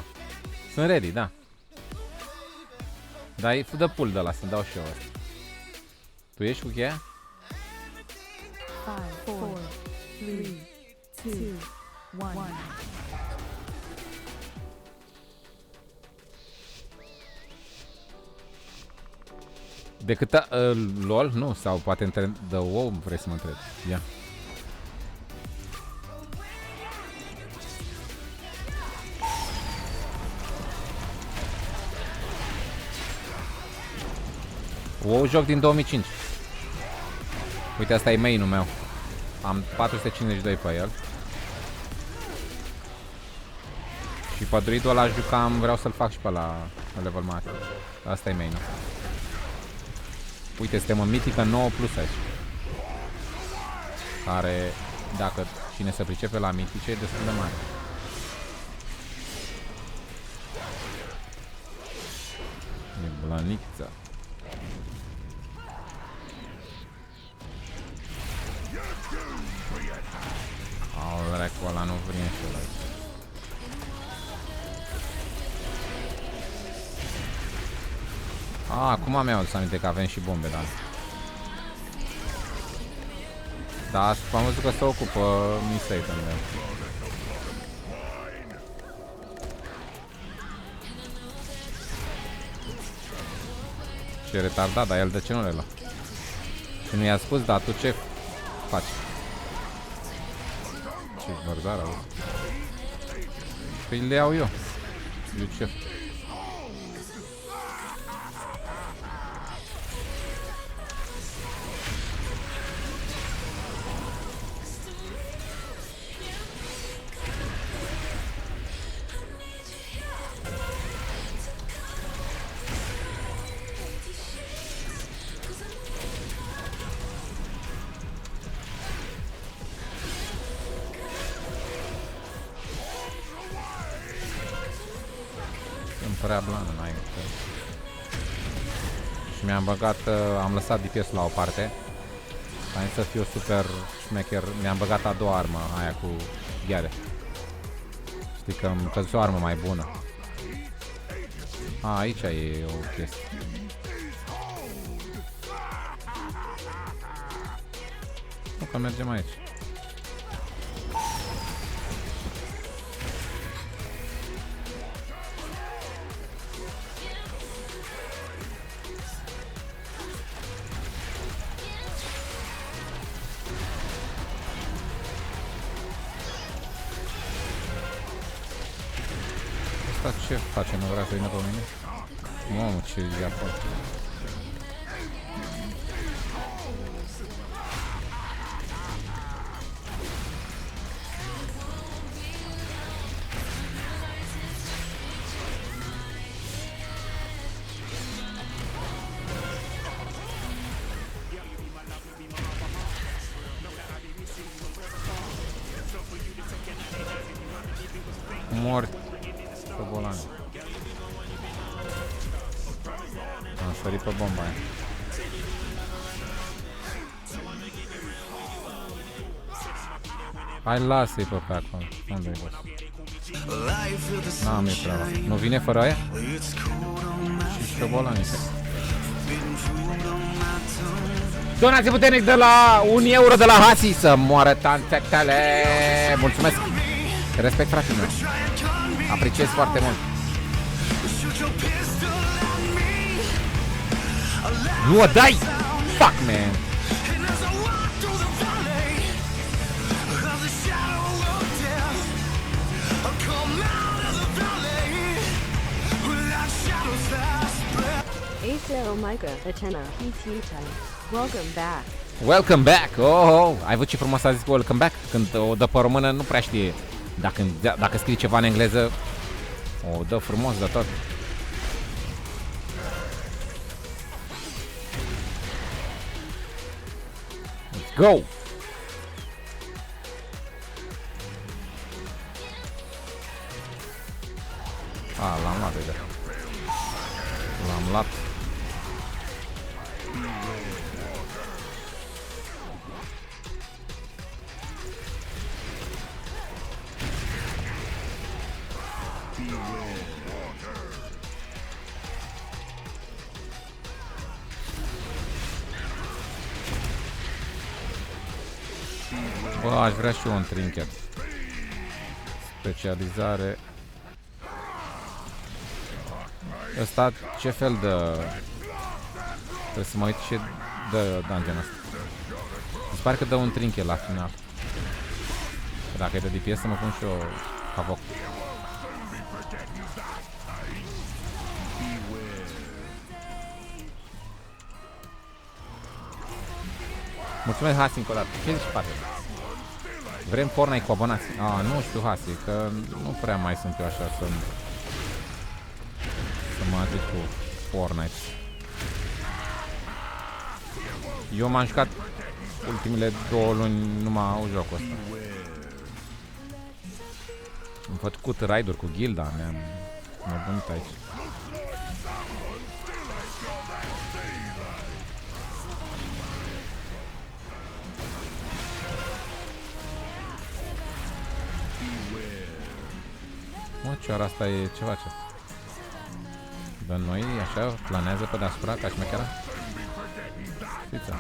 Sunt ready, da. Dai, dă pull de ăla, să-mi dau și eu ăsta. Tu ești cu cheia? 5, 4, 3, 2, 1. Decât LOL? Nu, sau poate de WoW vrei să mă întreb. Ia. WoW joc din 2005. Uite, asta e main-ul meu. Am 452 pe el. Și pe druidul ăla jucam, vreau să-l fac și pe la level mare. Asta e main-ul. Uite, suntem în mitică 9 plus aici. Care, dacă cine se pricepe la mitice, e destul de mare. E blăniță. Dracu, ăla nu vine și ăla aici. Acum mi-am adus aminte că avem și bombe, da. Da, am văzut că se ocupă Mistake în el. Ce retardat, dar el de ce nu le lua? Și nu i-a spus, da, tu ce faci? Ce bărdar au? Păi le iau eu. Eu ce? Prea blană, n-ai. Și mi-am băgat, am lăsat DPS-ul la o parte. Am să fiu super șmecher. Mi-am băgat a doua armă, aia cu gheare. Știi că îmi căzuse o armă mai bună. Aici e o chestie. Nu, că mergem aici. Ce face? Nu vrea să vină pe mine? Mamă, ce e acolo? Mort. Am sărit pe bomba aia. Hai, lasă-i pe acolo. Unde-i boss? N-am e treaba. Nu vine fără aia? Și șobolanică. Donație puternic de la 1 euro de la Hasi. Să moară tanțetele. Mulțumesc. Respect, fratele meu. Apreciez foarte mult. Nu o dai! Fuck, man! Welcome back! Oh, ai văzut ce frumos a zis welcome back? Când o dă pe română nu prea știe. Dacă scrie ceva în engleză, o dă frumos de tot. Let's go! L-am luat deja. L-am luat. Bă, aș vrea și eu un trinket. Specializare. Ăsta ce fel de... Trebuie să mă uit ce dă dungeon ăsta. Mi se pare că dă un trinket la final. Dacă e de DPS să mă pun și eu Havoc. Mulțumesc, Hasi, încă o dată. 54. Vrem Fortnite cu abonați. Nu știu, Hasi, că nu prea mai sunt eu așa să mă aduc cu Fortnite. Eu m-am jucat ultimele 2 luni numai au jocul ăsta. Am făcut raid-uri cu gilda, ne-am nebunit aici. Mă, ce ora asta e ceva ce? Dar noi așa planează pe deasupra ca șmechera? Știți?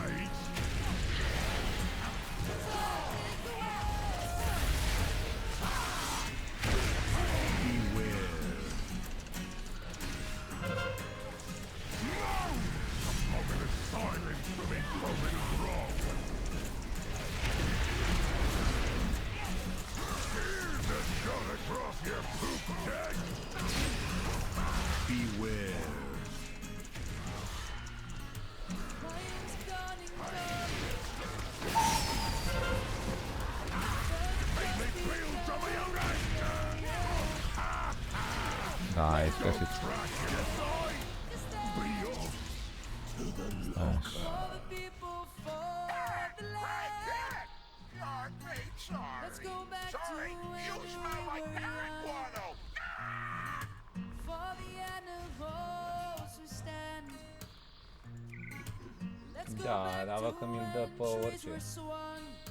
Da, e sfârșit. Da, dar văd că mi-l dă pe orice.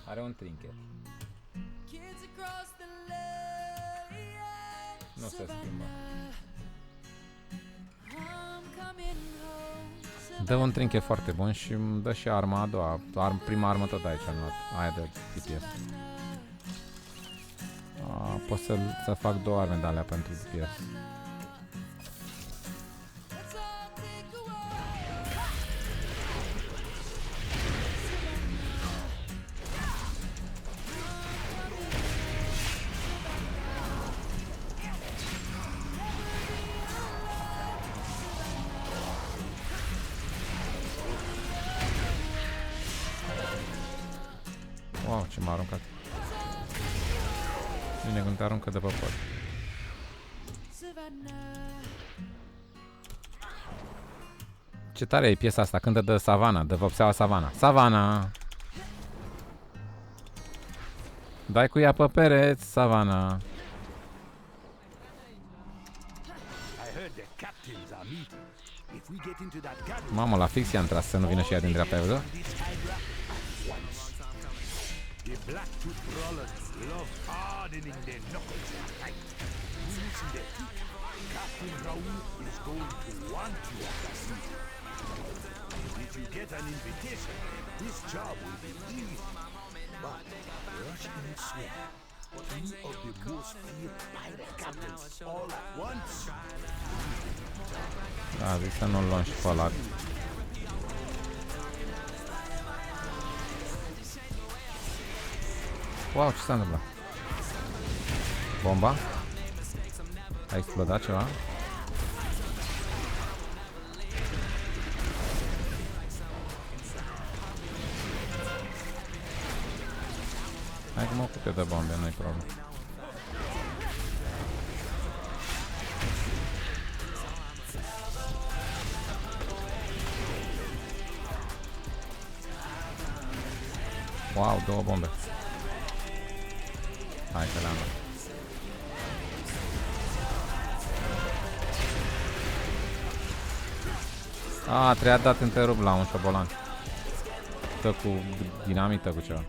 Are un trinket. Nu se schimbă. Dă un trinket foarte bun și îmi dă și arma a doua. Prima armă tot aici am luat. Aia de DPS. Pot să fac 2 arme de alea pentru DPS. Wow, ce m-a aruncat. Bine când te aruncă de pe pod. Ce tare e piesa asta, cântă de Savana, de vopseaua Savana. Savana! Dai cu ea pe pereți, Savana! Mamă, la fix i-a intrat să nu vină și ea din dreapta, ai văzut? The Blackfoot Brawlers love hardening their knuckles at night. Losing their teeth. Captain Raoul is going to want you at the season. If you get an invitation, this job will be easy. But rush and swear. 2 of the most feared pirate captains all at once. Da, zic să nu-l luăm și pe ăla. Wow, ce s-a întâmplat? Bomba? A explodat ceva? Hai că mă ocup eu de bombe, nu-i problemă. Wow, 2 bombe. Hai că le-am luat. A, trebuia dat întrerup la un șobolan. Dă cu dinamită, cu ceva.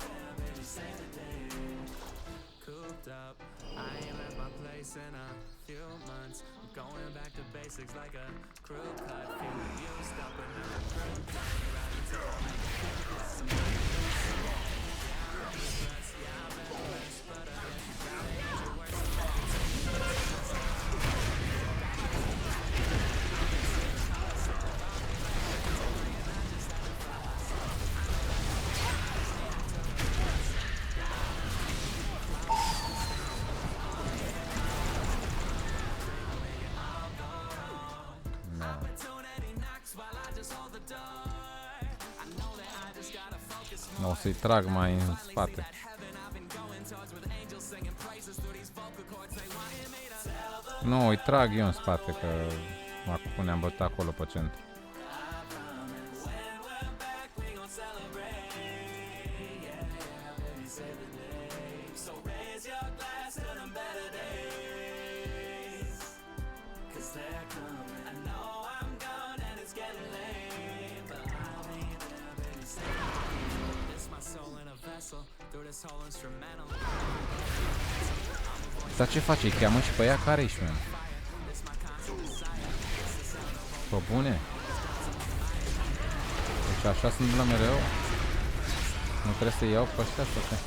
O să-i trag mai în spate. Nu, îi trag eu în spate, că acum ne-am bătut acolo pe centru. Dar ce face? Îi cheamă și pe ea? Care ești, man? Pe bune? Deci așa se întâmplă mereu? Nu trebuie să iau pe ăștia sau ce?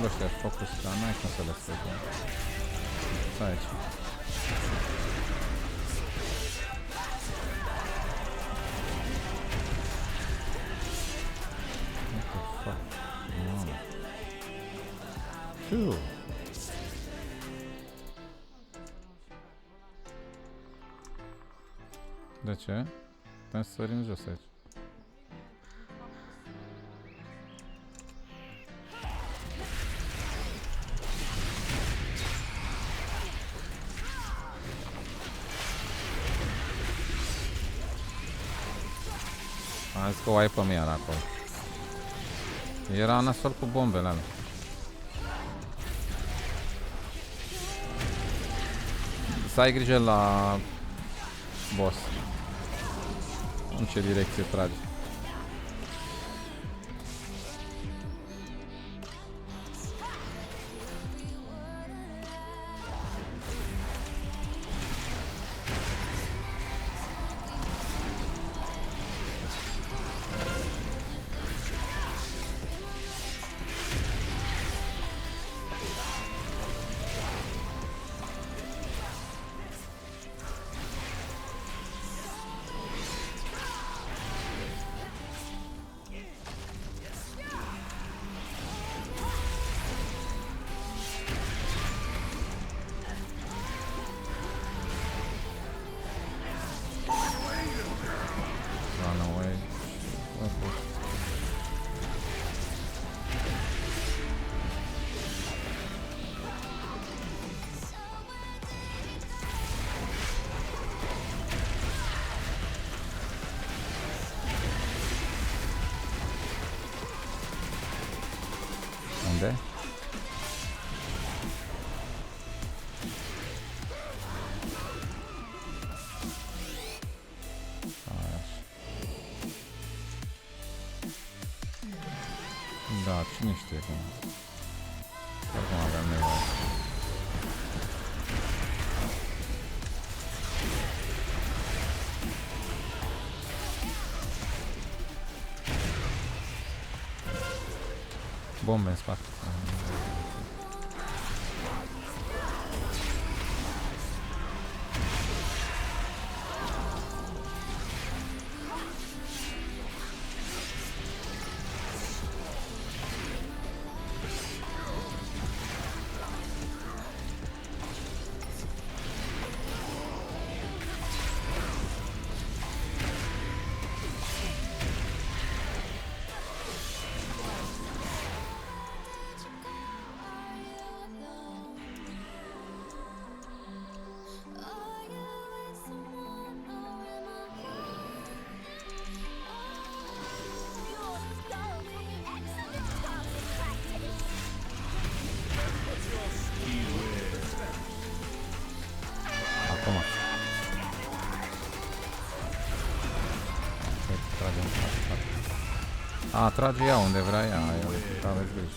Ăștia focus, dar n-ai cum să le spui. Stai aici. What the fuck? Mamă. Fiu. De ce? Putem să sărim jos aici. Am zis că o ai pe mine acolo. Era nasol cu bombele alea. Să ai grijă la boss. În ce direcție tragi. Unde? Da, cine știe cum. Oricum aveam nevoie. Bombe în spate. A, trage ea unde vrea ea, aveți grijă.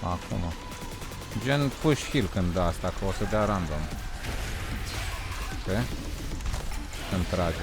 Acum. Gen push heal când da asta, că o să dea random. Ok? Când trage.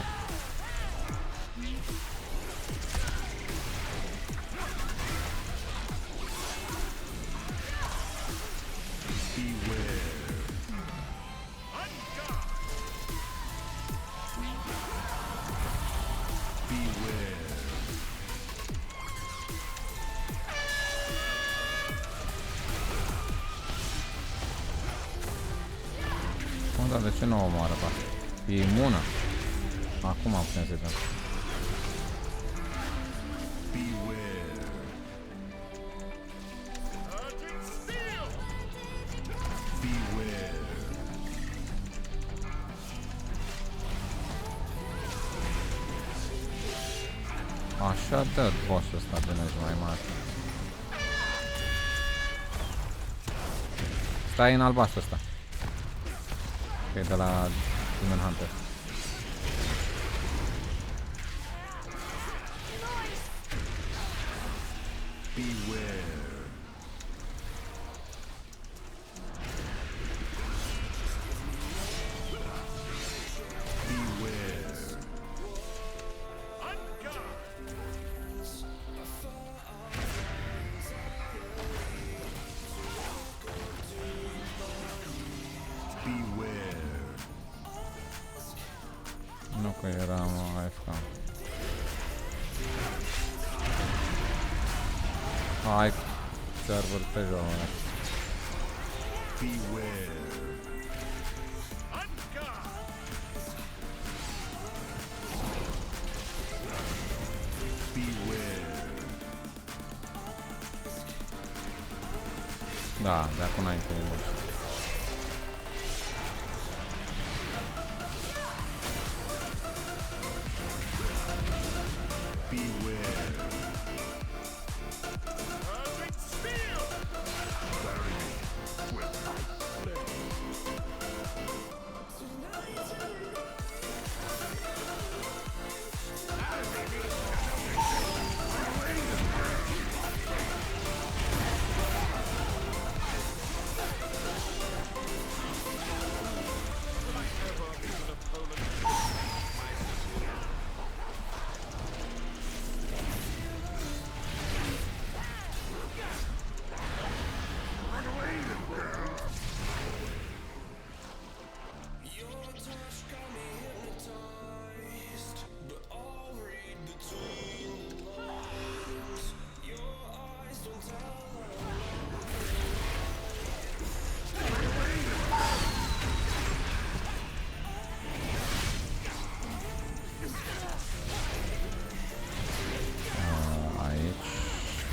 Da, de ce nu o omoară pe asta? E imună. Acum putem să dăm. Așa dă bossul ăsta de meci mai mare. Stai în albastru ăsta. Ok, de la Demon Hunter. Nu că eram AFK. Hai, server pe joc. Da, de acum înainte e mult.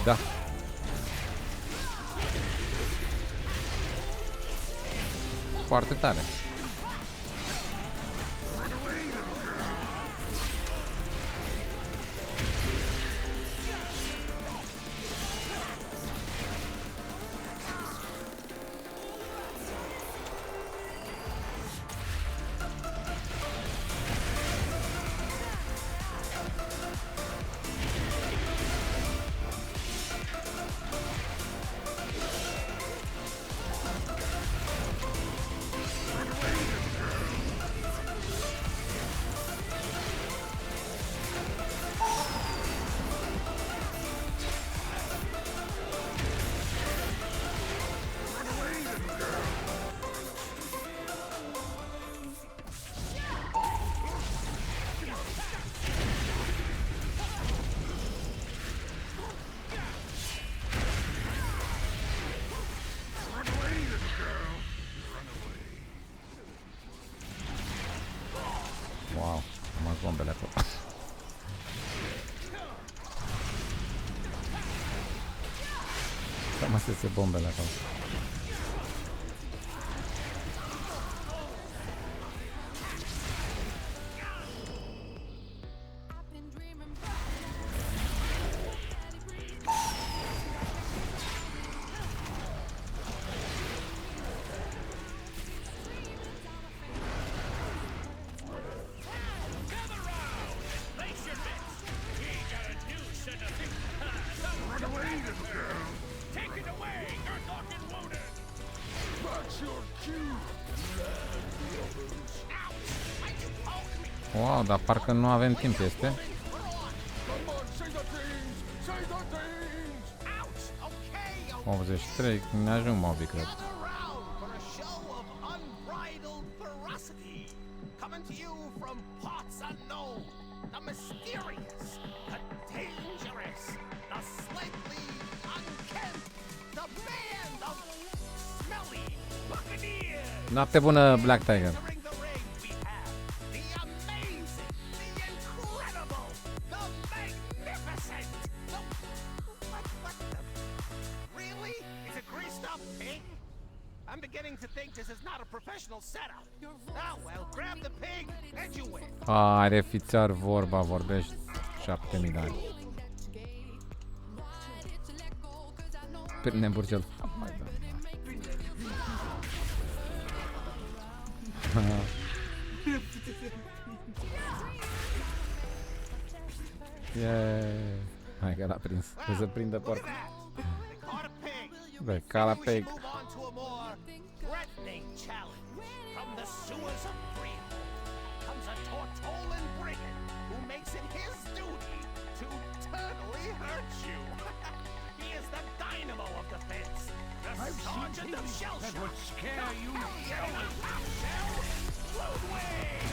Da. Foarte tare. Wow, am luat bombele acolo. Cam astea se bombele acolo. Wow, dar parcă nu avem timp, este? Ouch! Okay, 83, ne ajung mobii, cred. around for a show of unbridled ferocity, coming to you from parts unknown, the mysterious, the dangerous, the slightly unkempt, the band of smelly buccaneers. Noapte bună, Black Tiger. Entering the ring, we have the amazing, the incredible, the magnificent, the what the really? It's a greased up pig? I'm beginning to think this is not a professional setup. Oh well, grab the pig and you win. Are fițar vorba, vorbești 7000 de ani. Prinde Burcel. Yeah. Hai că l-a prins. Trebuie să prindă porc. They caught a pig. Bă, ca la We pig. should move on to a more threatening challenge. From the sewers of Brio comes a Tortolan brigand who makes it his duty to eternally hurt you. He is the dynamo of defense, the sergeant of shell shock. That would scare you. Ludwig!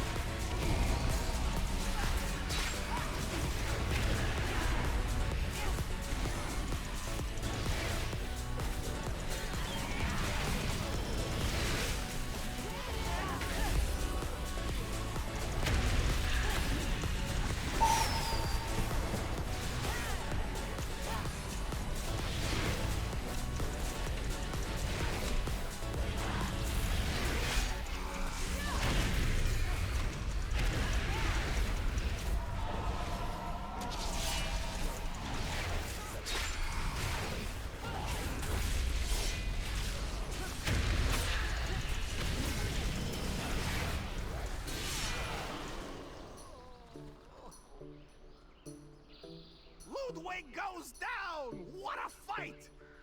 Ludwig goes down! What a fight!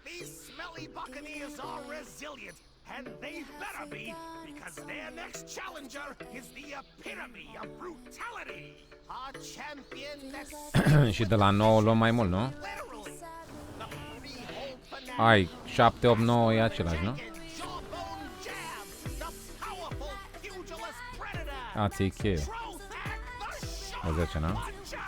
These smelly buccaneers are resilient, and they better be, because their next challenger is the epitome of brutality. Our champion next Și de la 9 luăm mai mult, nu? literally the freehold fanatic. Ai, 7, 8, 9 e același, nu? Jawbone jab, the powerful pugilist predator. A, ți-e cheie. Prozac the O 10, nu? puncher.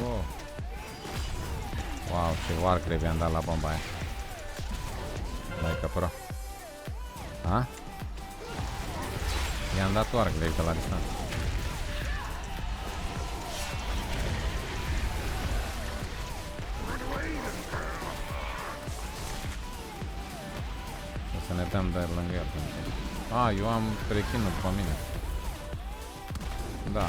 Oh. Wow, ce warcrave i-am dat la bomba aia. Dai că pro. Ha? I-am dat warcrave de la distanță. O să ne dăm de lângă el. Eu am rechinul pe mine. Da.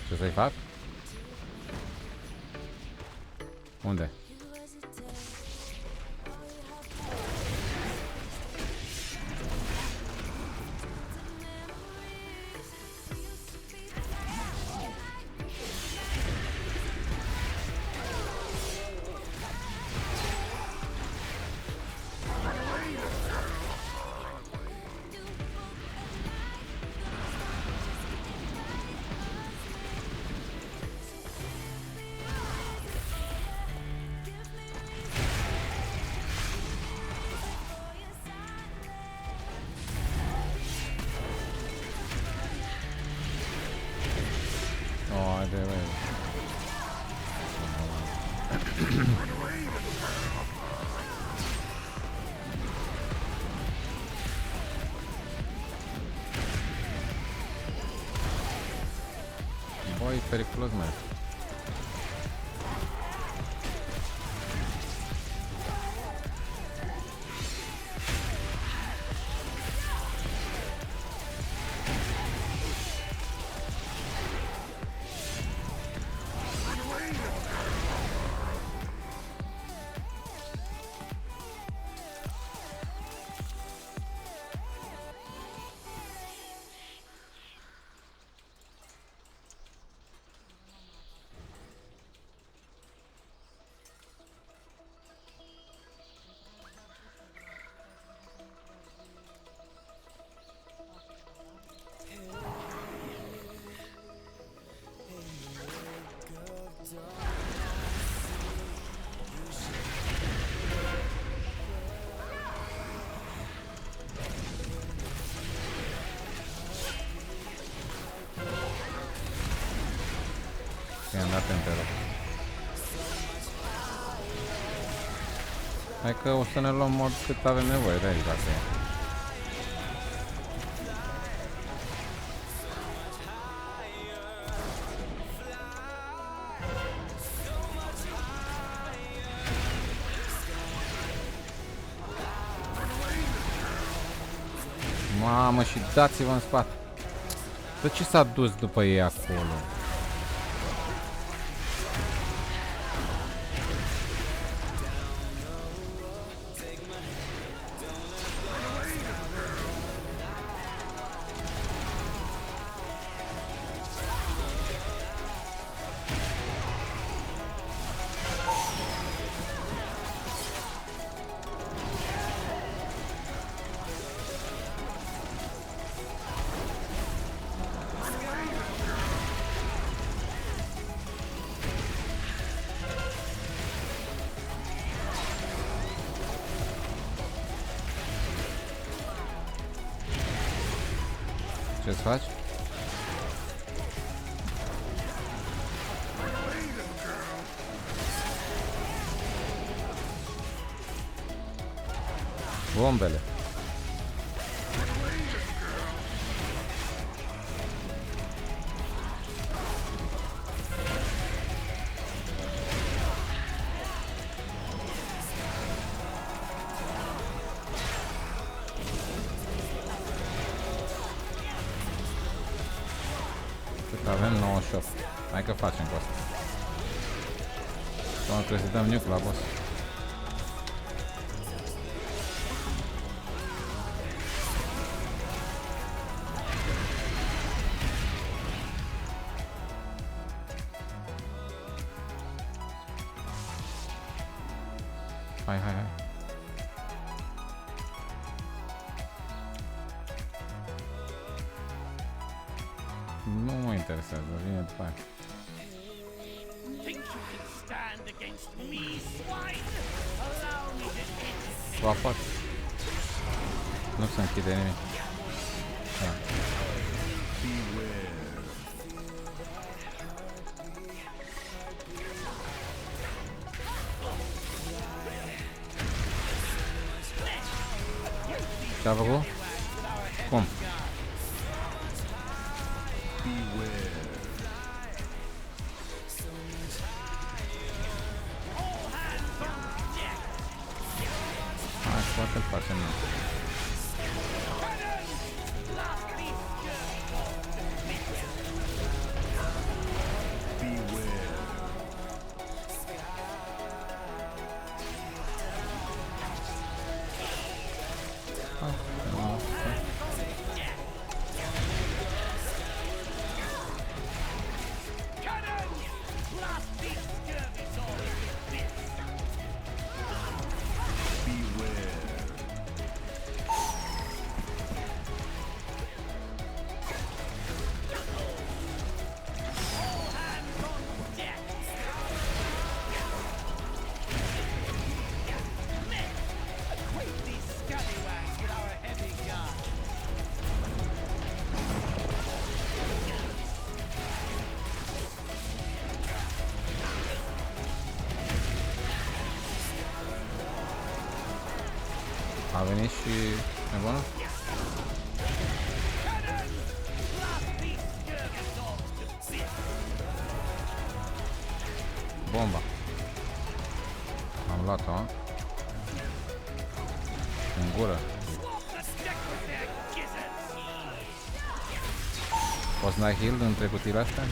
Ce să-i fac? Unde? periculos, mai. I-am dat Emperor. Hai că o să ne luăm mod cât avem nevoie de aici, dacă e. Mamă, și dați-vă în spate. De ce s-a dus după ei acolo? Ce-ți faci? Bombele. Avem 98. Hai că facem cu asta. Doamne, trebuie să dăm nuke la boss. Hai, hai, hai. Nu mă interesează, vine după aia. Swap-at. Nu se închide nimic. Da. Ce-a făcut? Cum? Poate-l facem noi. A venit și nebună? luat-o. În gură. Poți să dai heal între cutiile astea?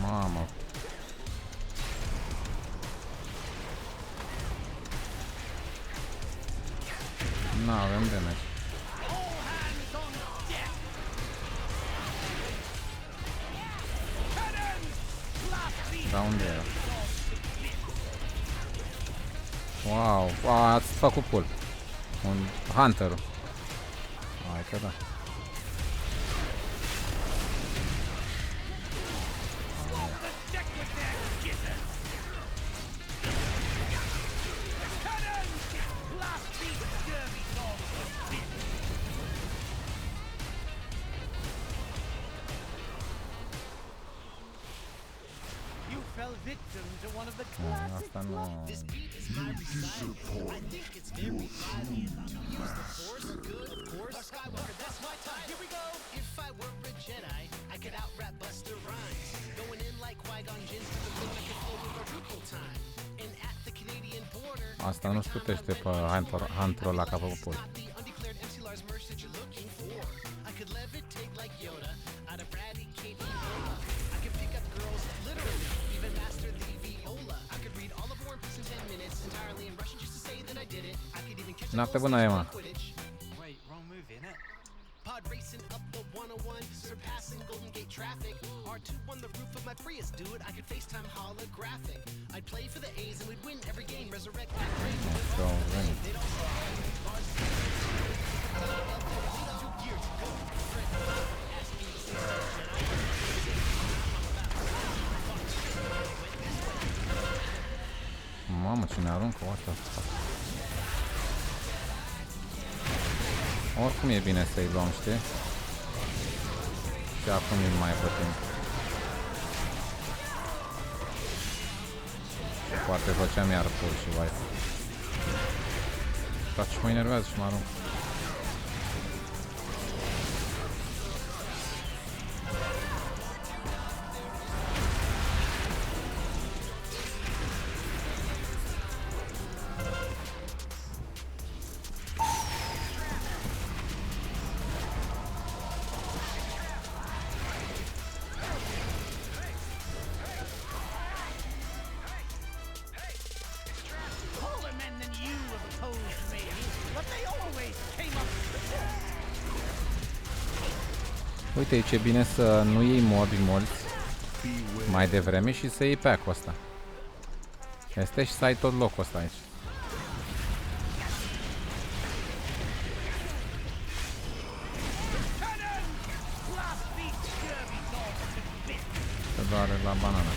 Mamă. N-avem damage. Da, unde e? Wow, ați făcut pull. Un Hunter. Hai că da. Asta nu... Asta nu scutește pe Hunter-ul ăla că a făcut pull. Noapte bună, Emma. Pod racing up the 101, surpassing Golden Gate traffic. R2 on the roof of my Prius, dude. I could FaceTime holographic. I'd play for the A's and we'd win every game. Resurrect my brain. Mamă, cine aruncă o asta? Oricum e bine să-i luăm, știi? Și acum nu mai putem. Poate făceam iar pull și vai. Dar ce mă enervează și mă arunc. Uite, ce bine să nu iei mobi mulți mai devreme și să iei pack-ul ăsta. Este și să ai tot locul ăsta aici. Se doare la banana.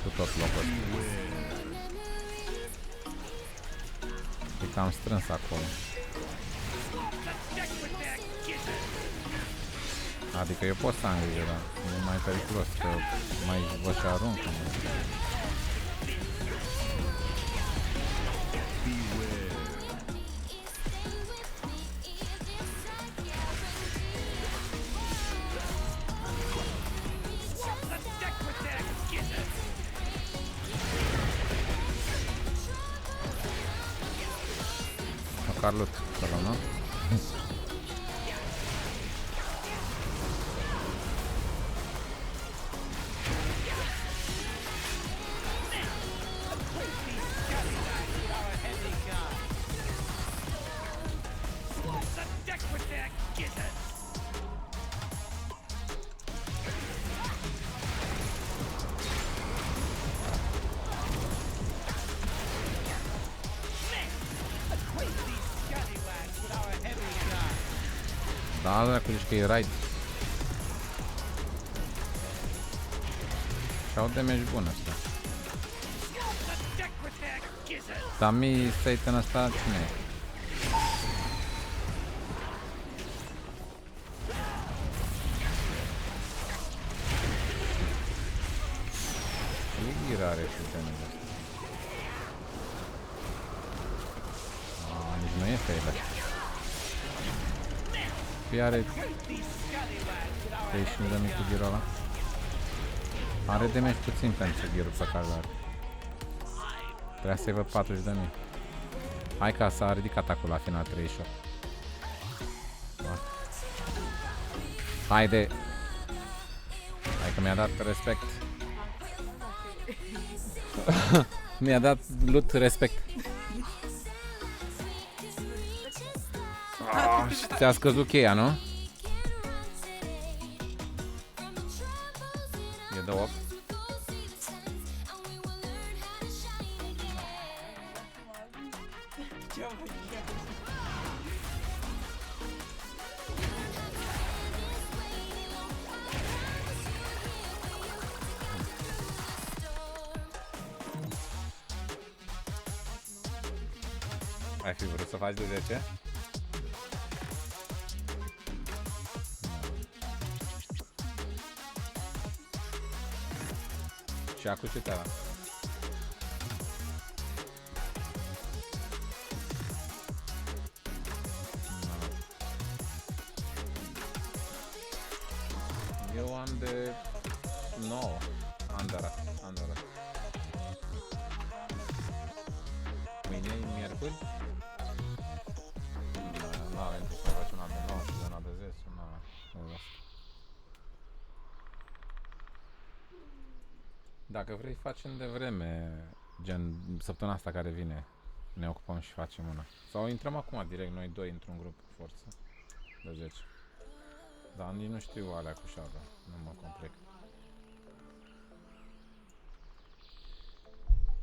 Cu tot locul ăsta. E cam strâns acolo. Adică eu pot să am grijă, dar e mai periculos, că mai vă și aruncă. Măcar lut, nu? Da, dracu, zici că e raid. Și-au damage bun ăsta. Dar mi Satan ăsta cine e? are și damage ăsta. Nici nu e failă. Păi are 35 de mii cu ghirul ăla. Are damage puțin pentru ghirul pe care l-are. Trebuia să-i văd 40 de mii. Hai că s-a ridicat acolo la final 38. Haide! Hai că mi-a dat respect. Mi-a dat loot respect. Și ți-a scăzut cheia, nu? E de 8. Ai fi vrut să faci de 10? Și acum ce te-a dat? Eu am de 9. Andara. Mâine e miercuri? Nu avem ce să facem una de 9 și una de 10. Dacă vrei facem de vreme, gen săptămâna asta care vine, ne ocupăm și facem una. Sau intrăm acum direct noi doi într-un grup forță de 10. Dar nici nu știu alea cu șară, nu mă complic.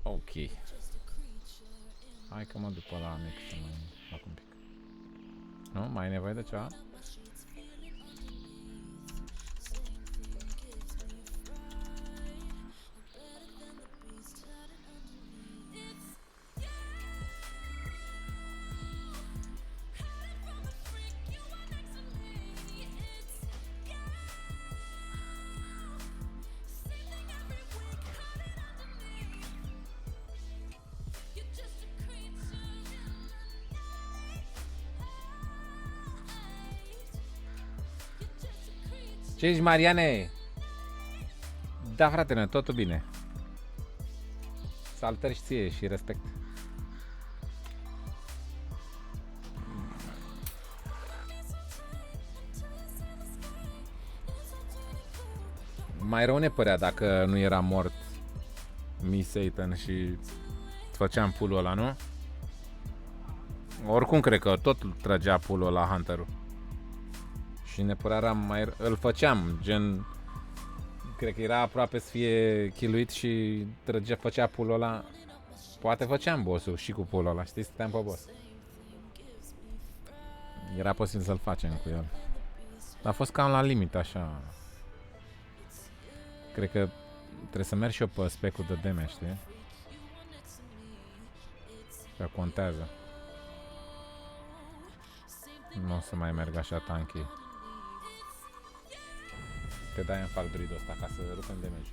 Ok. Hai că mă duc pe la mic să mai fac un pic. Nu? Mai ai nevoie de ceva? Ce ești, Mariane? Da, fratele, totul bine. Salutări și ție și respect. Mai rău ne părea dacă nu era mort Miss Satan și făceam pull-ul ăla, nu? Oricum cred că tot trăgea pull-ul la Hunter-ul. Și ne părea mai... Îl făceam, gen... Cred că era aproape să fie chiluit și făcea pull-ul ăla. Poate făceam boss-ul și cu pull-ul ăla, știi? Stăteam pe boss. Era posibil să-l facem cu el. Dar a fost cam la limit, așa. Cred că trebuie să merg și eu pe spec-ul de damage, știi? Că contează. Nu o să mai merg așa tanky. Te dai în fac druidul ăsta ca să rupem damage.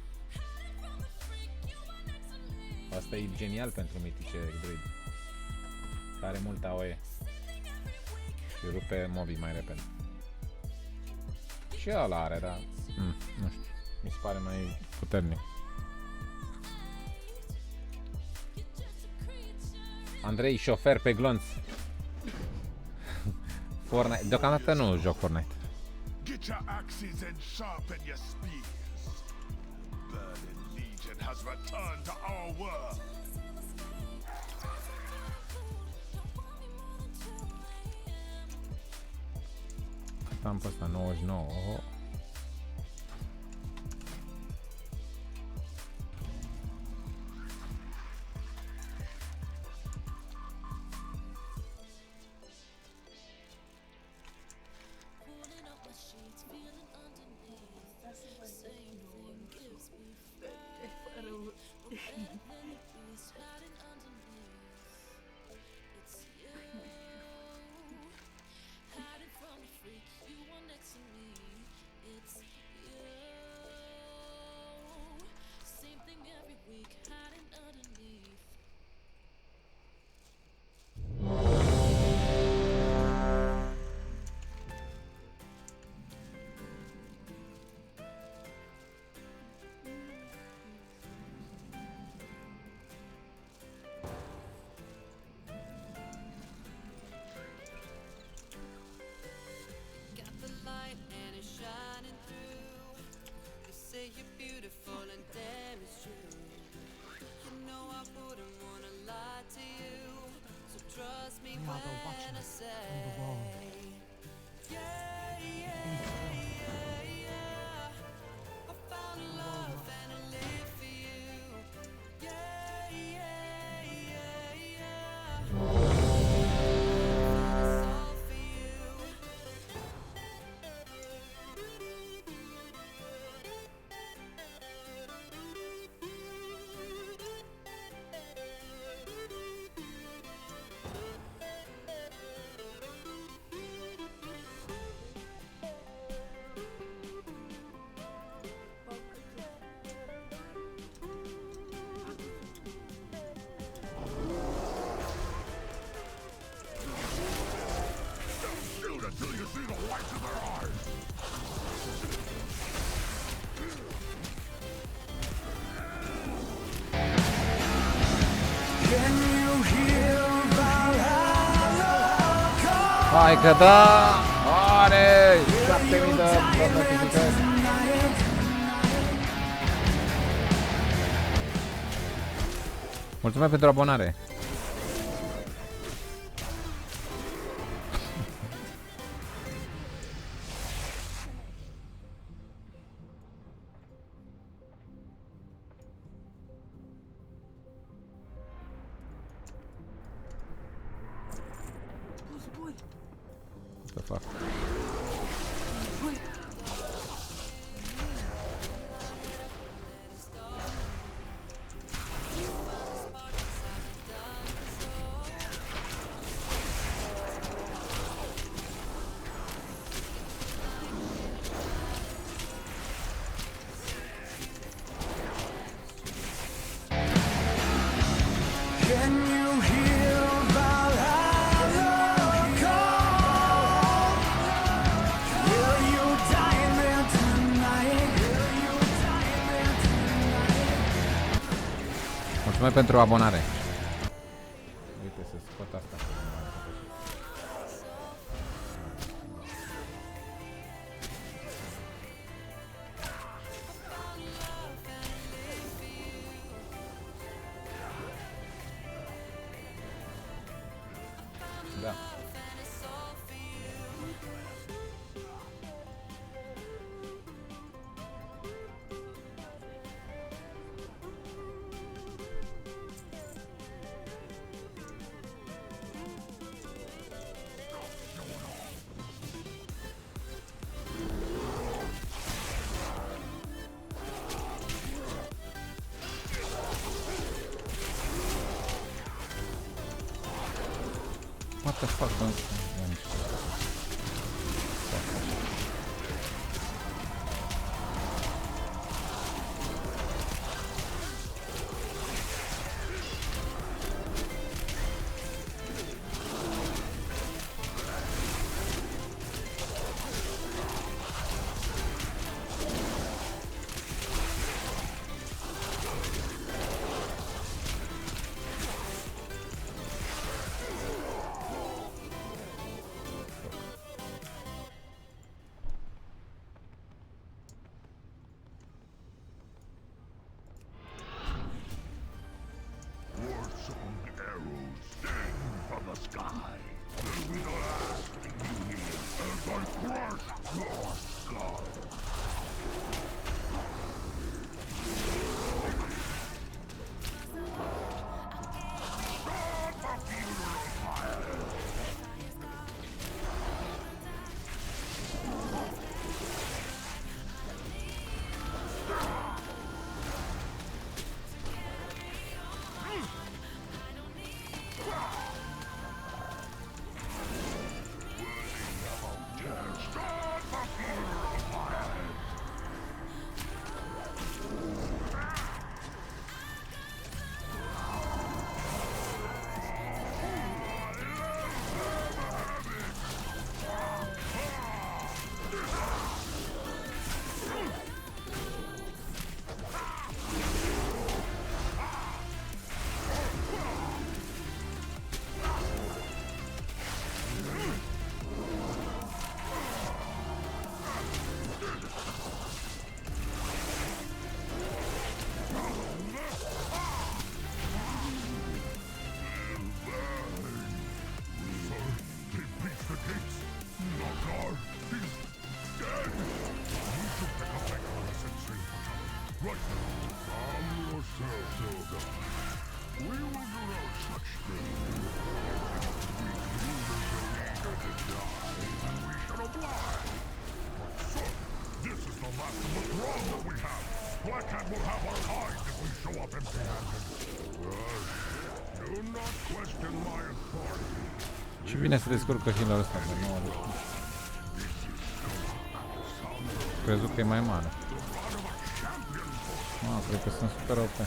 Asta e genial pentru mitice druid. Care mult AOE. Și rupe mobii mai repede. Și ăla are, dar... nu știu. Mi se pare mai puternic. Andrei, șofer pe glonț. Fortnite. Deocamdată nu joc Fortnite. Get your axes and sharpen your spears. Burning Legion has returned to our world. Am pe ăsta 99. Oh. Shoot until you see the whites of their eyes! Can you hear Valhalla call? Hai că da! Are 7000 de notificări. Mulțumesc pentru abonare. What the fuck? Can you hear Valhalla call? Will you die there tonight? Will you die there tonight? Mulțumesc pentru abonare. Uite să scot asta. Da. What the fuck, man? War-song arrows sting from the sky. Will be the last thing you hear as I crush your skull. Start the funeral pyre! Start the funeral pyre! He's dead! You should pick up Mecharon and sing for trouble. Right now, calm yourself, Zelda. We will do no such thing. We humans are eager to die, and we should oblige. But son, this is the last of the throng that we have. Black Cat will have our hide if we show up empty-handed. Do not question my authority. Și bine se descurcă healer ăsta, că nu are. Crezut că e mai mare. Cred că sunt super OP.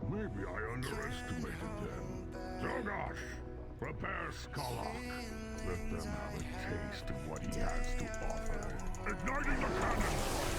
Maybe I underestimated them. Zogosh, prepare Skalak. Let them have a taste of what he has to offer. Igniting the cannons!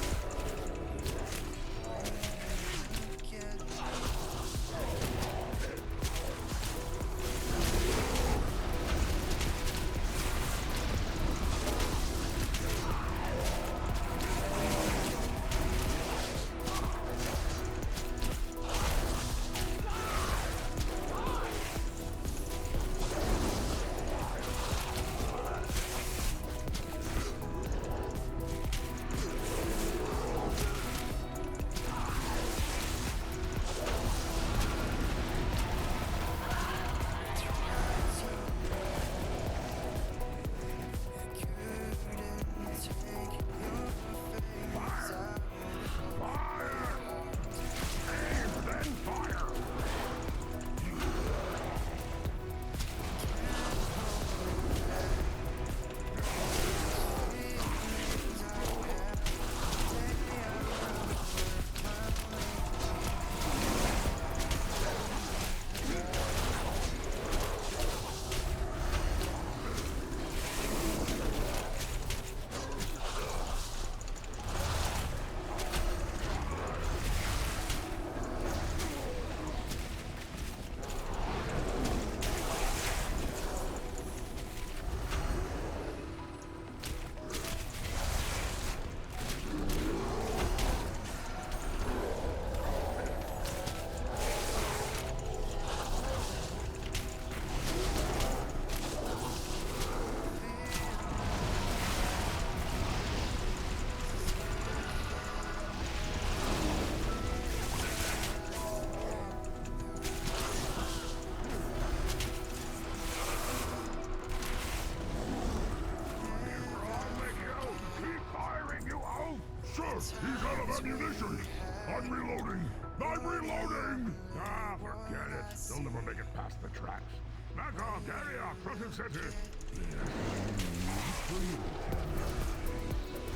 I'm reloading! I'm reloading! Ah, forget it. They'll never make it past the tracks. Back off, carry off, front and center.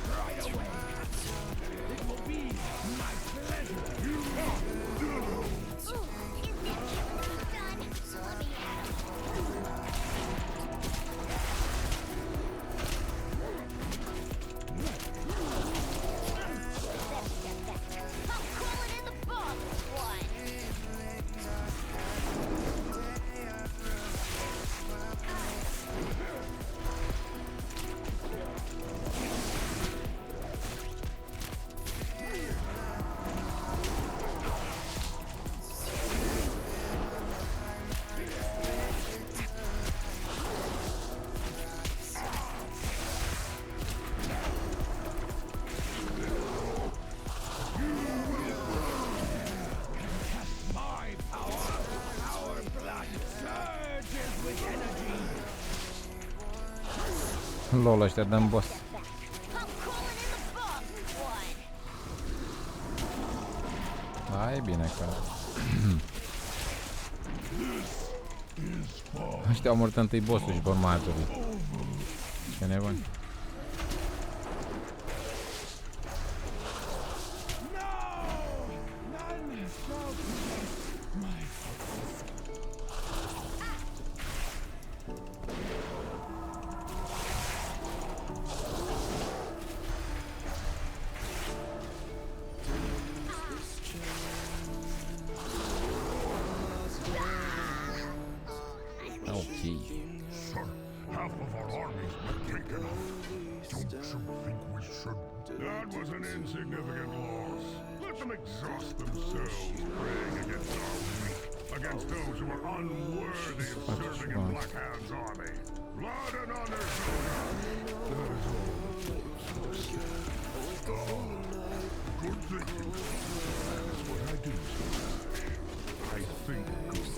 Right away. It will be my pleasure. You are done! So let me at him. I'm calling in the bomb one. My power. Our blood surges with energy. Lol, ăștia dăm boss. I'm calling in the bomb one. Da, e bine că... Ăștia au murit întâi bossul și pe urmă altul. Ce nebun. None shall be my Ok. Son, half of our armies were taken out. Don't you think we should? That was an insignificant loss. Let them exhaust themselves praying against our weak, against those who are unworthy of serving in Black Hand's army. Blood and honor, soldier. That is all. Oh, good thinking. That is what I do. I think good.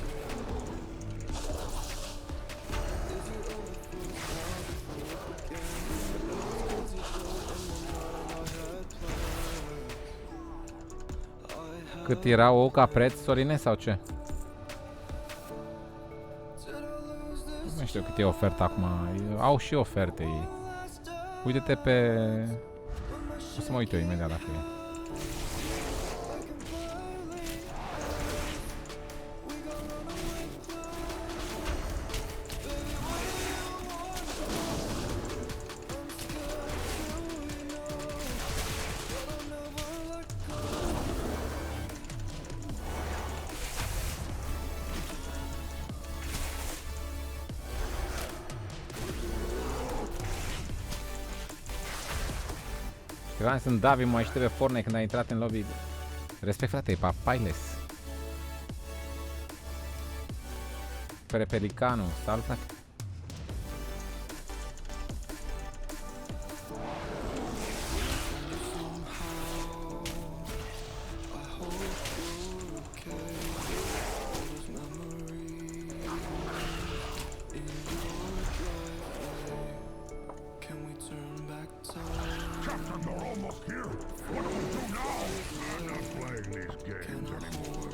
Cât era ou ca preț, Sorine, sau ce? Nu știu cât e oferta acum. Au și oferte ei. Uite-te pe... O să mă uit eu imediat dacă e. Eu sunt Davi, mă aștept pe Fortnite când a intrat în lobby. Respect, frate, e Papailes. Pelicanu, salut, frate. Captain, they're almost here. What do we do now? I'm not playing these games anymore.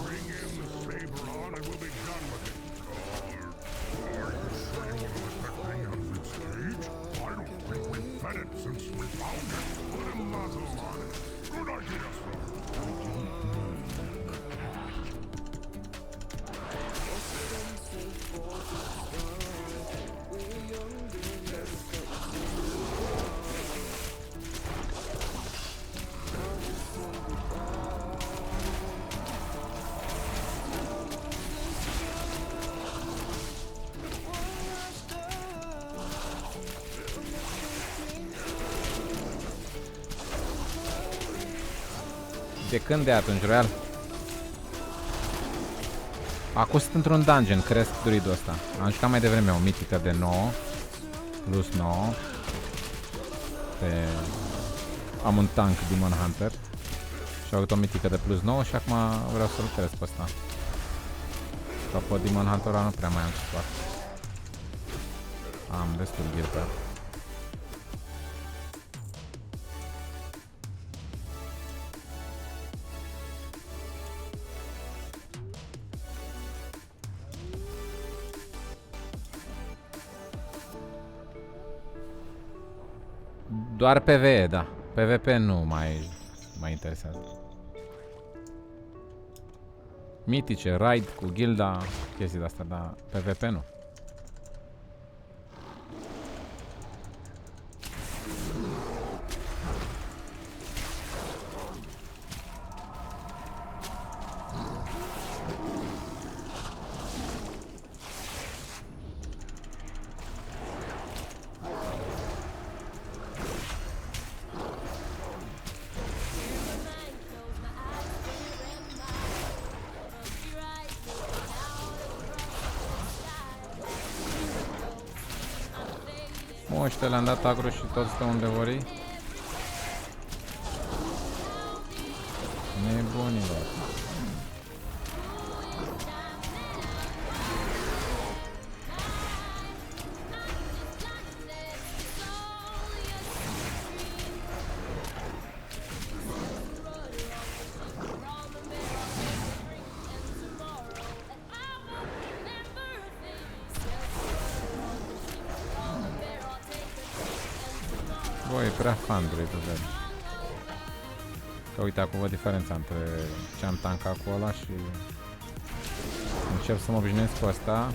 Bring in the saber on and we'll be done with it. Are you sure you want to let that thing out of its cage? I don't think we've fed it since we found it. Put a muzzle on it. Good idea, sir. De când de atunci, real? Acum sunt într-un dungeon, cresc druidul ăsta. Am jucat mai devreme o mitică de 9 plus 9. Am un tank Demon Hunter și am avut o mitică de plus 9 și acum vreau să lucrez pe ăsta. Ca pe Demon Hunter nu prea mai am support. Am destul gear pe ăla. Doar PvE, da. PvP nu mai interesează. Mitice, raid cu gilda, chestii de-astea, dar PvP nu. Ăștia le-am dat agro și toți pe unde vor ei. Nebunilor. Băi, e prea Android de el. Că uite, acum văd diferența între ce am tancat cu ăla și încep să mă obișnuiesc cu asta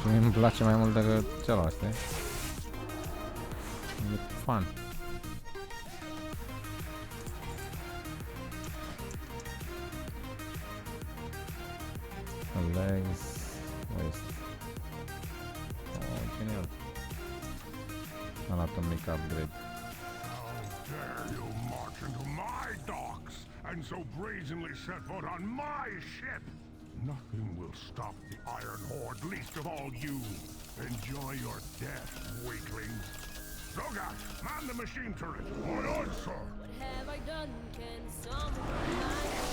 și îmi place mai mult decât celălalt, știi? E fun. Legs, waist. Oh, genial. Anatomic upgrade. How dare you march into my docks and so brazenly set foot on my ship? Nothing will stop the Iron Horde, least of all you. Enjoy your death, weaklings. Zogat, man the machine turret. Aye, aye, sir. What have I done? Can someone remind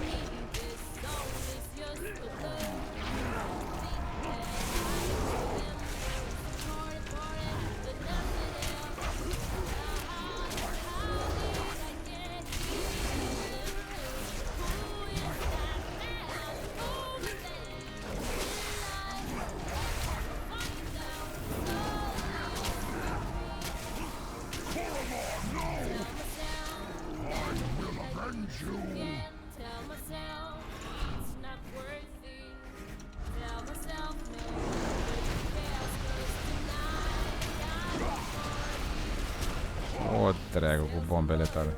me? This song is just for love. O treagă cu bombele tale.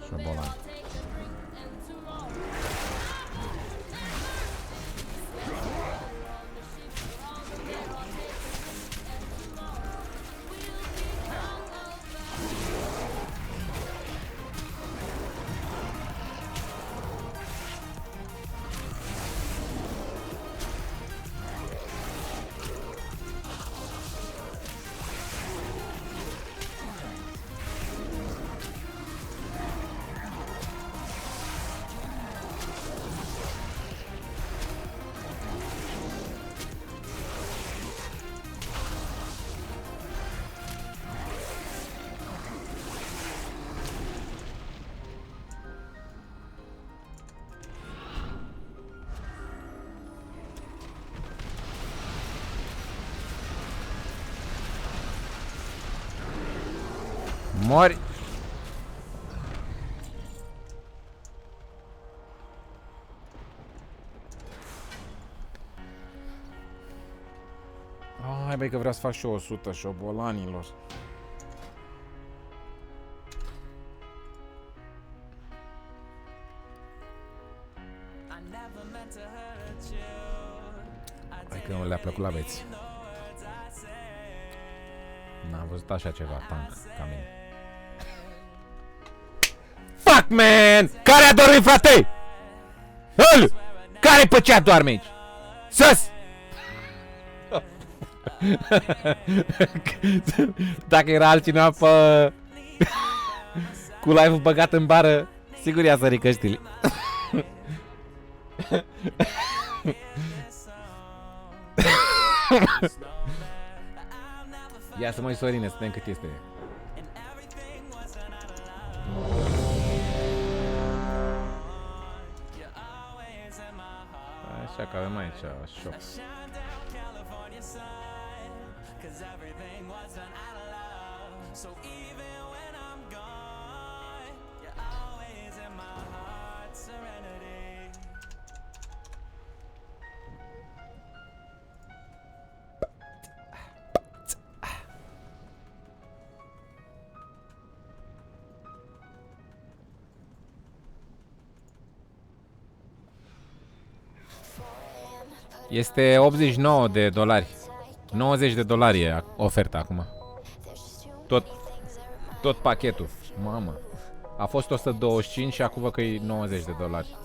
Șobolan. Mori! Hai băi că vreau să fac și 100 șobolanilor. Hai că nu le-a plăcut la beți. N-am văzut așa ceva tank ca mine. Fuck, man! Care a dormit, frate? Hăl! Care pe cea doarme aici? Sus! Dacă era altcineva pe... cu live-ul băgat în bară, sigur i-a sărit căștile. Ia să măi, Sorine, să vedem cât este. Așa că avem aici shop. Este 89 de dolari. 90 de dolari e oferta acum. Tot pachetul. Mamă. A fost 125 și acum văd că e 90 de dolari.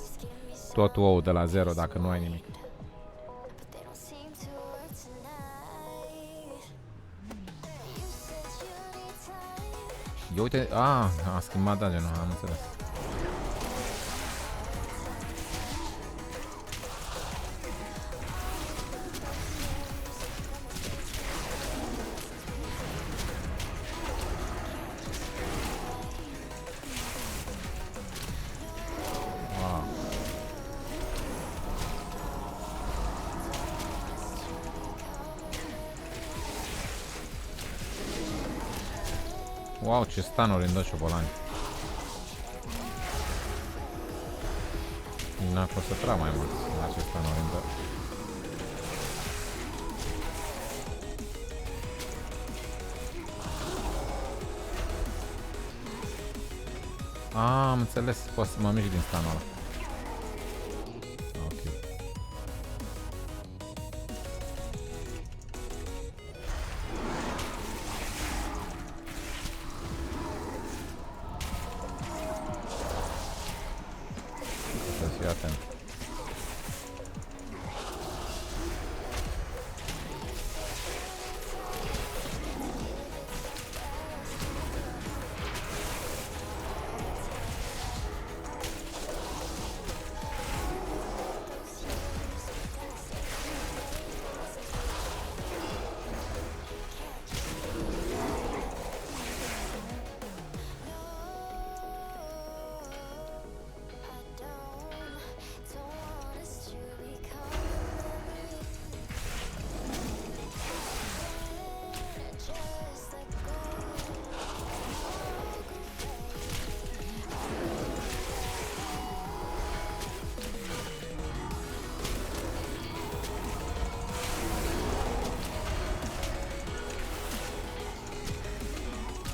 Tot ou de la zero dacă nu ai nimic. Eu uite, a schimbat dungeon-ul, am înțeles. Wow, ce stanuri îmi dă Ciobolani. N-a fost să trag mai mult la ce stanuri îmi dă. Am înțeles, pot să mă mișc din stanul ăla. Ok. Să fii atent.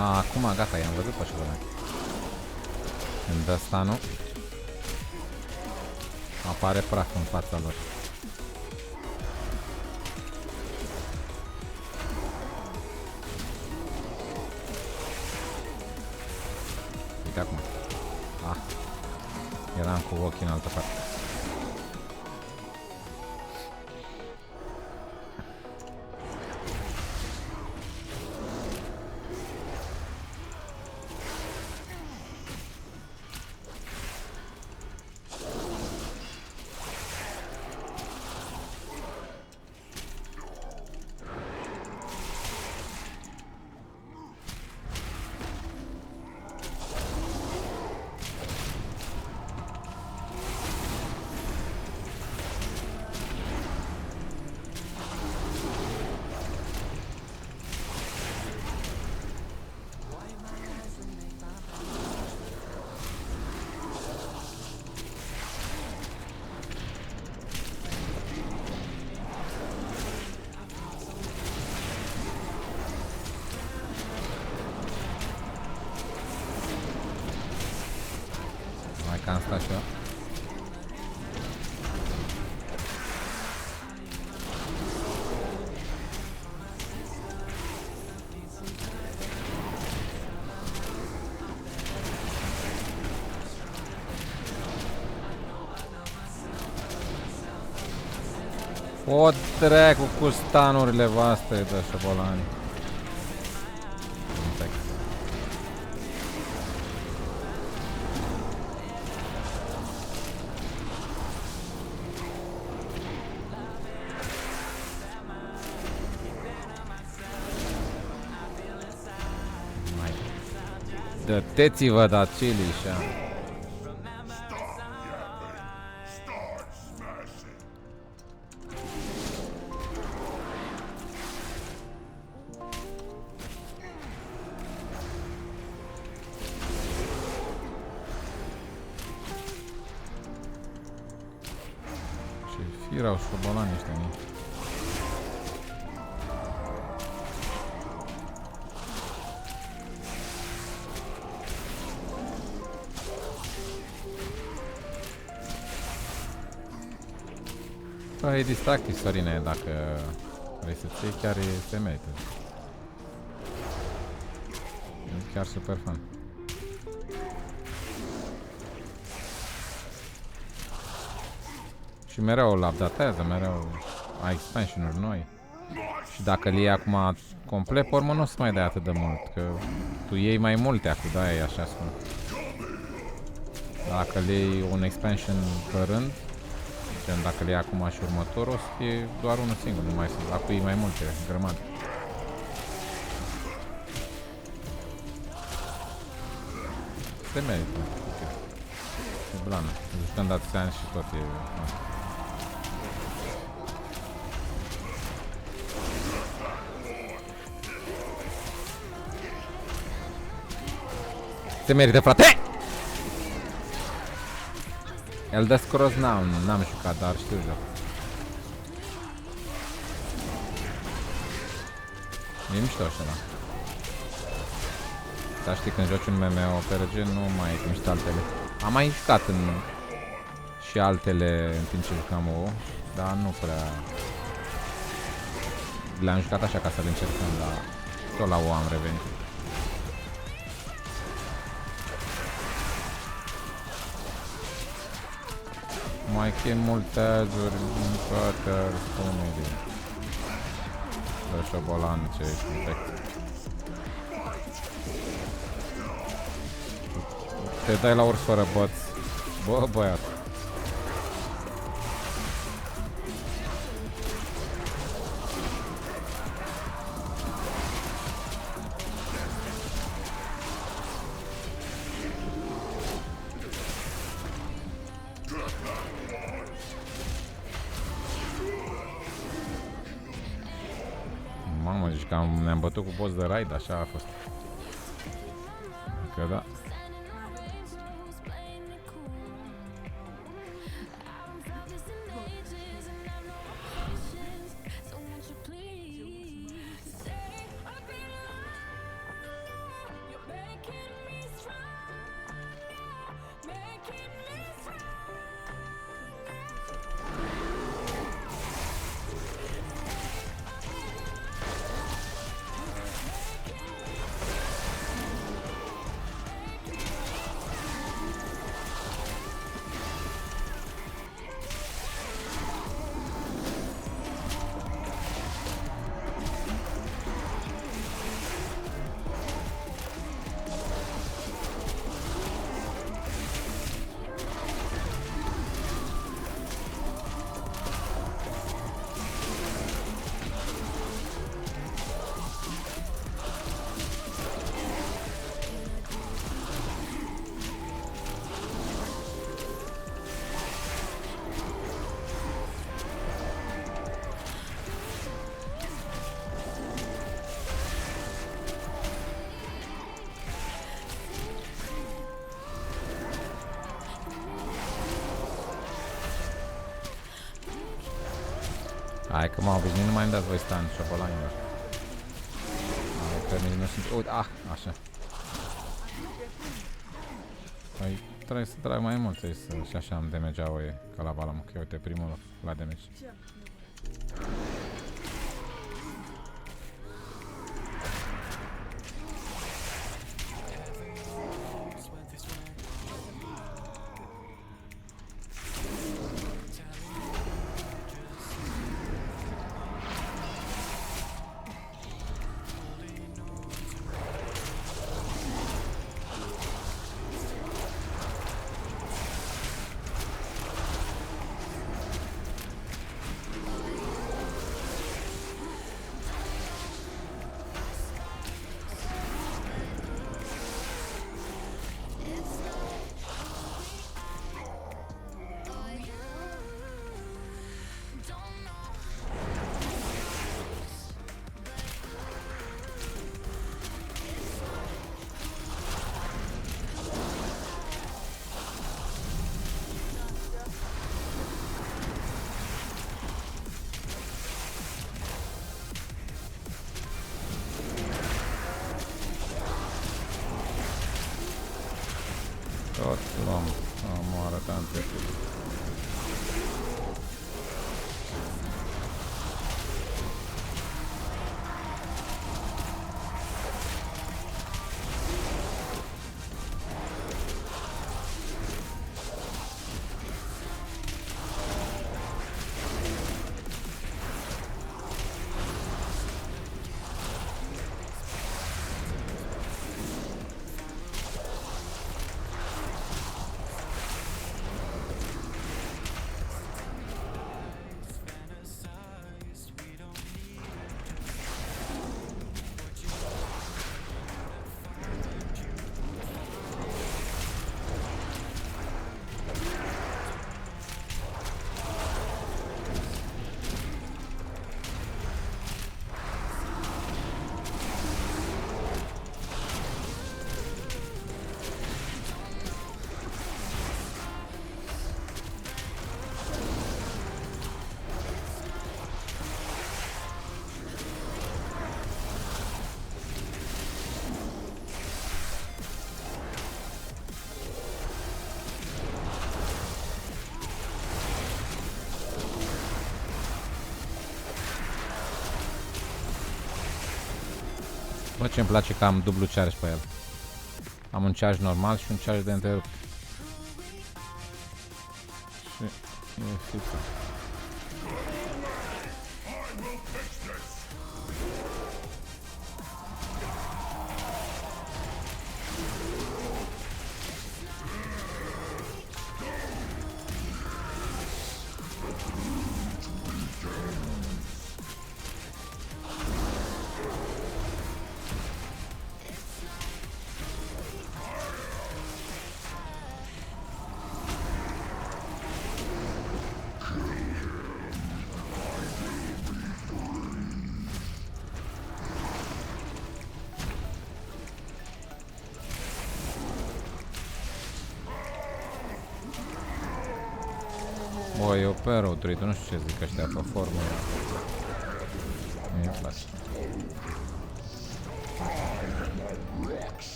Acum gata, i-am văzut pe așa. Când dă stanul, apare praf în fața lor. Uite acum. Eram cu ochii în altă parte. Am stat și eu. O dracu cu stanurile voastre de șobolani. Dăteți-vă dacilișa. Erau șobolani ăștia. E distractiv, Sorine, dacă vrei să-ți iei, chiar se merită. E chiar super fun. Și mereu îl updatează, mereu ai expansion-uri noi. Și dacă le iei acum complet, pe urmă nu o să mai dai atât de mult, că tu iei mai multe acum, da, e așa spun. Dacă le iei un expansion pe rând, gen dacă le iei acum și următorul, o să fie doar unul singur, nu mai sunt, acum iei mai multe, grămadă. Se merită. E blană. Jucăm de atâția ani și tot e... Se merită, frate! Elder Scrolls n-am jucat, dar știu joc. E mișto așa, da. Dar știi, când joci un MMORPG nu mai e mișto altele. Am mai jucat și altele în timp ce jucam WoW, dar nu prea... Le-am jucat așa ca să le încercăm, dar tot la WoW am revenit. Mai chem multe azuri, butter, comedy. Dă șobolan, ce infect. Te dai la urs fără băț. Bă, băiat. Mamă, zici că ne-am bătut cu boss de raid, așa a fost. Că da. Hai că m-am obișnuit, nu mai îmi dați voi stan șobolanilor. Că nici nu sunt... Uite, așa. Păi trebuie să trag mai mult, trebuie să... Și așa am damage-au e ca la balamă, că uite primul la damage. Luăm, omoară tante. Bă, ce îmi place că am dublu charge pe el. Am un charge normal și un charge de întrerupt. Și e fiță. Bă, e o pe răuturit, nu știu ce zic ăștia pe formă. Mie îmi place.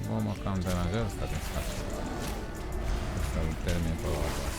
Bă, mă cam deranjează ăsta din spate. Ăsta îl termin pe ăla.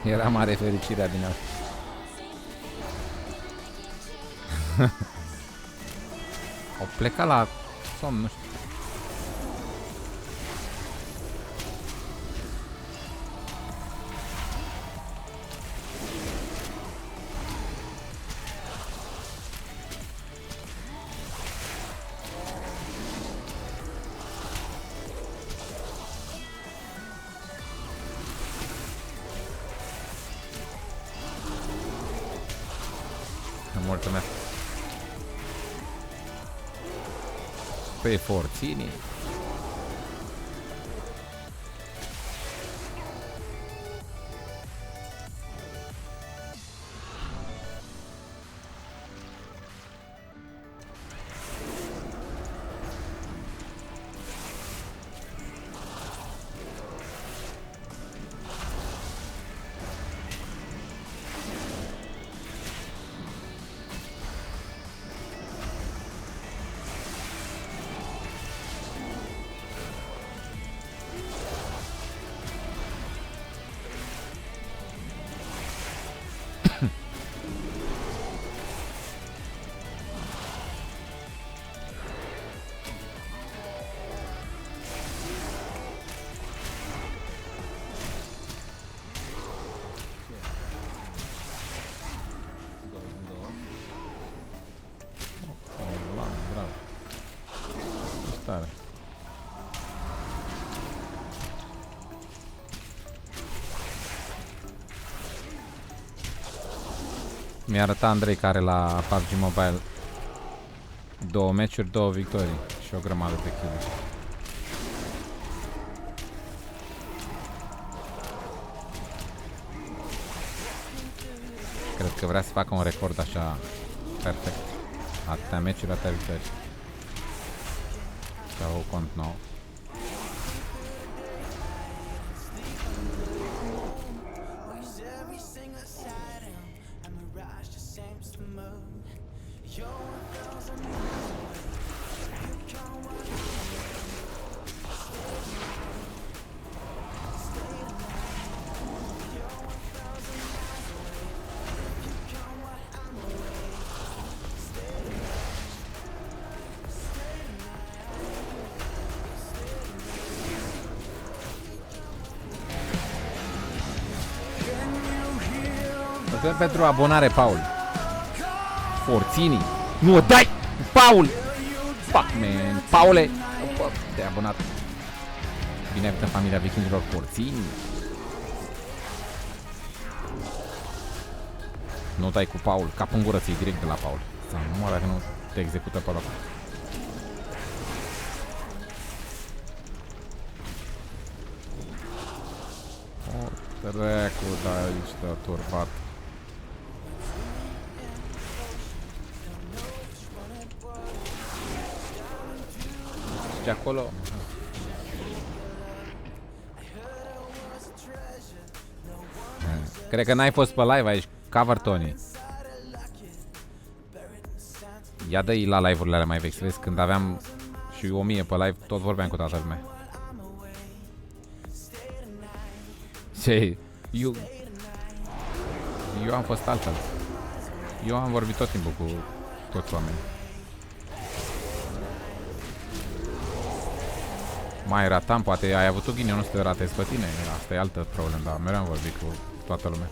Era mare fericirea din asta. Au plecat la somn, nu știu. Mulțumesc. Pe forțini. Mi-a arătat Andrei care are la PUBG Mobile 2 meciuri, 2 victorii și o grămadă de kill-uri. Cred că vrea să facă un record așa perfect. Atâtea meciuri, atâtea victorii. Sau cont nou. Mulțumesc pentru abonare, Paul. Forțini. Nu, dai! Paul! Fuck, man. Paule! Te-ai abonat. Bine ai venit în familia vikingilor Forțini. Nu dai cu Paul. Cap în gură ți-i direct de la Paul. Să nu moară că nu te execută pe loc. O, trecu, da, aici te-a turbat. De acolo. Cred că n-ai fost pe live aici, cover Tony. Ia dă-i la live-urile alea mai vechi, să vezi, când aveam și 1000 pe live, tot vorbeam cu toată lumea. Ce? Eu am fost altfel. Eu am vorbit tot timpul cu toți oamenii. Mai ratam, poate ai avut tu ghinionul să te ratezi pe tine. Asta e altă problemă, dar mereu am vorbit cu toată lumea.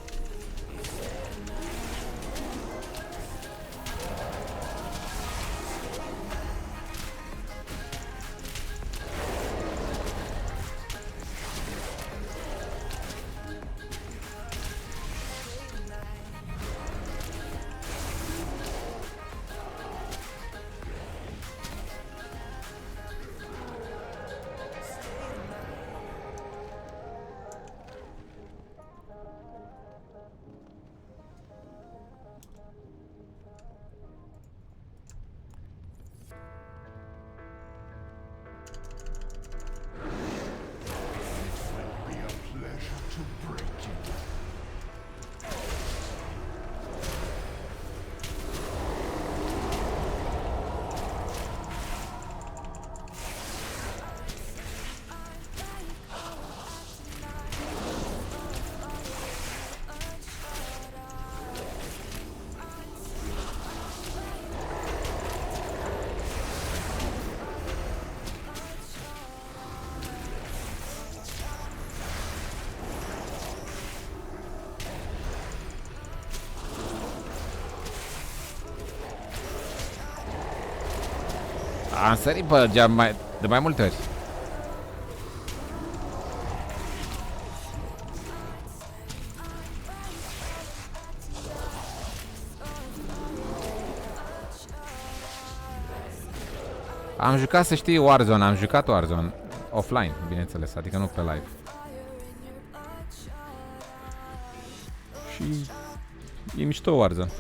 Am sărit pe geam de mai multe ori. Am jucat, să știi, Warzone, am jucat Warzone offline, bineînțeles, adică nu pe live. Și e mișto Warzone.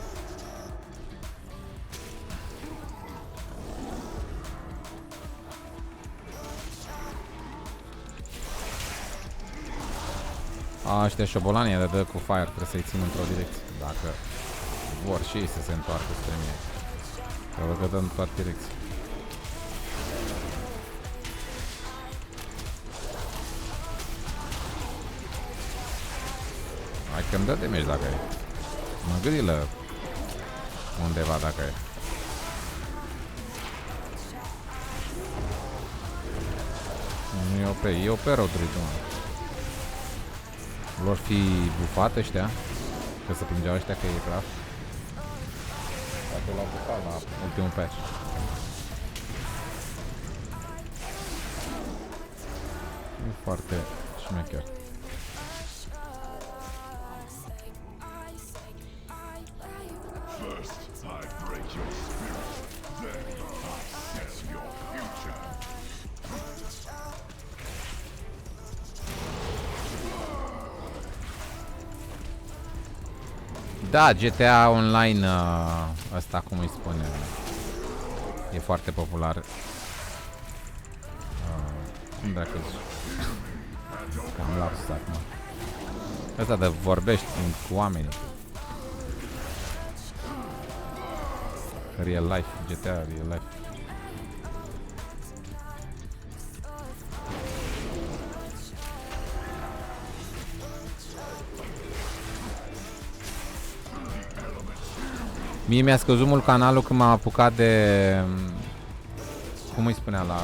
Ăștia șobolanii de dă cu fire, trebuie să-i țin într-o direcție. Dacă vor și ei să se întoarcă spre mine. Trebuie că dă în toate direcții. Hai că-mi dă damage dacă e. Mă gândilă undeva dacă e. Nu e OP, e OP răutăritul, mă. Vor fi bufat ăștia, că se plângeau ăștia că e praf. Poate l-au bufat la ultimul patch. E foarte șmecher. Da, GTA Online, ăsta cum îi spune, e foarte popular. Cum dracu zici? Cam lapsus acum. Ăsta de vorbești cu oamenii. Real life, GTA Real Life. Mie mi-a scăzut mult canalul când m-am apucat de... Cum îi spunea la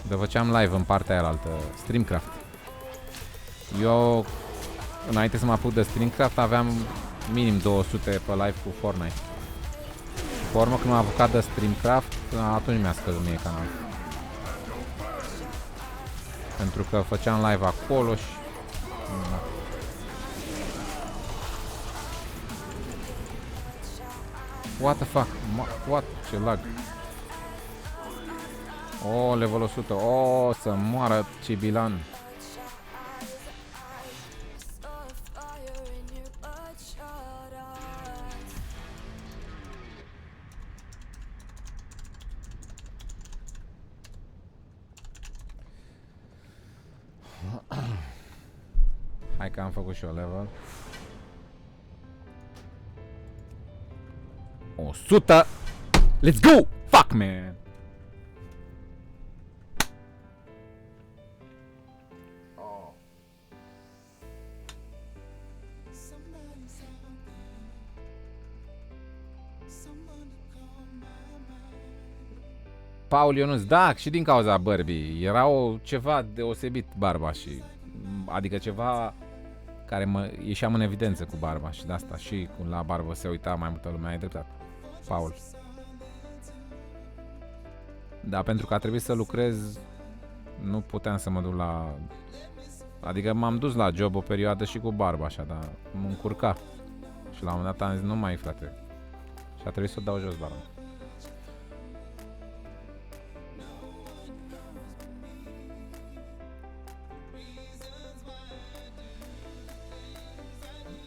de făceam live în partea aia altă, Streamcraft. Eu, înainte să mă apuc de Streamcraft, aveam minim 200 pe live cu Fortnite. Pe urmă, când m-am apucat de Streamcraft, atunci mi-a scăzut mie canalul. Pentru că făceam live acolo și... What the fuck? What? Ce lag? Oh, level 100. Oh, să moară Cibilan. Hai că am făcut și o level. 100. Let's go! Fuck, man! Oh. Paul Ionuț, da, și din cauza bărbii. Era ceva deosebit barba și... Adică ceva care ieșeam în evidență cu barba și de asta și la barbă se uita mai multă lume, ai dreptate. Paul. Da, pentru că a trebuit să lucrez, nu puteam să mă duc la... Adică m-am dus la job o perioadă și cu barba așa, dar mă încurca. Și la un moment dat am zis, nu mai, frate. Și a trebuit să o dau jos barba.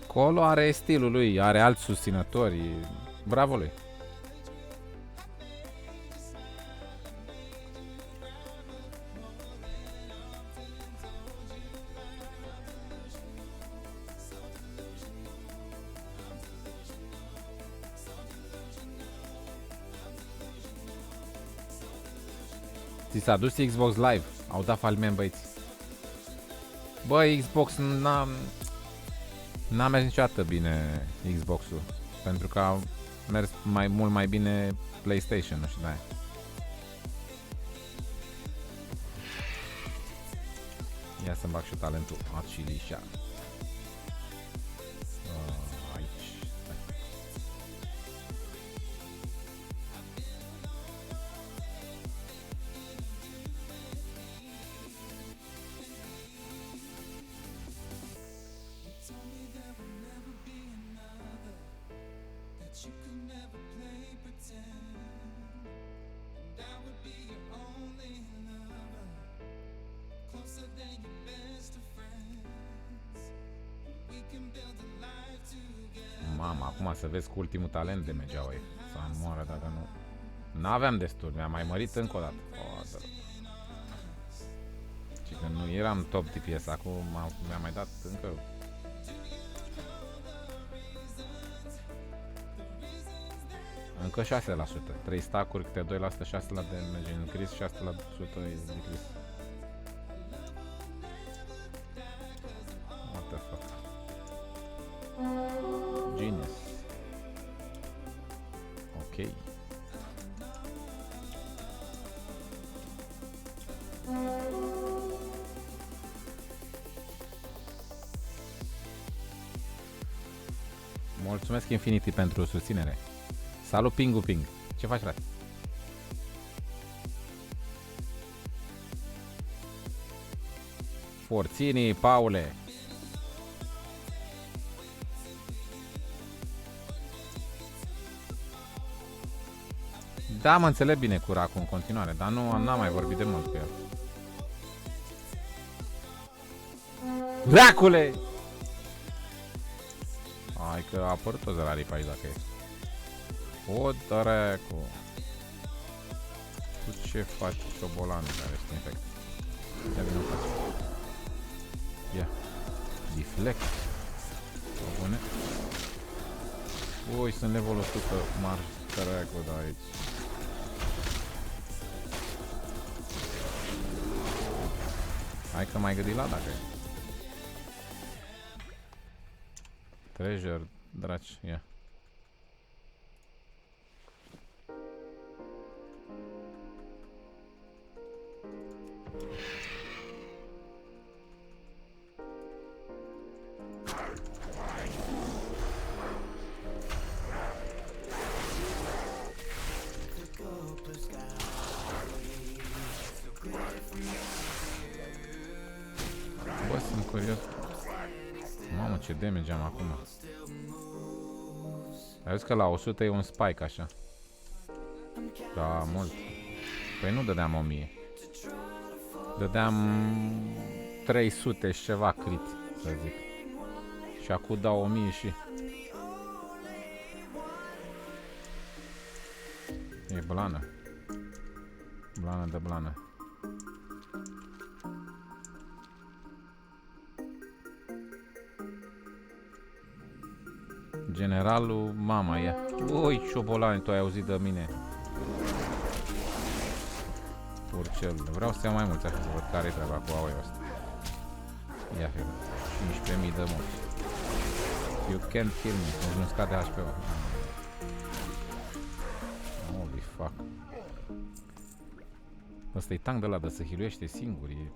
Colo are stilul lui, are alți susținători. Bravo lui. Ți s-a dus Xbox Live. Au dat faliment, băieți. Bă, Xbox n-a mers niciodată bine Xbox-ul. Pentru că a mers mult mai bine PlayStation, nu știu, de-aia. Ia să-mi bag și talentul Acilișa. Aici. You could never play pretend. Mamă, acum să vezi cu ultimul talent de mergeau ei. Să moară dacă nu. N-aveam destul, mi-a mai mărit încă o dată. Și când nu eram top DPS, acum mi-a mai dat încă. Încă 6%. 3 stack-uri, câte 2%, 6% de damage increase, 6% decrease. What the fuck? Genius. Ok. Mulțumesc Infinity pentru susținere. Salut Pingu Ping. Ce faci, frate? Forțini, Paule. Da, mă înțeleg bine cu Racu în continuare, dar n-am mai vorbit de mult cu el. Dracule! Hai că a apărut o zărarii aici dacă e. O, dracu! Tu ce faci, ciobolanul care este infect? Ia vină faci. Ia. Deflect. O bune. Ui, sunt level 100. Marș, dracu, de aici. Hai că mai gândi la dacă e. Treasure, draci, ia. Bă, sunt curios. Mamă, ce damage am acum. Ai văzut că la 100 e un spike așa. Da, mult. Păi nu dădeam 1000. Dădeam 300 și ceva crit, să zic. Și acum dau 1000 și... E blană. Blană de blană. Generalul, mama ia. Ui, șobolane, tu ai auzit de mine. Urcel. Vreau să iau mai mulți așa să văd care-i treaba cu AOE-ul ăsta. Ia fi. 15.000 de morți. You can't kill me. Nu scade HP-ul. Holy fuck. Ăsta e tank de ăla de se healuiește singur. E...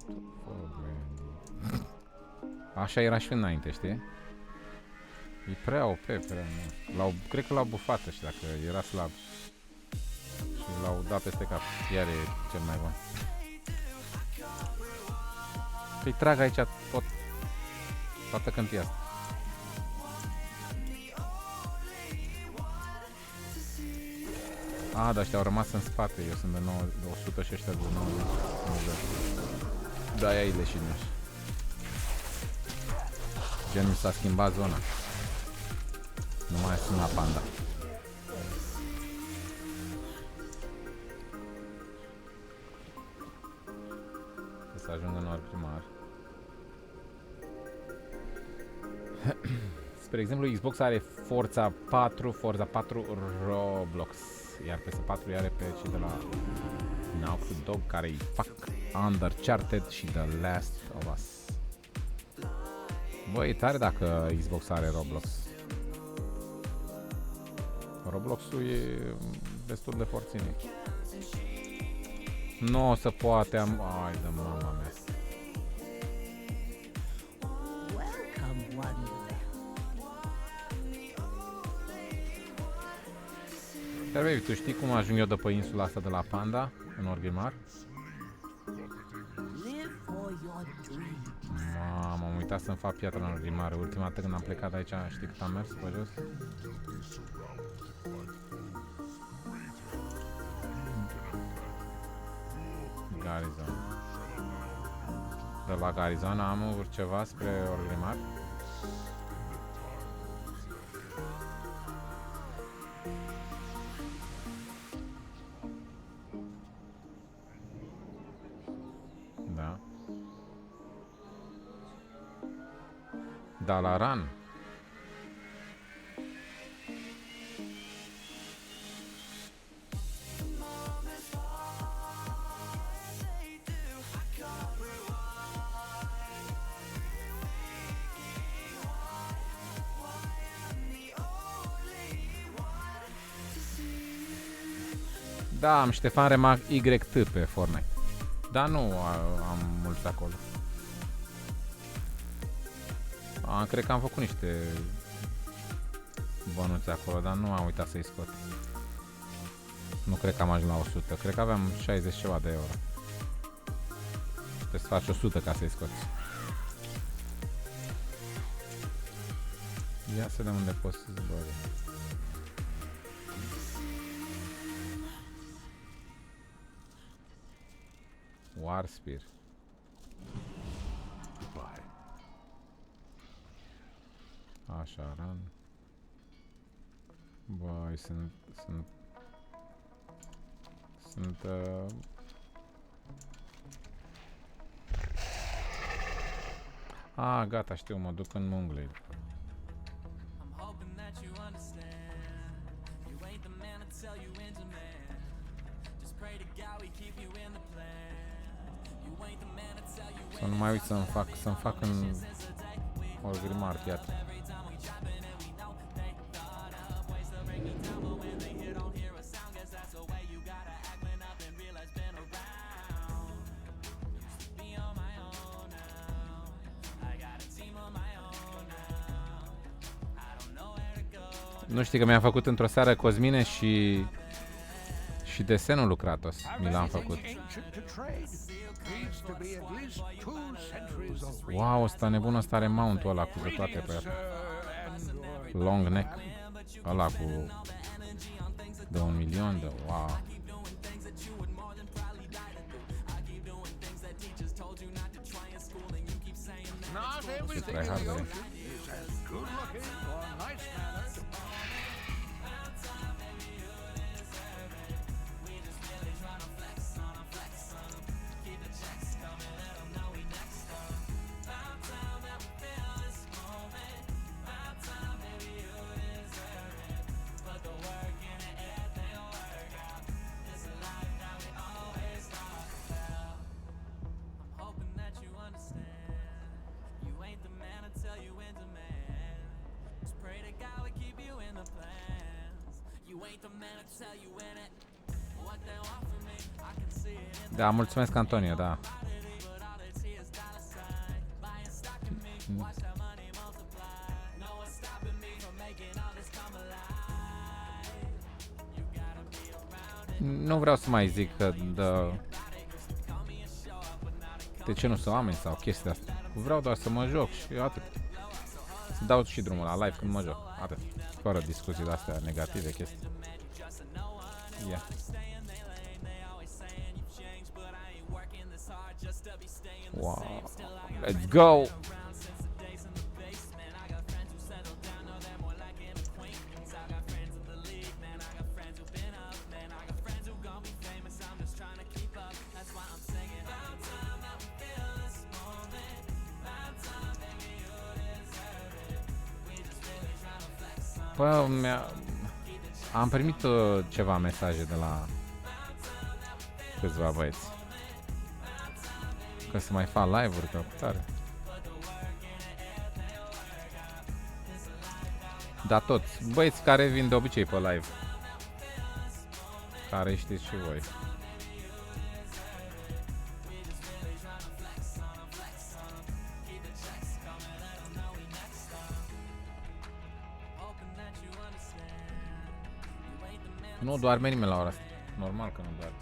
Așa era și înainte, știi? E prea OP, prea mult. Cred că l-au bufat și dacă era slab. Și l-au dat peste cap. Iar e cel mai bun. Păi trag aici toată câmpia asta. Ah, dar ăștia au rămas în spate. Eu sunt de 100 și ăștia de 90. Da, aia e leșiniș. Gen mi s-a schimbat zona. Nu mai sunt la panda. Să ajung în ori primar. Spre exemplu, Xbox are Forza 4 Roblox. Iar PS4 are pe cei de la Naughty Dog care îi fac Uncharted și The Last of Us. Băi, e tare dacă Xbox are Roblox. Roblox-ul e destul de forținic. Nu o să poate am... Ai de mama mea. Dar baby, tu știi cum ajung eu de pe insula asta de la Panda, în Orgrimmar? Mamă, am uitat să-mi fac piatra în Orgrimmar. Ultima dată când am plecat de aici, știi cât am mers pe jos? Garizon. De la Garizon am ceva spre Orgrimmar. Dalaran. Da, am Ștefan Remac YT pe Fortnite. Dar nu am mulți acolo. Cred că am făcut niște bănuți acolo, dar nu am uitat să-i scot. Nu cred că am ajuns la 100. Cred că aveam 60 ceva de euro. Trebuie să faci 100 ca să-i scoți. Ia să vedem unde poți să zbori. Warspear. Așa, run. Băi, sunt gata, știu, mă duc în Munglade. Să nu mai uit să-mi fac în Orgrimmar, iată. Nu știi că mi-am făcut într-o seară Cosmine și desenul lui Kratos. Mi l-am făcut. Wow, ăsta nebun, ăsta are mount-ul ăla cu toate pe el. Long neck. Ăla cu de 1 milion de... Wow. Ce tryhard e. Da, mulțumesc, Antonio, da. Nu vreau să mai zic că de ce nu sunt oameni sau chestia asta. Vreau doar să mă joc și atât. Să dau și drumul la live când mă joc. Atât. Fără discuții de-astea negative, chestii. Yeah. Wow. Let's go! Păi, am primit ceva mesaje de la câțiva băieți că să mai fac live-uri pe tare. Dar toți băieți care vin de obicei pe live, care știți și voi. Nu doarme nimeni la ora asta. Normal că nu doarme.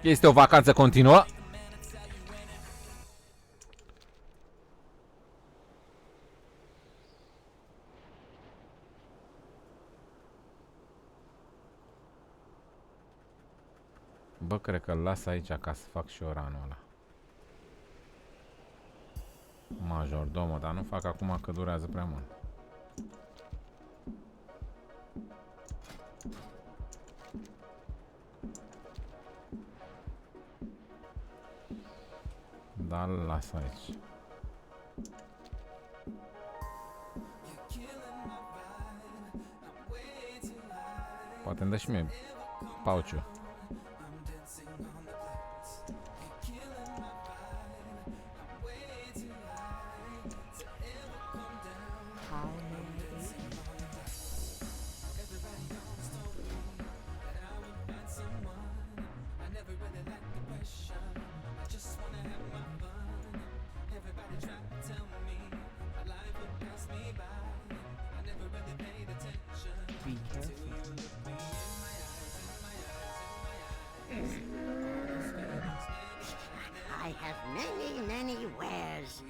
Este o vacanță continuă. Bă, cred că îl las aici ca să fac și oranul ăla. Majordomă, dar nu fac acum că durează prea mult. Da, îl las aici. Poate îmi dă și mie pauciu. Be careful. I have many wares.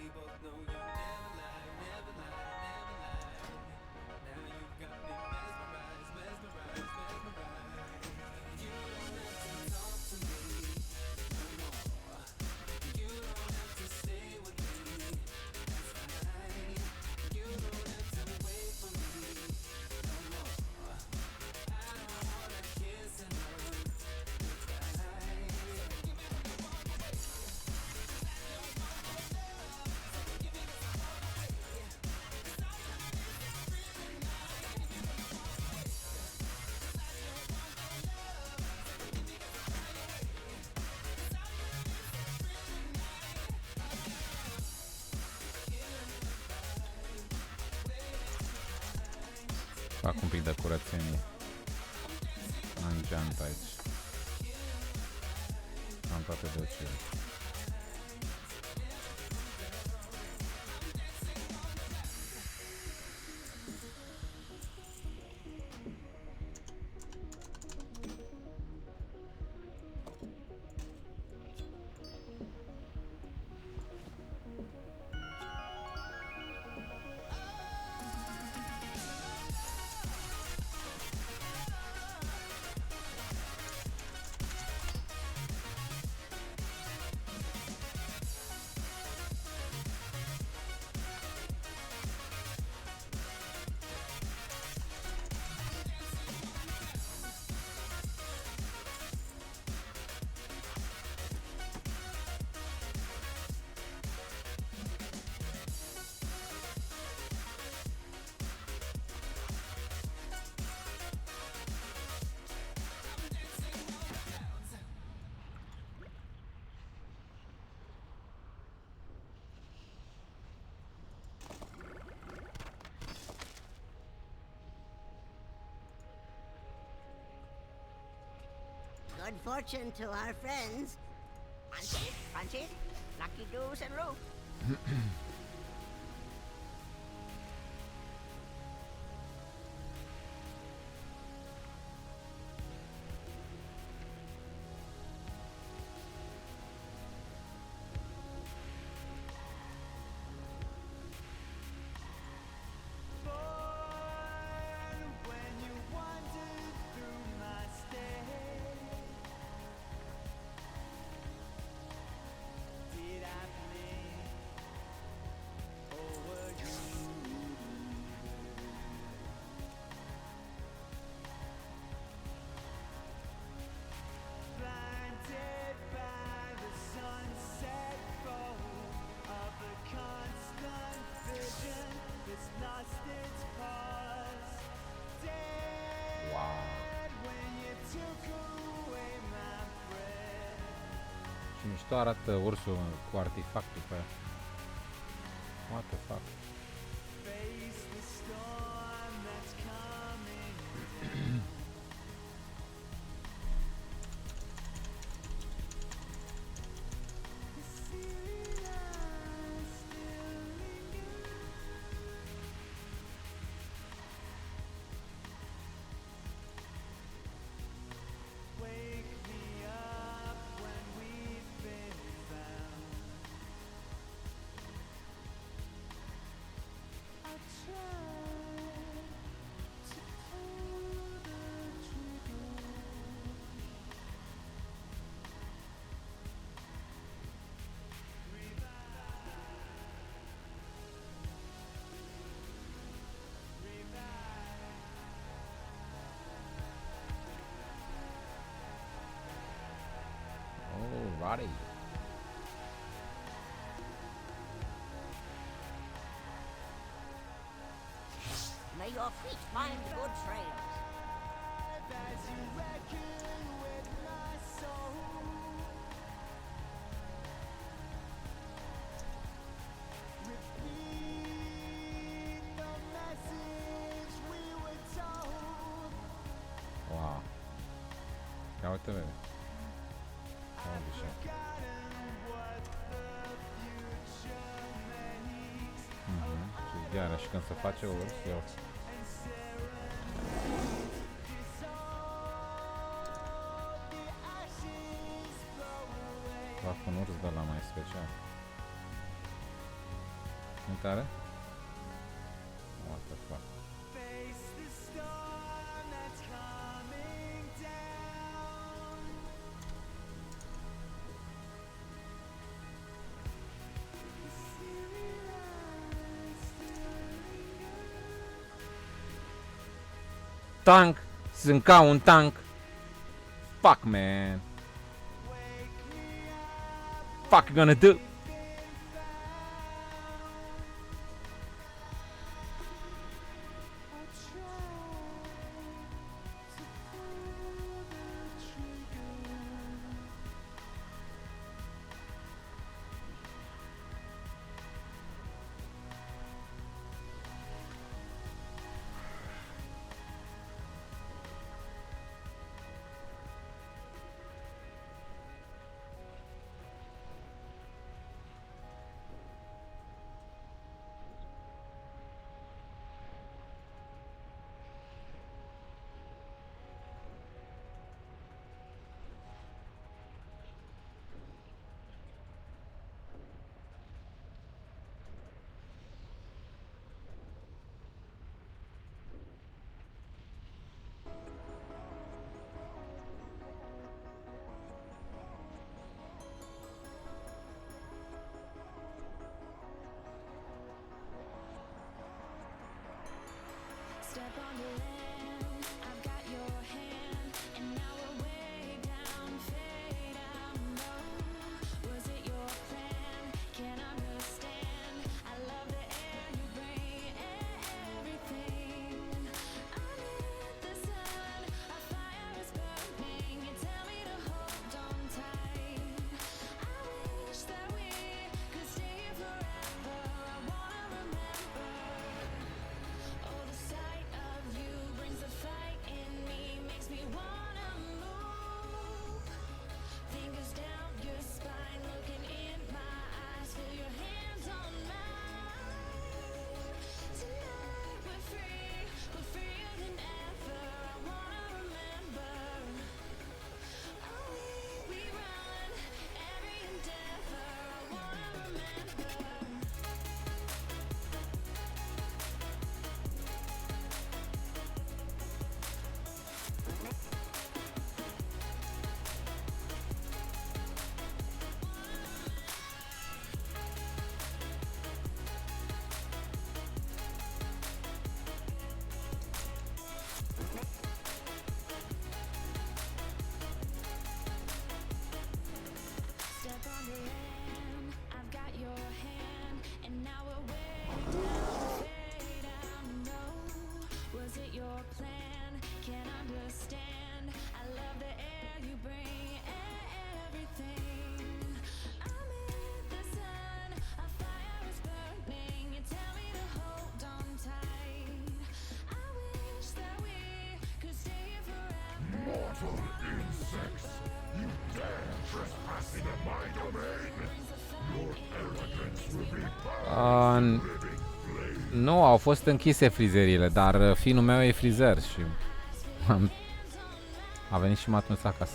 Fac un pic de curățenie. Am geantă aici. Am toate dăcile. Good fortune to our friends. Punches, lucky doos and rope. Și mișto arată ursul cu artefactul pe aia. What the fuck? Alrighty. May your feet find good trails. Wow. Ia uite, vede. Și iară, și când se face urs, eu... Fac un urs de la mai special. Nu tare? What the fuck? Tank, sunt ca un tank. Fuck, man. Fuck you gonna do? Step on the land, I've got your hand, and now we're way down, fade out low. Was it your plan? Can't understand. I love the air you bring, everything. Under the sun, our fire is burning. You tell me to hold on tight. I wish that we could stay here forever. I wanna remember. Oh, the sight of you brings a fight in me, makes me wanna move. Fingers down your spine, looking in my eyes, feel your hands on mine. Tonight we're freer than ever. I wanna remember. Oh, we run every endeavor. I wanna remember. Step on the land, I've got your hand, and now we're way down, fade out low. Was it your plan? Can't understand. I love the air you bring, everything. Amid the sun, our fire is burning. You tell me to hold on tight. I wish that we could stay here forever. Mortal insects! You dare trespass into my domain! Your arrogance will be burned with living flames! Nu, au fost închise frizeriile, dar finul meu e frizer și a venit și m-a tuns acasă.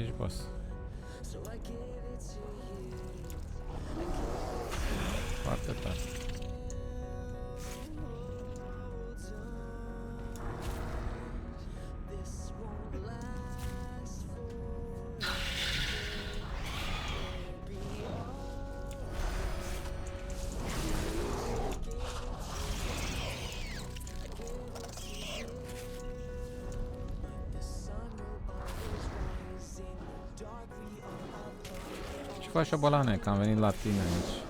Ești boss. Foarte tare. Ce faci, șobolane, că am venit la tine aici.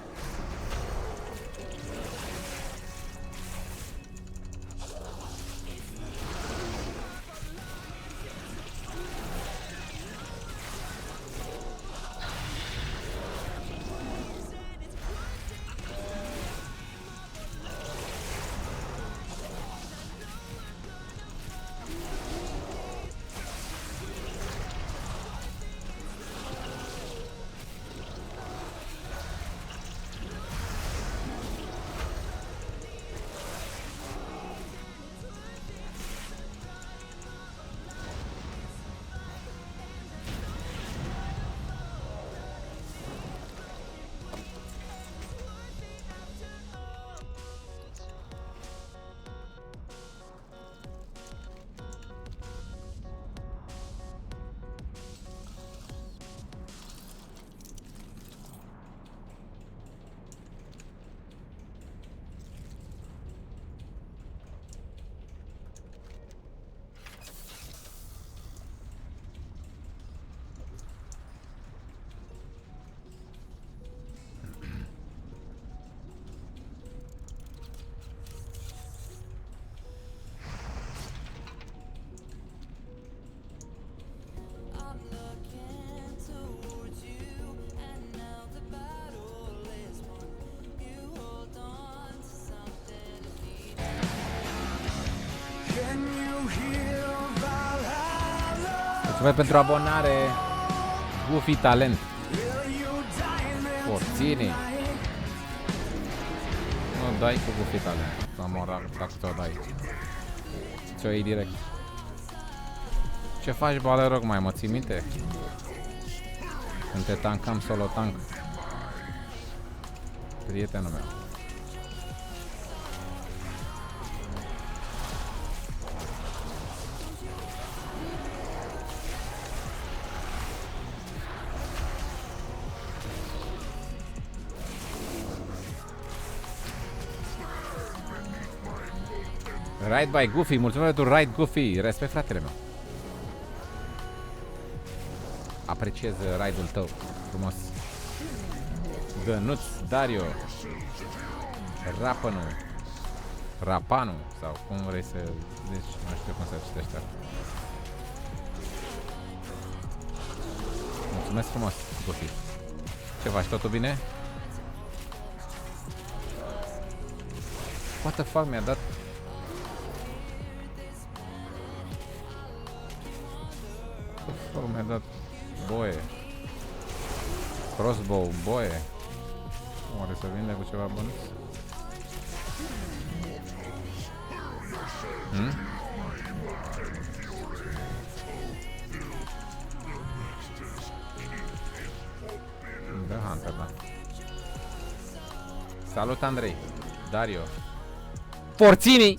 Mulțumesc pentru abonare, Goofy Talent. Porțini. Nu dai cu Goofy Talent. La moral, dacă ți-o dai. Ți-o iei direct. Ce faci, Balerog, mai mă ții minte? Când te tankam solo tank. Prietenul meu. Ride by Goofy, mulțumesc pentru Ride Goofy, respect fratele meu. Apreciez ride-ul tău, frumos. Gănuț, Dario, Rapanu, Rapanu, sau cum vrei să zici, nu știu cum se citește. Mulțumesc frumos, Goofy. Ce faci, totul bine? What the fuck, mi-a dat... Mi-a dat boie. Crossbow, boie. Oare să vinde cu ceva bun? Da, Hunter, da. Salut, Andrei. Dario. Porțini!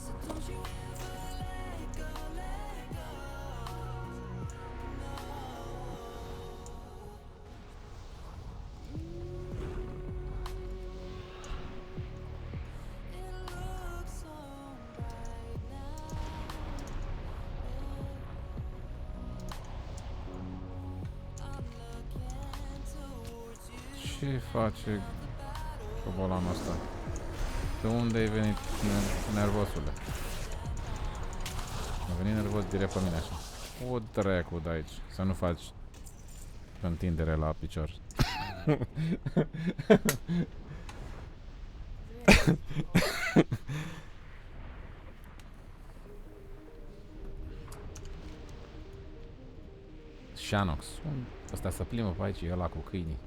Ce face cobolanul ăsta? De unde ai venit nervosule? A venit nervos direct pe mine așa. O dracu de aici. Să nu faci întindere la picior. Shanox. Ăsta se plimbă pe aici, e ăla cu câinii.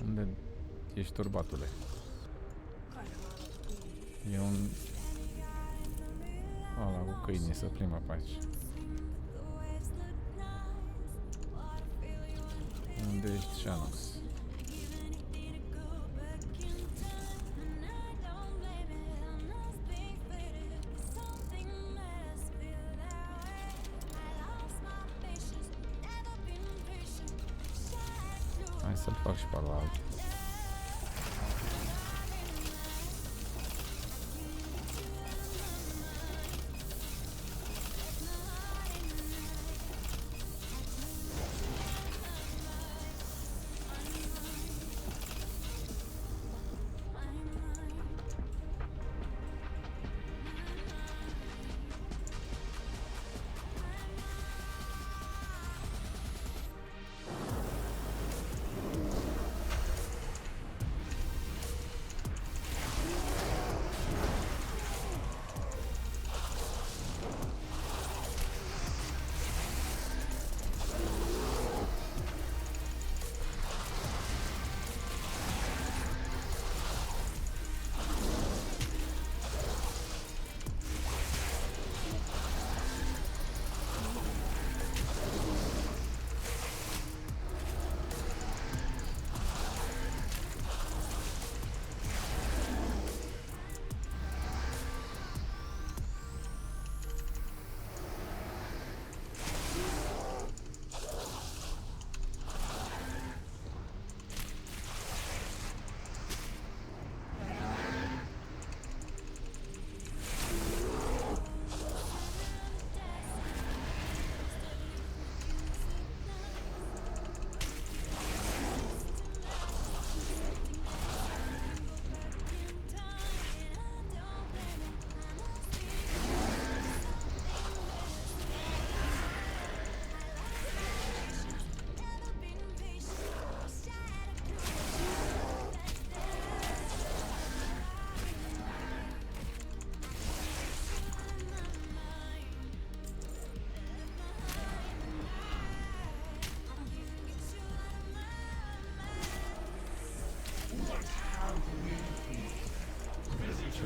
Unde ești, turbatule? E un... ăla cu câinii se plimbă pe aici. Unde ești, Shanox? Hai să-l fac și pe ala.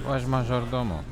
Faci majordomul.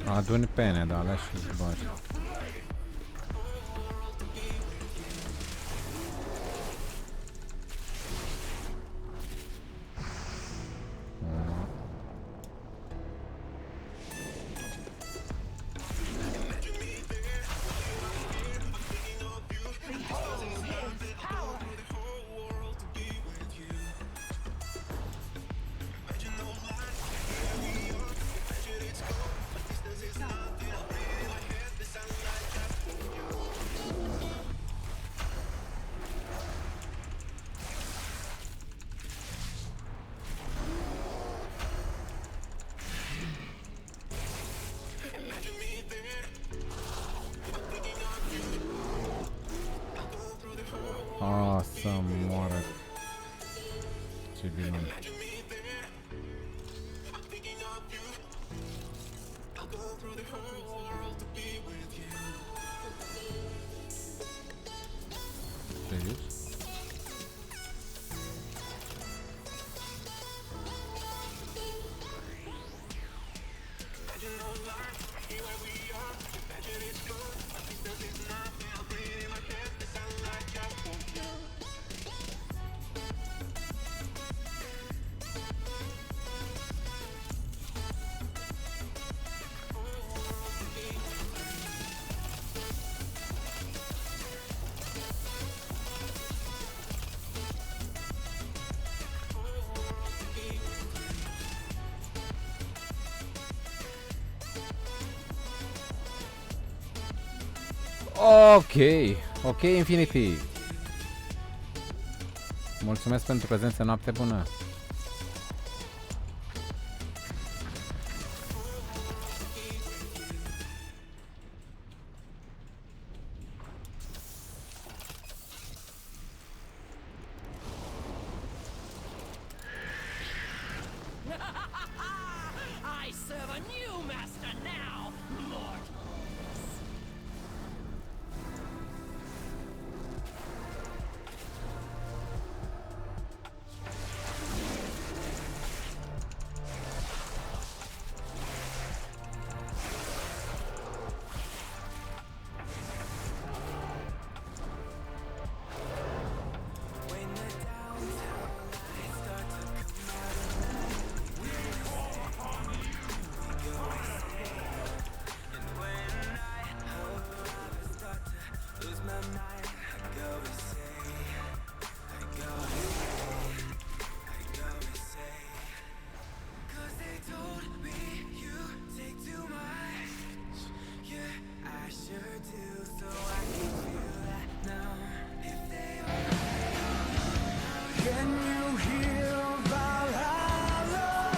Aduni pene, da, alea și bagi. Să moară. Ce bine. Serios? Ok, Infinity. Mulțumesc pentru prezență, noapte bună. I serve a new master now, Lord.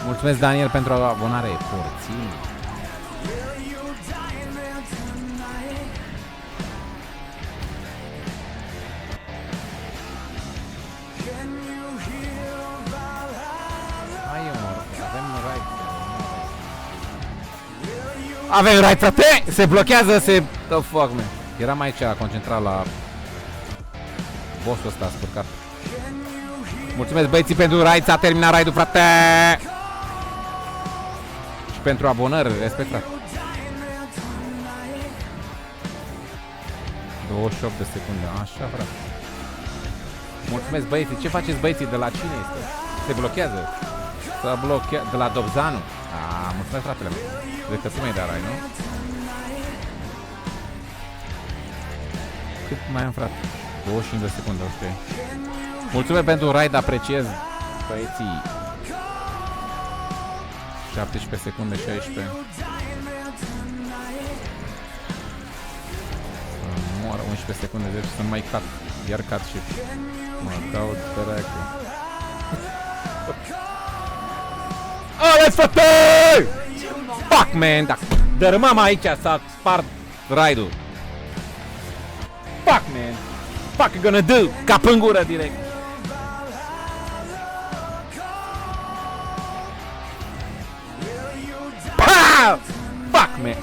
Mulțumesc, Daniel, pentru abonare. Porții. Hai, mă, avem raid. Avem raid, frate! Se blochează, se... The fuck, man. Eram aici, concentrat la... Bossul ăsta spurcat. Mulțumesc, băieții, pentru raid. S-a terminat raidul, frate! Și pentru abonări, respect, frate. 28 de secunde, așa, frate. Mulțumesc, băieții. Ce faceți, băieții? De la cine este? Se blochează. Se blochează. De la Dobzanu. Mulțumesc, fratele meu. Cred că tu mi-ai dat rai, nu? Cât mai am, frate? 25 de secunde, ok. Mulțumesc pentru raid, apreciez, băieții. 17 secunde, 16. Moară, 11 secunde, 10, să nu mai cat. Iar cat și mă caut dracu. Ales, frate! Fuck, man! Dacă dărâmam aici, s-a spart raidul. Fuck, man! Fuck you gonna do? Cap în gură direct. Pow! Fuck, man!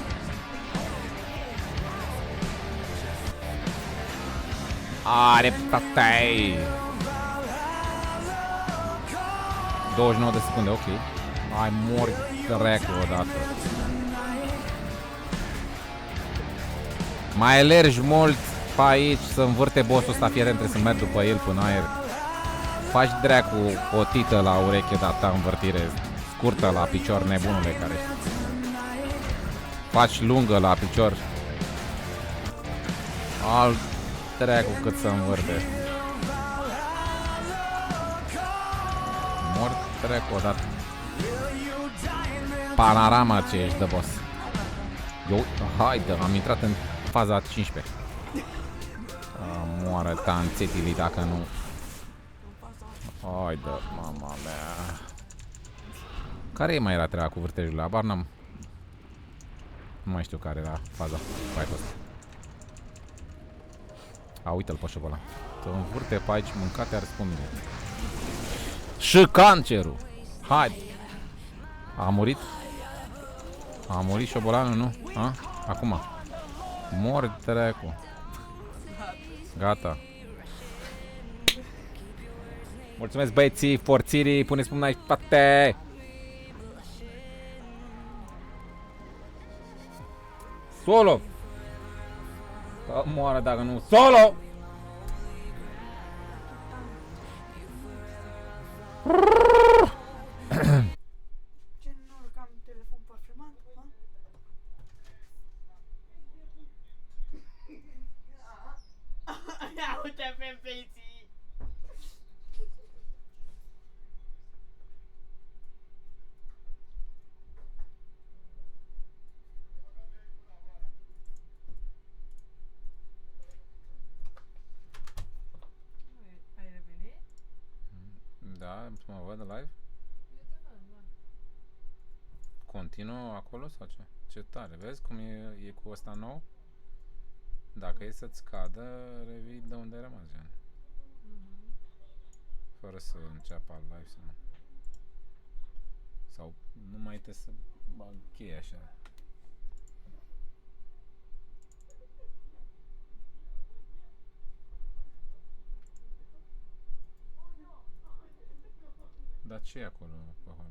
Are, frate! 29 de secunde, ok. Ai mori dracu odată. Mai alergi mult pe aici să învârte bossul ăsta, fie trebuie să merg după el până aer. Faci dracu o tită la ureche de-a ta învârtire scurtă la picior, nebunule care știi. Faci lungă la picior. Alt dracu cât să învârte. Mor dracu odată. Panorama ce ești de boss. Eu, haide, am intrat în faza 15. Moară tanțetili dacă nu. Haide, mama mea. Care mai era treaba cu vârtejul? Abar n-am. Nu mai știu care era faza. Mai fost. A, uite-l pe șobolan. Să învârte pe aici, mâncate ar spune. Și cancerul. Haide. A murit? A murit șobolanul, nu? A? Acum. Mor dracu. Gata. Mulțumesc băieții, forțirii, puneți mâna aici, spate. Solo. Că moară dacă nu. Solo. Ce nu cam telefon parfumat, mă? Ia uite pe peții. Ai revenit? Da, să mă văd live? Continuă acolo sau ce? Ce tare, vezi cum e cu ăsta nou? Dacă e să-ți cadă, revii de unde ai rămas, gen. Fără să înceapă live sau nu mai trebuie să bag cheia așa. Dar ce e acolo, pahar?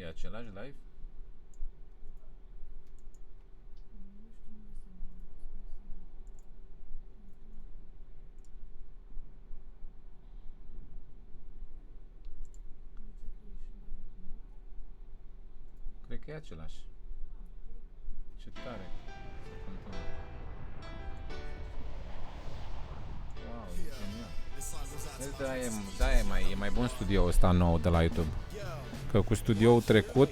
E același live? Cred că e același. Ce tare. Wow, e genial. Vezi, e mai bun studioul ăsta nou de la YouTube. Că cu studioul trecut,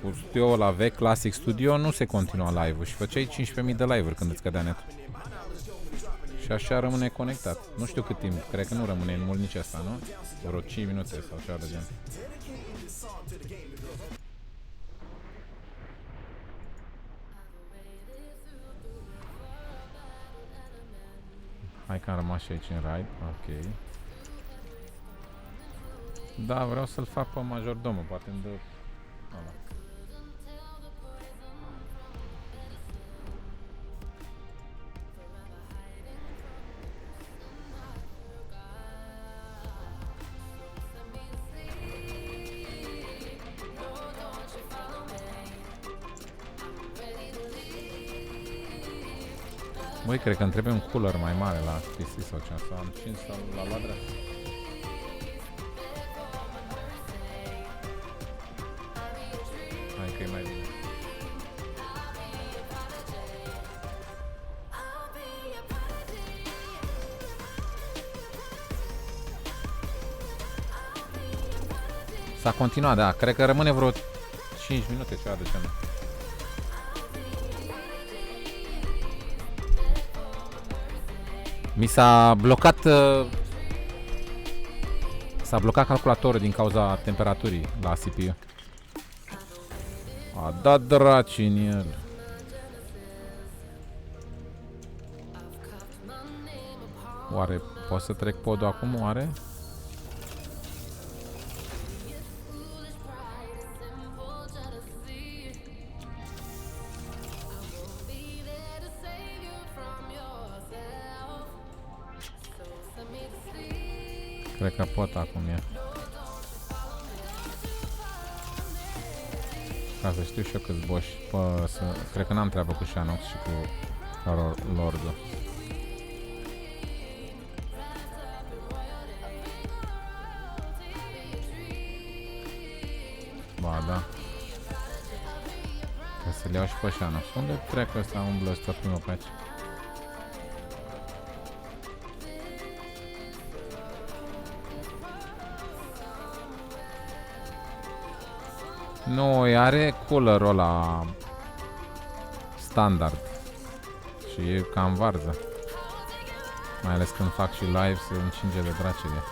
cu studioul la vechi, Classic Studio, nu se continua live-ul și făceai 15.000 de live-uri când îți cădea netul. Și așa rămâne conectat. Nu știu cât timp, cred că nu rămâne mult nici asta, nu? Vreo 5 minute sau așa de gen. Hai că am rămas și aici în raid, ok. Da, vreau să-l fac pe majordomul, poate îmi dă ăla. Băi, cred că îmi trebuie un cooler mai mare la PC sau ce, sau am cins la luat drept. Hai că e mai bine. S-a continuat, da, cred că rămâne vreo 5 minute, ceva de genul. Mi s-a blocat calculatorul din cauza temperaturii la CPU. A dat draci în el. Oare pot să trec podul acum, oare? Cred că pot acum, ia. Ca să știu și eu câți boși. Cred că n-am treabă cu Shanox și cu Lordul. Ba, da. Ca să le iau și pe Shanox. Unde trec ăsta, umblă ăsta primul pe aici? Nu, are coolerul ăla standard și e cam varză. Mai ales când fac și live se încinge de dracile.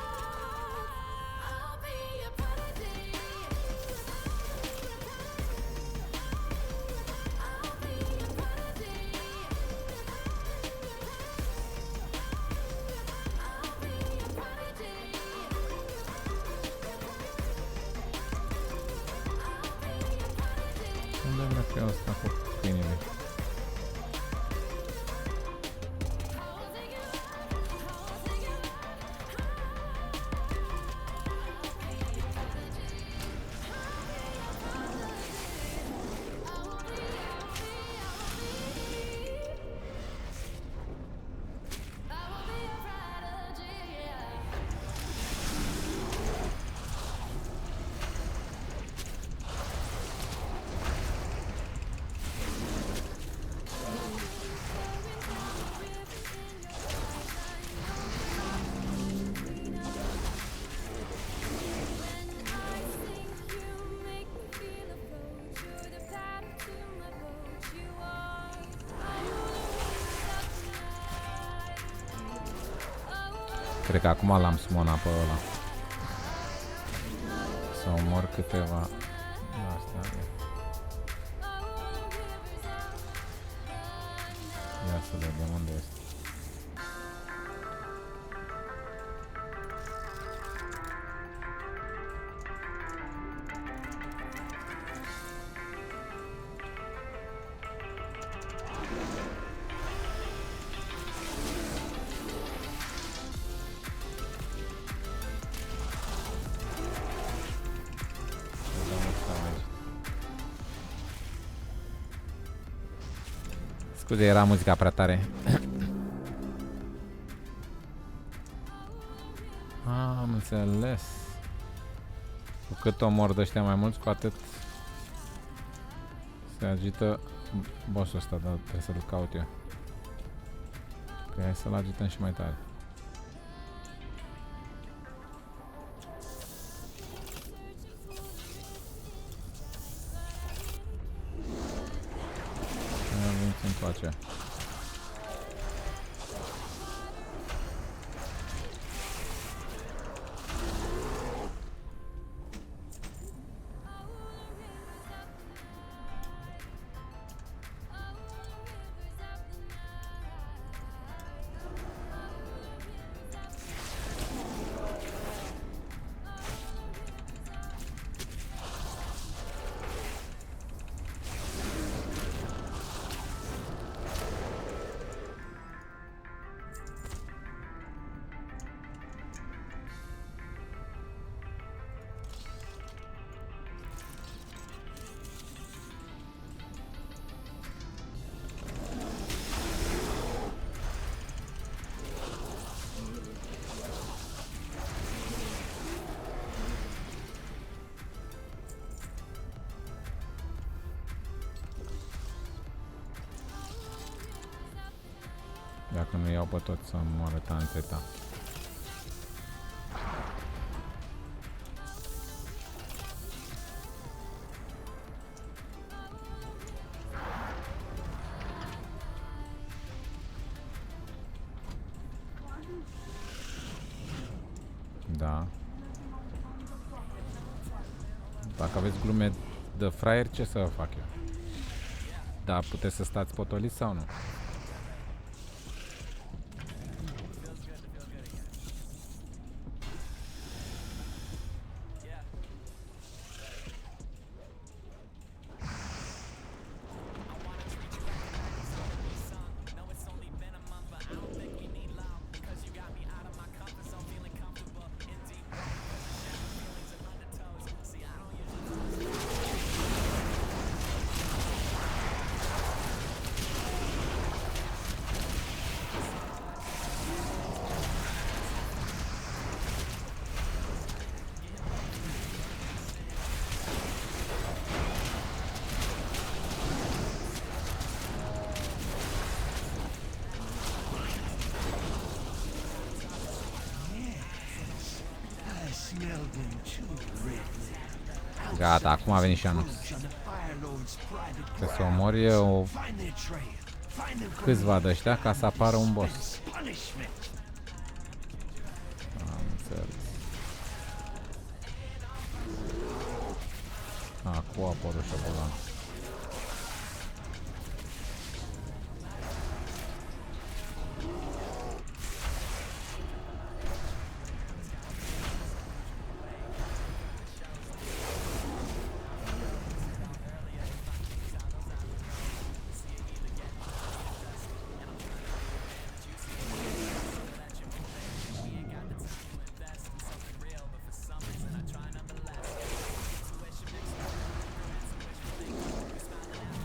Cred că acum l-am summonat pe ăla. Să omor câteva. Asta e. Ia să vedem unde este. Scuze, era muzica prea tare. Am înțeles. Cu cât omor de ăștia mai mulți, cu atât se agită bossul ăsta, dar trebuie să-l caut eu. Că hai să-l agităm și mai tare. Încoace. Dacă nu iau pe tot să moară tanteta. Da. Dacă aveți glume de fraier, ce să fac eu? Da, puteți să stați potoliți sau nu? Gata, acum a venit și anul. Trebuie să omori eu câțiva de ăștia ca să apară un boss. Am înțeles. Acum a apărut șobolan.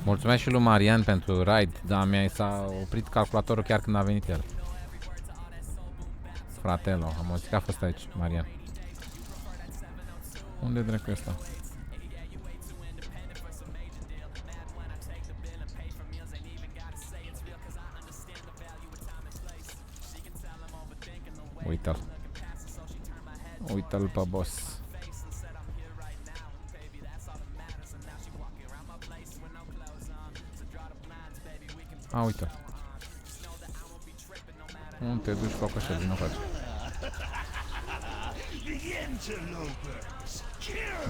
Mulțumesc și lui Marian pentru raid, dar s-a oprit calculatorul chiar când a venit el. Fratelo, am auzit că a fost aici, Marian. Unde dracu ăsta? Uite-l. Uite-l pe boss. A, uite. Unde te duci, fac așa, din afară.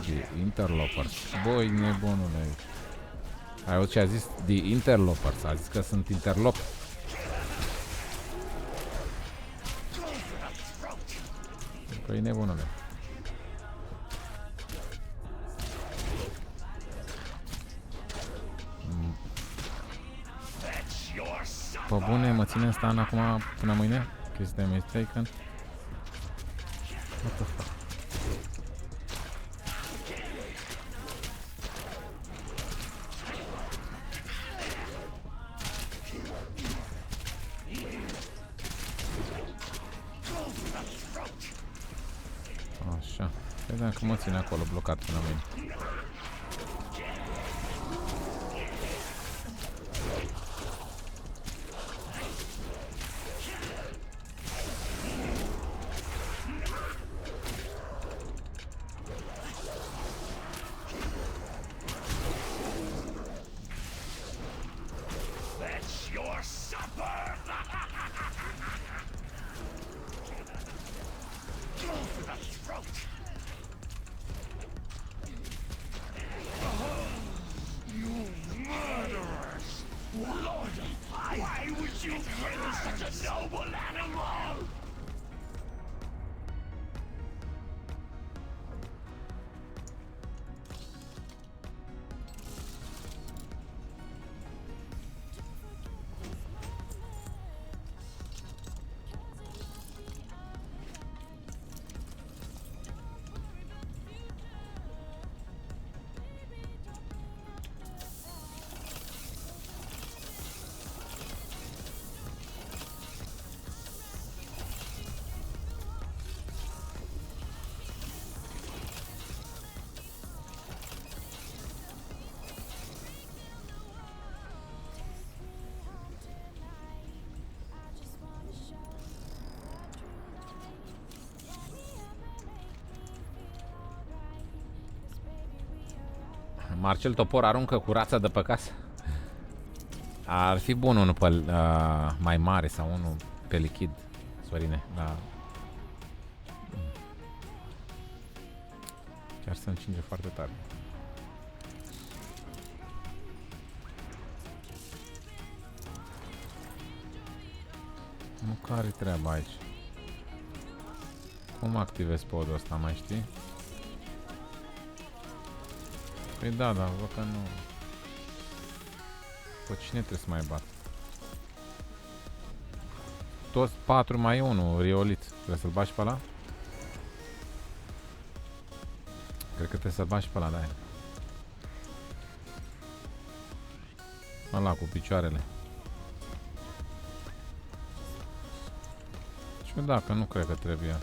The Interlopers. Băi, nebunule. Ai auzit ce a zis? The Interlopers. A zis că sunt interlopi. Păi, nebunule. Pe bune, mă ținem stan acum până mâine? Chestia mistaken. What the fuck? Așa. Credeam că mă ține acolo blocat până mâine. Marcel Topor aruncă cu rața de pe casă. Ar fi bun unul pe, mai mare sau unul pe lichid, Sorine, da. Chiar se încinge foarte tare. Nu, care-i treaba aici? Cum activez podul ăsta, mai știi? Păi da, dar văd că nu... Pe cine trebuie să mai bat? Toți 4 mai 1, Riolit. Trebuie să-l bagi pe ăla? Cred că trebuie să-l bagi pe ăla, da. Ăla cu picioarele. Și dacă nu cred că trebuie.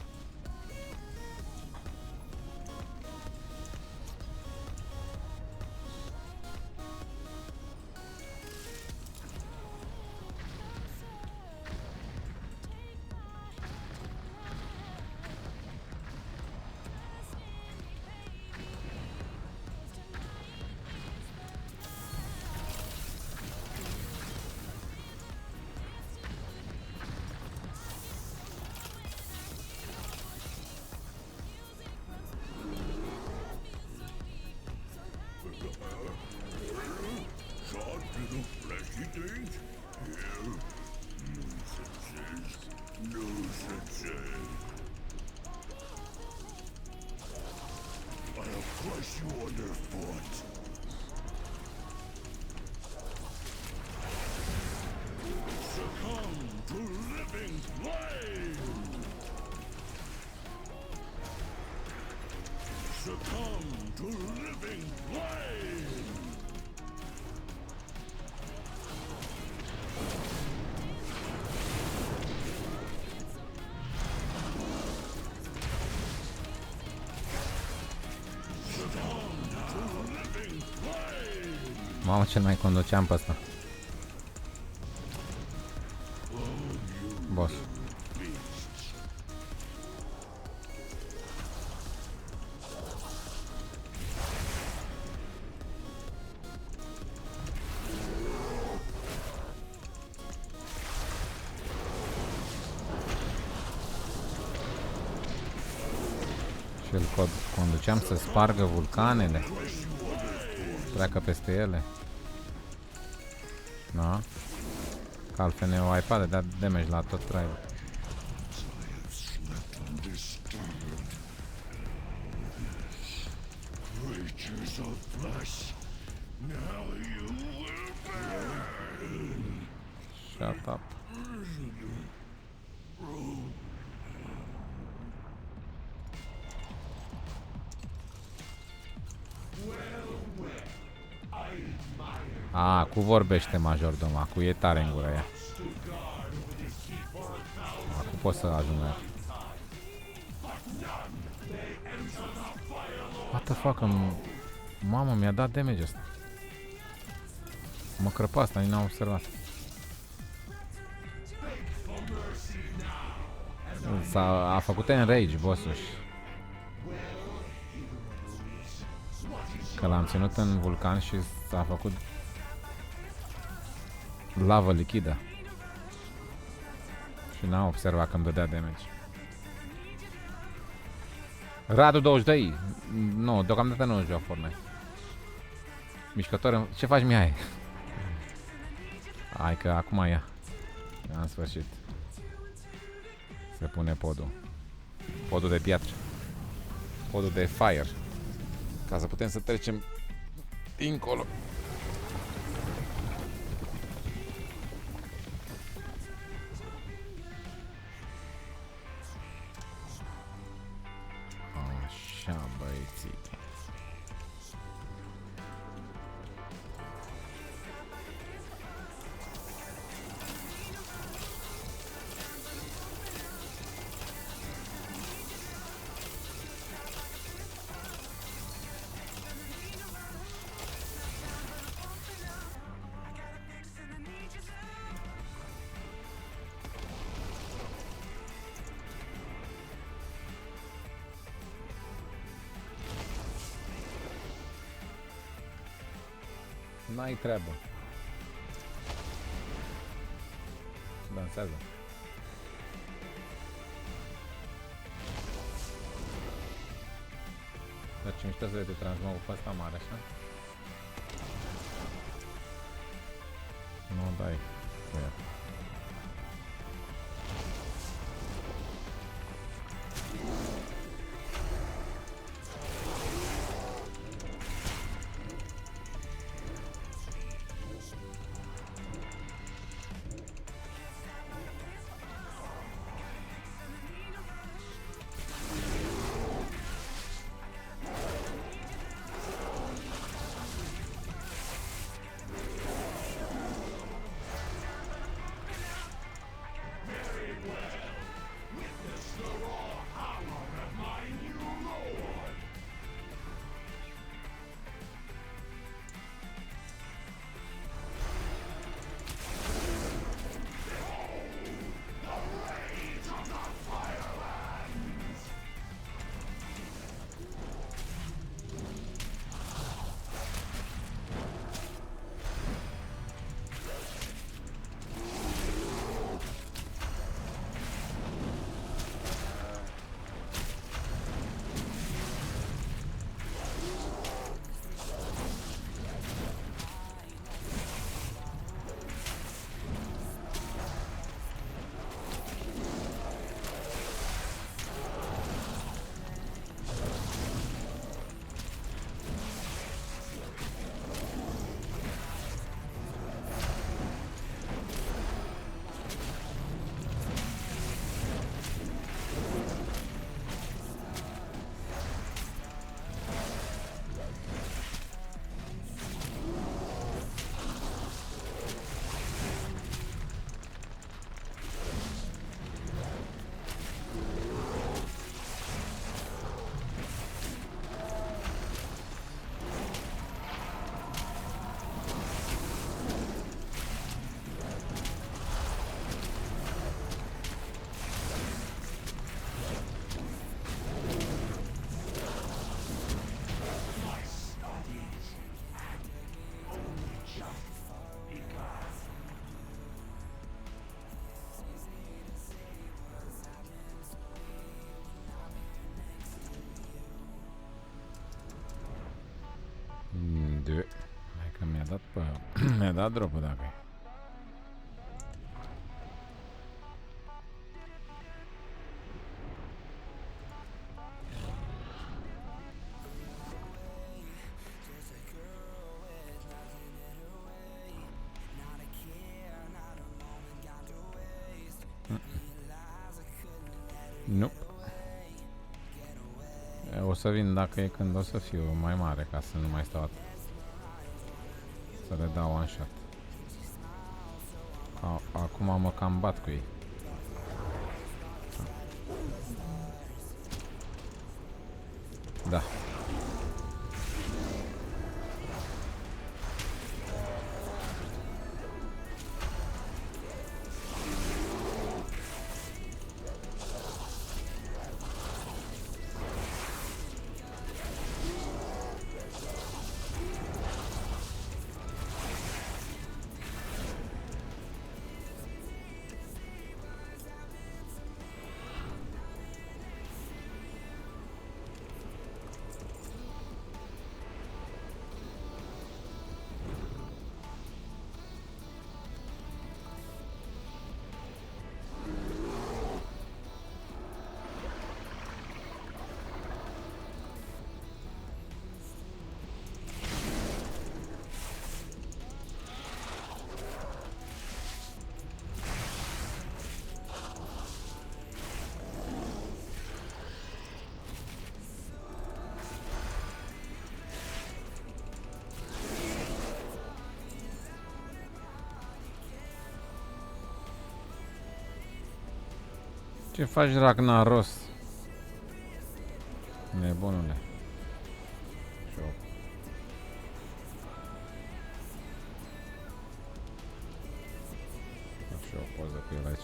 Mamă, ce mai conduceam pe ăsta. Boss. Și îl conduceam să spargă vulcanele. Treacă peste ele. Da? Că altfel ne o iPad de damage la tot traiul. Shut up. A, cu vorbește majordoma, cu e tare în gură ea. Acum pot să ajung la ea. What the fuck, mamă, mi-a dat damage ăsta. Mă crăpa asta, nici n-am observat. A făcut enrage bossul. Că l-am ținut în vulcan și s-a făcut lavă lichidă. Și n-am observat că îmi dădea damage. Radu 22. Nu, deocamdată nu joc Fortnite. Mișcător. Ce faci, Mihai? Hai că acum ia. În sfârșit. Se pune podul. Podul de piatră. Podul de fire. Ca să putem să trecem dincolo. Așa, băieții. N-ai treabă. Dansează. Dar ce mișto să vede transmogul pe ăsta mare, așa? Nu dai cu el. Hai că mi-a dat pe... mi-a dat drop-ul dacă e. Nu. O să vin dacă e când o să fiu mai mare ca să nu mai stau atât. Să le dau one shot. Acum mă cam bat cu ei. Da. Ce faci, Ragnaros? Nebunule. Și o poză cu el aici.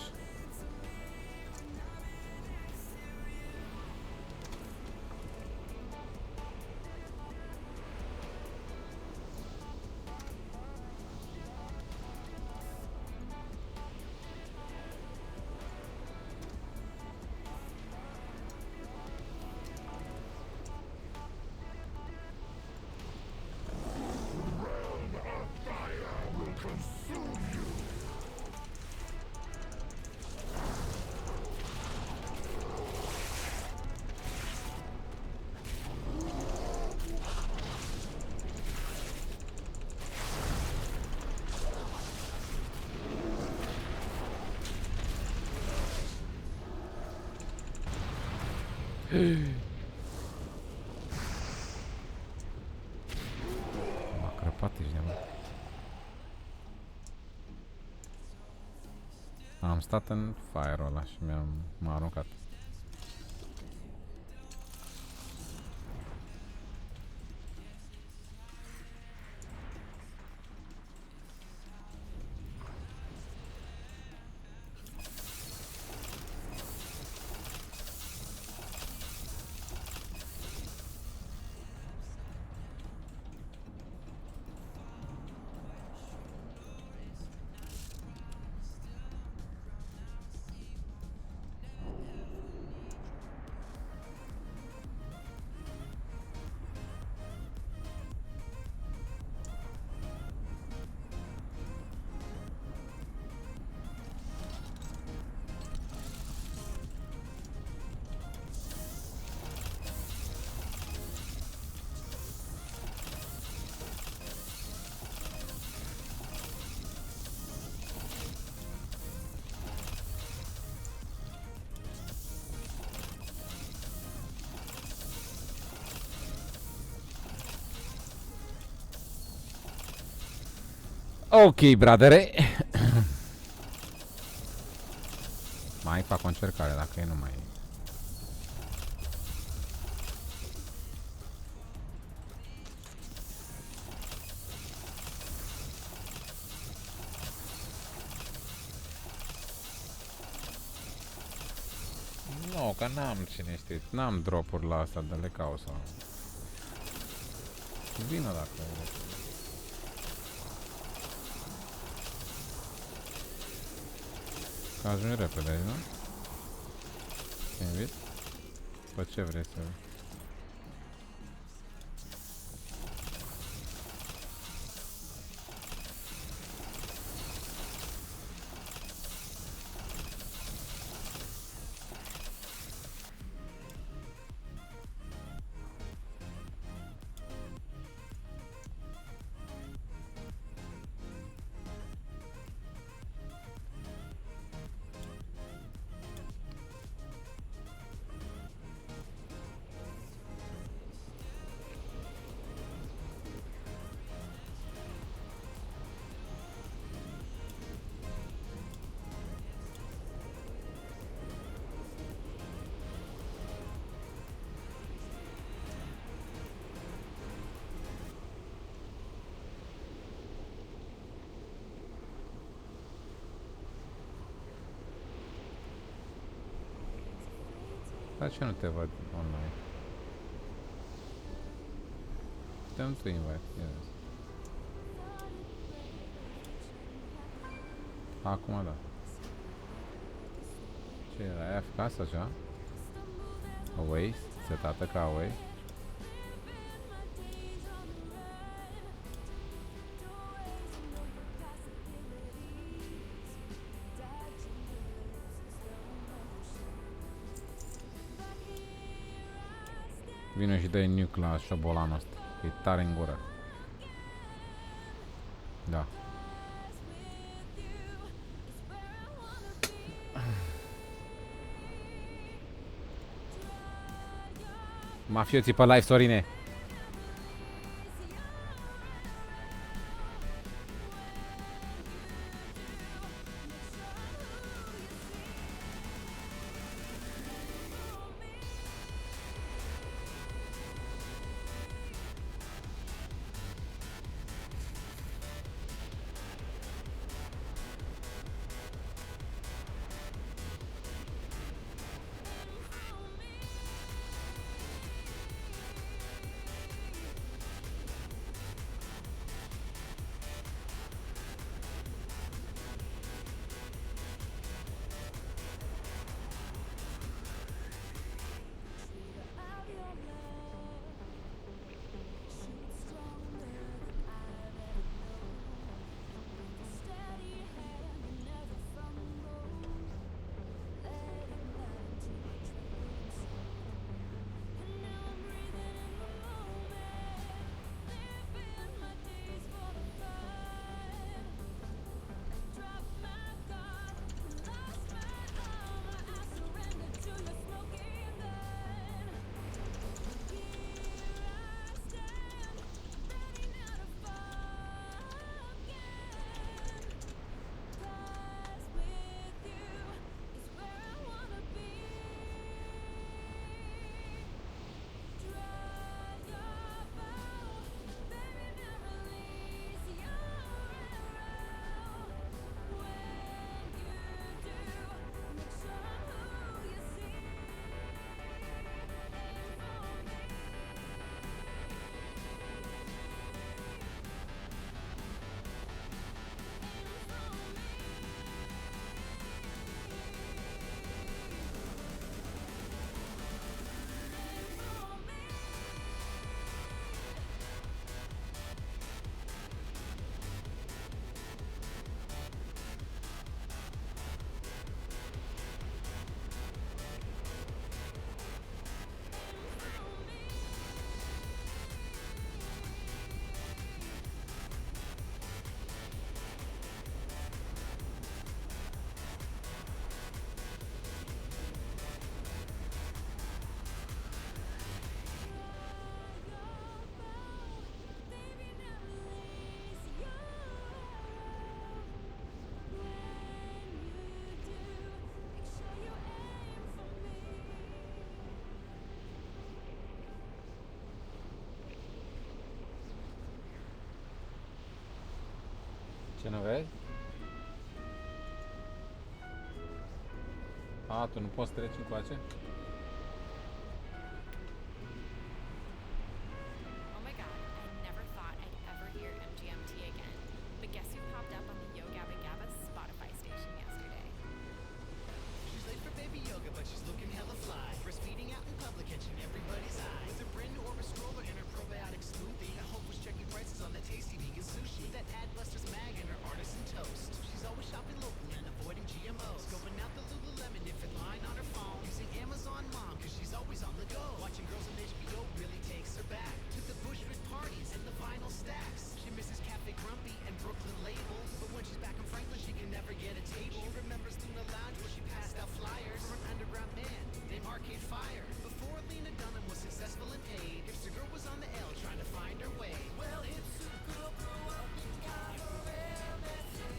M-a crăpat, ești de mă. Am stat în fire-ul ăla și m-a aruncat. Ok, bradere. Mai fac o încercare, dacă e nu mai... Nu, că n-am cine știe, n-am drop-uri la asta de le caut sau... Vină dacă... Că ajungi repede aici, nu? Te invit? Pe ce vrei să... Dar ce nu te văd online? Dăm tu invite, yes. Acum da. Ce era? Ai FK sau ceva? Away? Setată ca away? Vino și dă-i nuke la șobolanul ăsta, că e tare în gură. Da. Mafioții pe live, Sorine. Ce nu vezi? A, tu nu poți trece încoace? Oh my god, I never thought I'd ever hear MGMT again. But guess who popped up on the Yo Gabba Gabba Spotify station yesterday? She's late for baby yoga, but she's looking hella fly. Breastfeeding out in public, catching everybody's eye. With her brand new Orbis stroller and her probiotic smoothie. I hope was checking prices on that tasty vegan sushi. That Adbusters mag and her artisan toast. She's always shopping local and avoiding GMOs. Scoping out the Lululemon if in line on her phone. Using Amazon Mom, cause she's always on the go. Watching girls on HBO really takes her back to the Bushwick parties and the vinyl stacks. She misses Cafe Grumpy and Brooklyn Label. But when she's back in Franklin, she can never get a table. She remembers Luna Lounge where she passed out flyers for an underground band named Arcade Fire. Before Lena Dunham was successful and paid, Hipster Girl was on the L trying to find her way. Well, Hipster Girl grew up and got her MFA.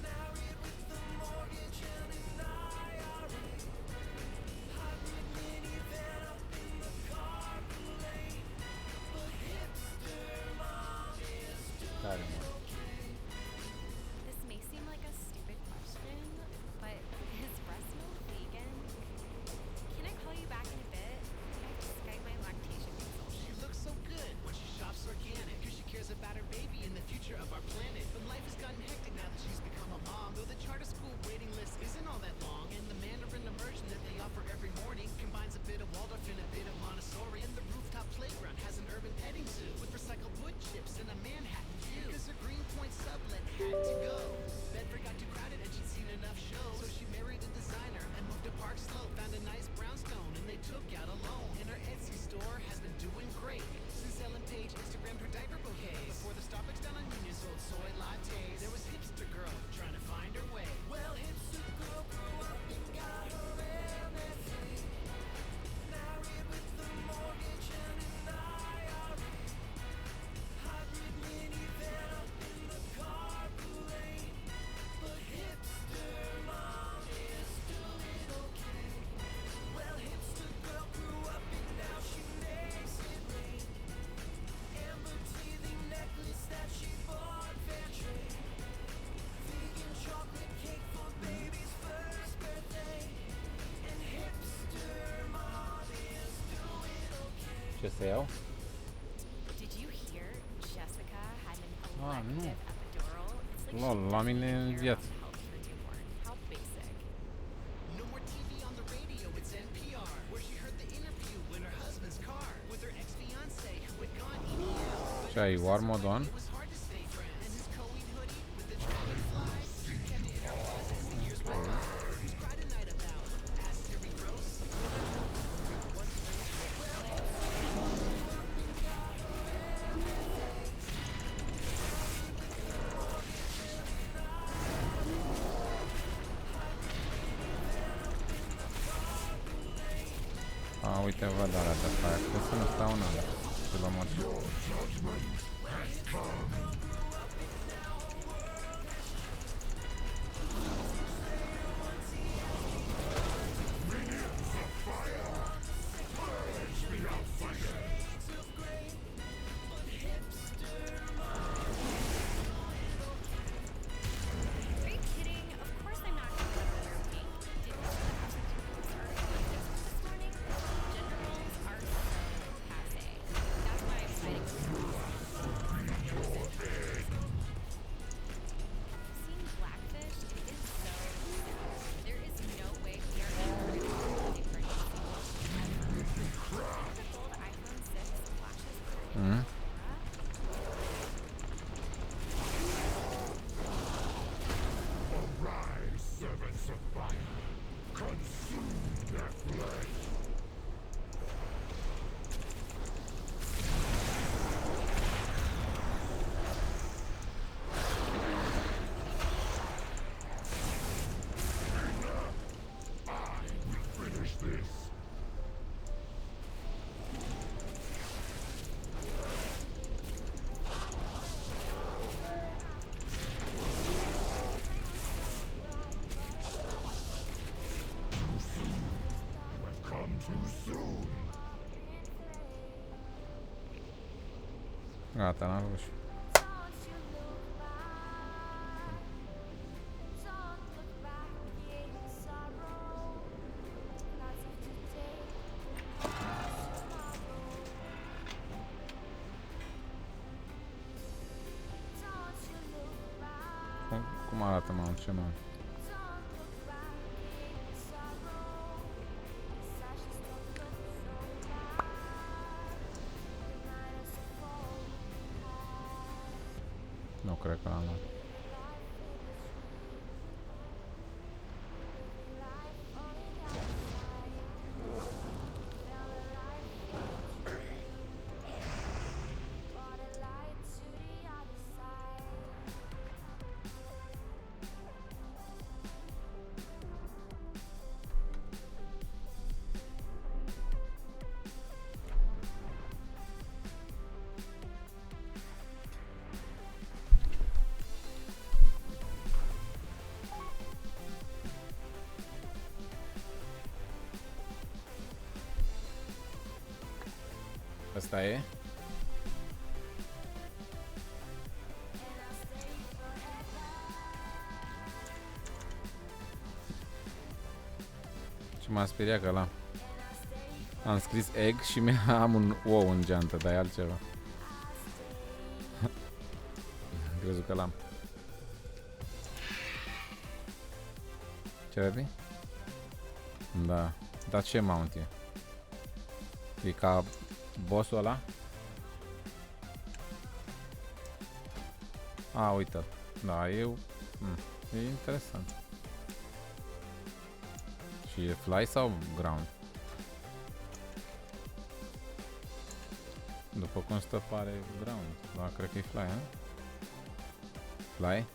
Married with the mortgage and an IRA. Hybrid minivan up in the carpool lane. But Hipster Mom is doing okay. This may seem like a stupid question, but is breast milk vegan? Can I call you back in a bit? I have to Skype my lactation consultant. She looks so good when she shops organic, cause she cares about her baby and the future of our planet. But life has gotten hectic now that she's become a mom. Though the charter school waiting list isn't all that long, and the Mandarin immersion that they offer every morning combines a bit of Waldorf and a bit of Montessori. And the rooftop playground has an urban petting zoo with recycled wood chips and a Manhattan view. Cause her Greenpoint sublet had to go. Bedford got too crowded and she'd seen enough shows, so she married a designer and moved to Park Slope. Found a nice brownstone and they took out a loan. And her Etsy store has been doing great since Ellen Page Instagrammed her diaper bouquets. Before the Starbucks down on Union sold soy lattes, there was Hipster Girl trying to find her way. Well, Hipster Girl grew up and got her MFA. Married with the mortgage and an IRA. Hybrid minivan up in the carpool lane. But Hipster Mom is doing okay. Well, Hipster Girl grew up and now she makes it rain. Amber teething necklace that she bought fair trade. Vegan chocolate cake for baby's first birthday. And Hipster Mom is doing okay. Ce să iau? Did you hear Jessica had an Ah, nu. elective epidural? It's like Lol, la mine în viață. help for newborn. How basic. No more TV on the radio, it's NPR, where she heard the interview in her husband's car with her ex-fiance who had gone EDM. Ce ai, War Mode On? It was hard to stay friends. And his co-ed hoodie with the dragonflies kept it in her 60 years went on. He's cried a night about, asked Terry Gross. A, uite, văd alea de aia. Trebuie să nu stau în alea. Să vă mă Are you kidding? Of course I'm not going to let her wear pink. Did you see the Huffington Post article I just read this morning? Gender roles are so passe. That's why I'm fighting for Seeing Blackfish, it is so sad. There is no way we are ever going to be for ever. The gold iPhone 6 flashes Mhm. Arise, servants of fire. Consume their flesh. I will finish this. You have come too soon. Gata, n-am făcut și. Cum arată, mă? Ce, mă? Nu cred că l-am luat. Asta e. Ce m-a speriat că ăla. Am scris egg și am un ou în geantă, dar e altceva. Am crezut că l-am. Ce vezi? Da. Dar ce mount e? E ca bossul ăla? A, uite. Da, e interesant. Și e fly sau ground? După cum stă pare ground. Da, cred că e fly, ha? Fly?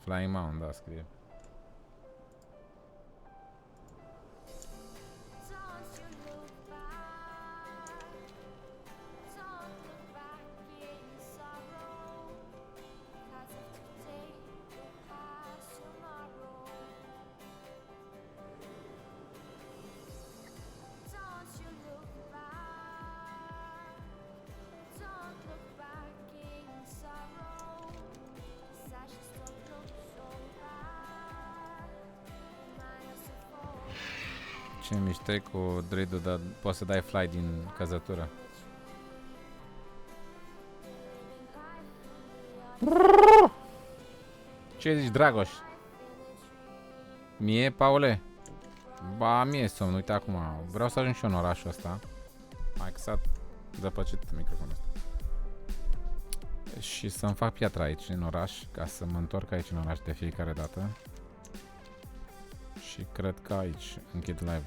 Flying mount, da, scrie. Ce mișto cu dread-ul, dar poți să dai fly din căzătură. Ce zici, Dragoș? Mie, Paule? Ba, mie somn, uite acum. Vreau să ajung și eu în orașul ăsta. Hai că s-a zăpăcit microfonul ăsta. Și să-mi fac piatra aici, în oraș, ca să mă întorc aici în oraș de fiecare dată. Și cred că aici închid live.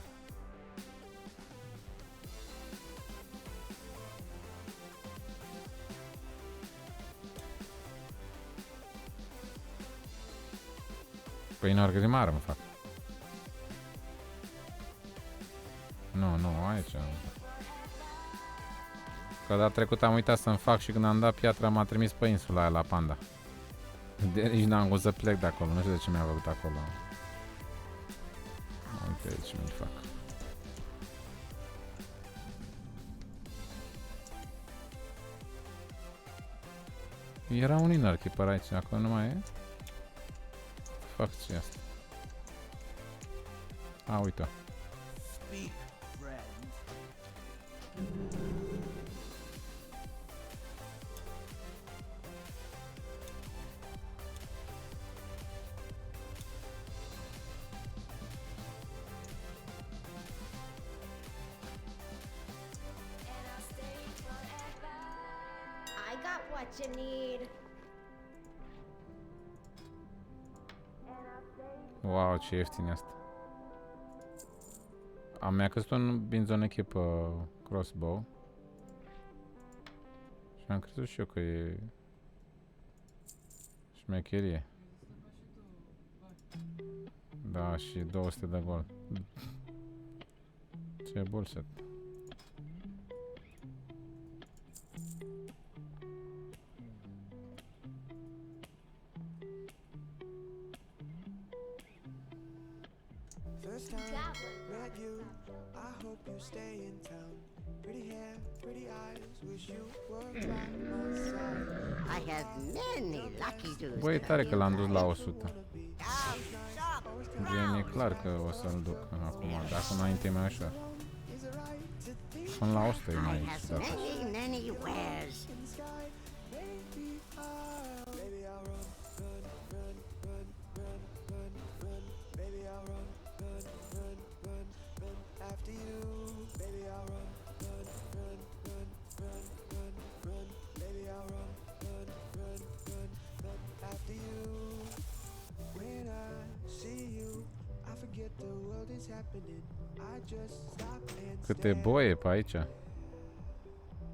Păi în Orgrimară mă fac. Nu, aici. Că data trecută am uitat să-mi fac și când am dat piatra m-a trimis pe insula aia la Panda. De nici n-am cum să plec de acolo, nu știu de ce mi-a făcut acolo. Uite aici mi-l fac. Era un inner keeper aici, acum nu mai e? Fac ce asta. A, uite. I got what you need. Wow, ce ieftin e asta. Mi-a căzut un binzonech pe crossbow. Și am crezut și eu că e șmecherie. Da, și 200 de gold. Ce bullshit. First time met you, I hope you stay in town. Pretty hair, pretty eyes, wish you were by my side. I have many lucky dudes. Băi, e tare că l-am dus la 100. Gen, e clar că o să-l duc acum, dacă înainte e mai ușor. Până la 100 e mai ciudat. Many wares. happening. I just stop and Câte stare. boie pe aici.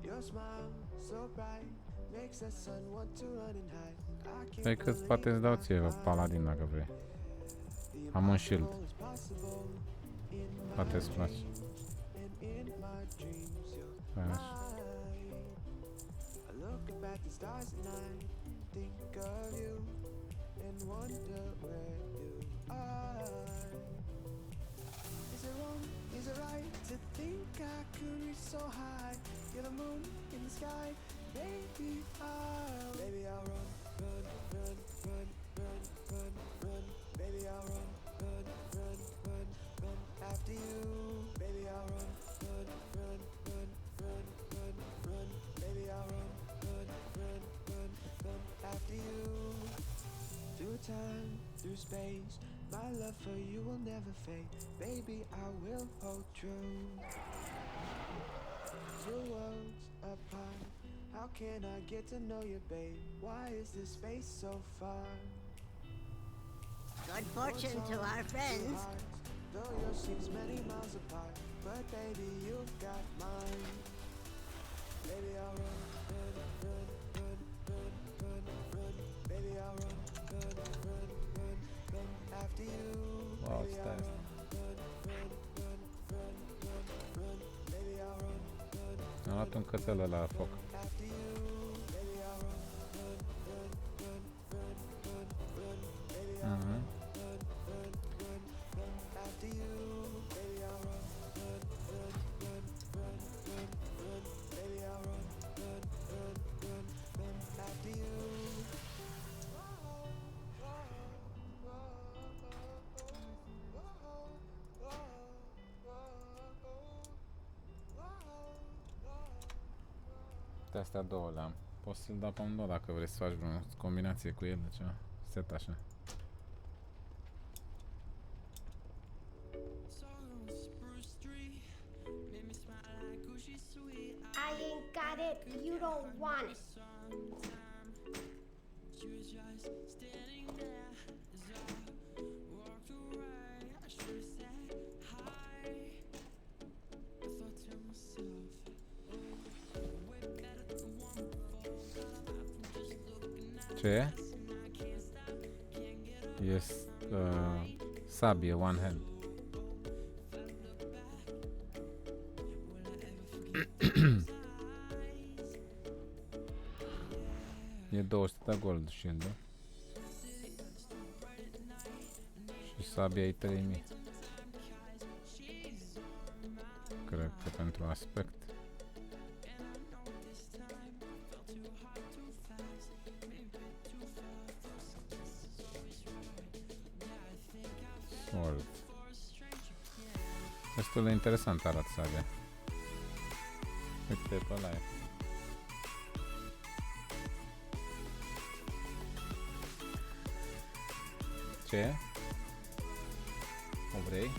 Your smile so bright makes the sun want to run and hide. I can't Hai că poate îți dau ție paladin dacă vrei. Am un shield. Poate îți place. Hai așa. I look up at the stars at night, think of you, and wonder where you are. Is it wrong? Is it right to think I could reach so high? You're the moon in the sky, baby. Baby, I'll run, run, run, run, run, run, run. Baby, I'll run, run, run, run, run after you. Baby, I'll run, run, run, run, run, run, run. Baby, I'll run, run, run, run, run after you. Through time, through space, my love for you will never fade. Baby, I will hold true. Two worlds apart, how can I get to know you, babe? Why is this space so far? Good fortune to our friends. Though yours seems many miles apart, but baby, you've got mine. Baby, I'll run, run, run, run, run, run, run. Baby, I'll run, run, run, run, run after you. Wow, Baby, I'll stai. run, run, run, run, run, run, run. Baby, I'll run, run, Am luat un cățel la foc. after you. Baby, I'll run, run, run, run, run, run, run. Baby, I'll run, run, run, run, run after you. Baby, I'll run, run, run, run, run, run, run. Baby, I'll run, run, run, run, run after you. De astea două le-am. Poți să-l dau pe amândouă dacă vrei să faci vreo combinație cu ele, ceva. Set așa. I ain't got it. You don't want it. Ce e? Yes, sabie, one hand. E 200 de gold shield-ul. Și sabia e 3000. Cred că pentru aspect. Sword. Destul de interesant arată sabia. Uite pe ăla e. Ce? O vrei?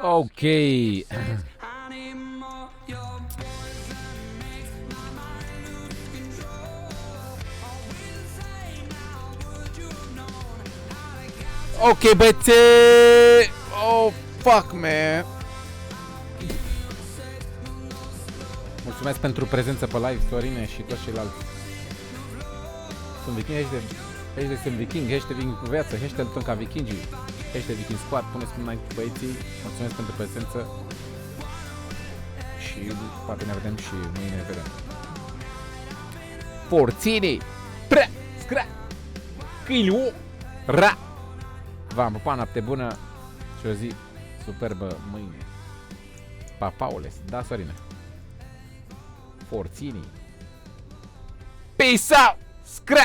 Ok. Ok, băiețe! Oh, fuck, man! Mulțumesc pentru prezență pe live, Sorine și toți ceilalți. Sunt viking, hashtag sunt viking, hashtag viking cu viață, hashtag luptăm ca vikingii, hashtag viking squad, puneți cum mai băieții, mulțumesc pentru prezență. Și poate ne vedem și mâine ne vedem. Porțini! Pre! Scra! Câiliu! Ra! V-am pupat, noapte bună și o zi superbă mâine. Pa, Paules, da, Sorine. Porțini. Peace out! Scra!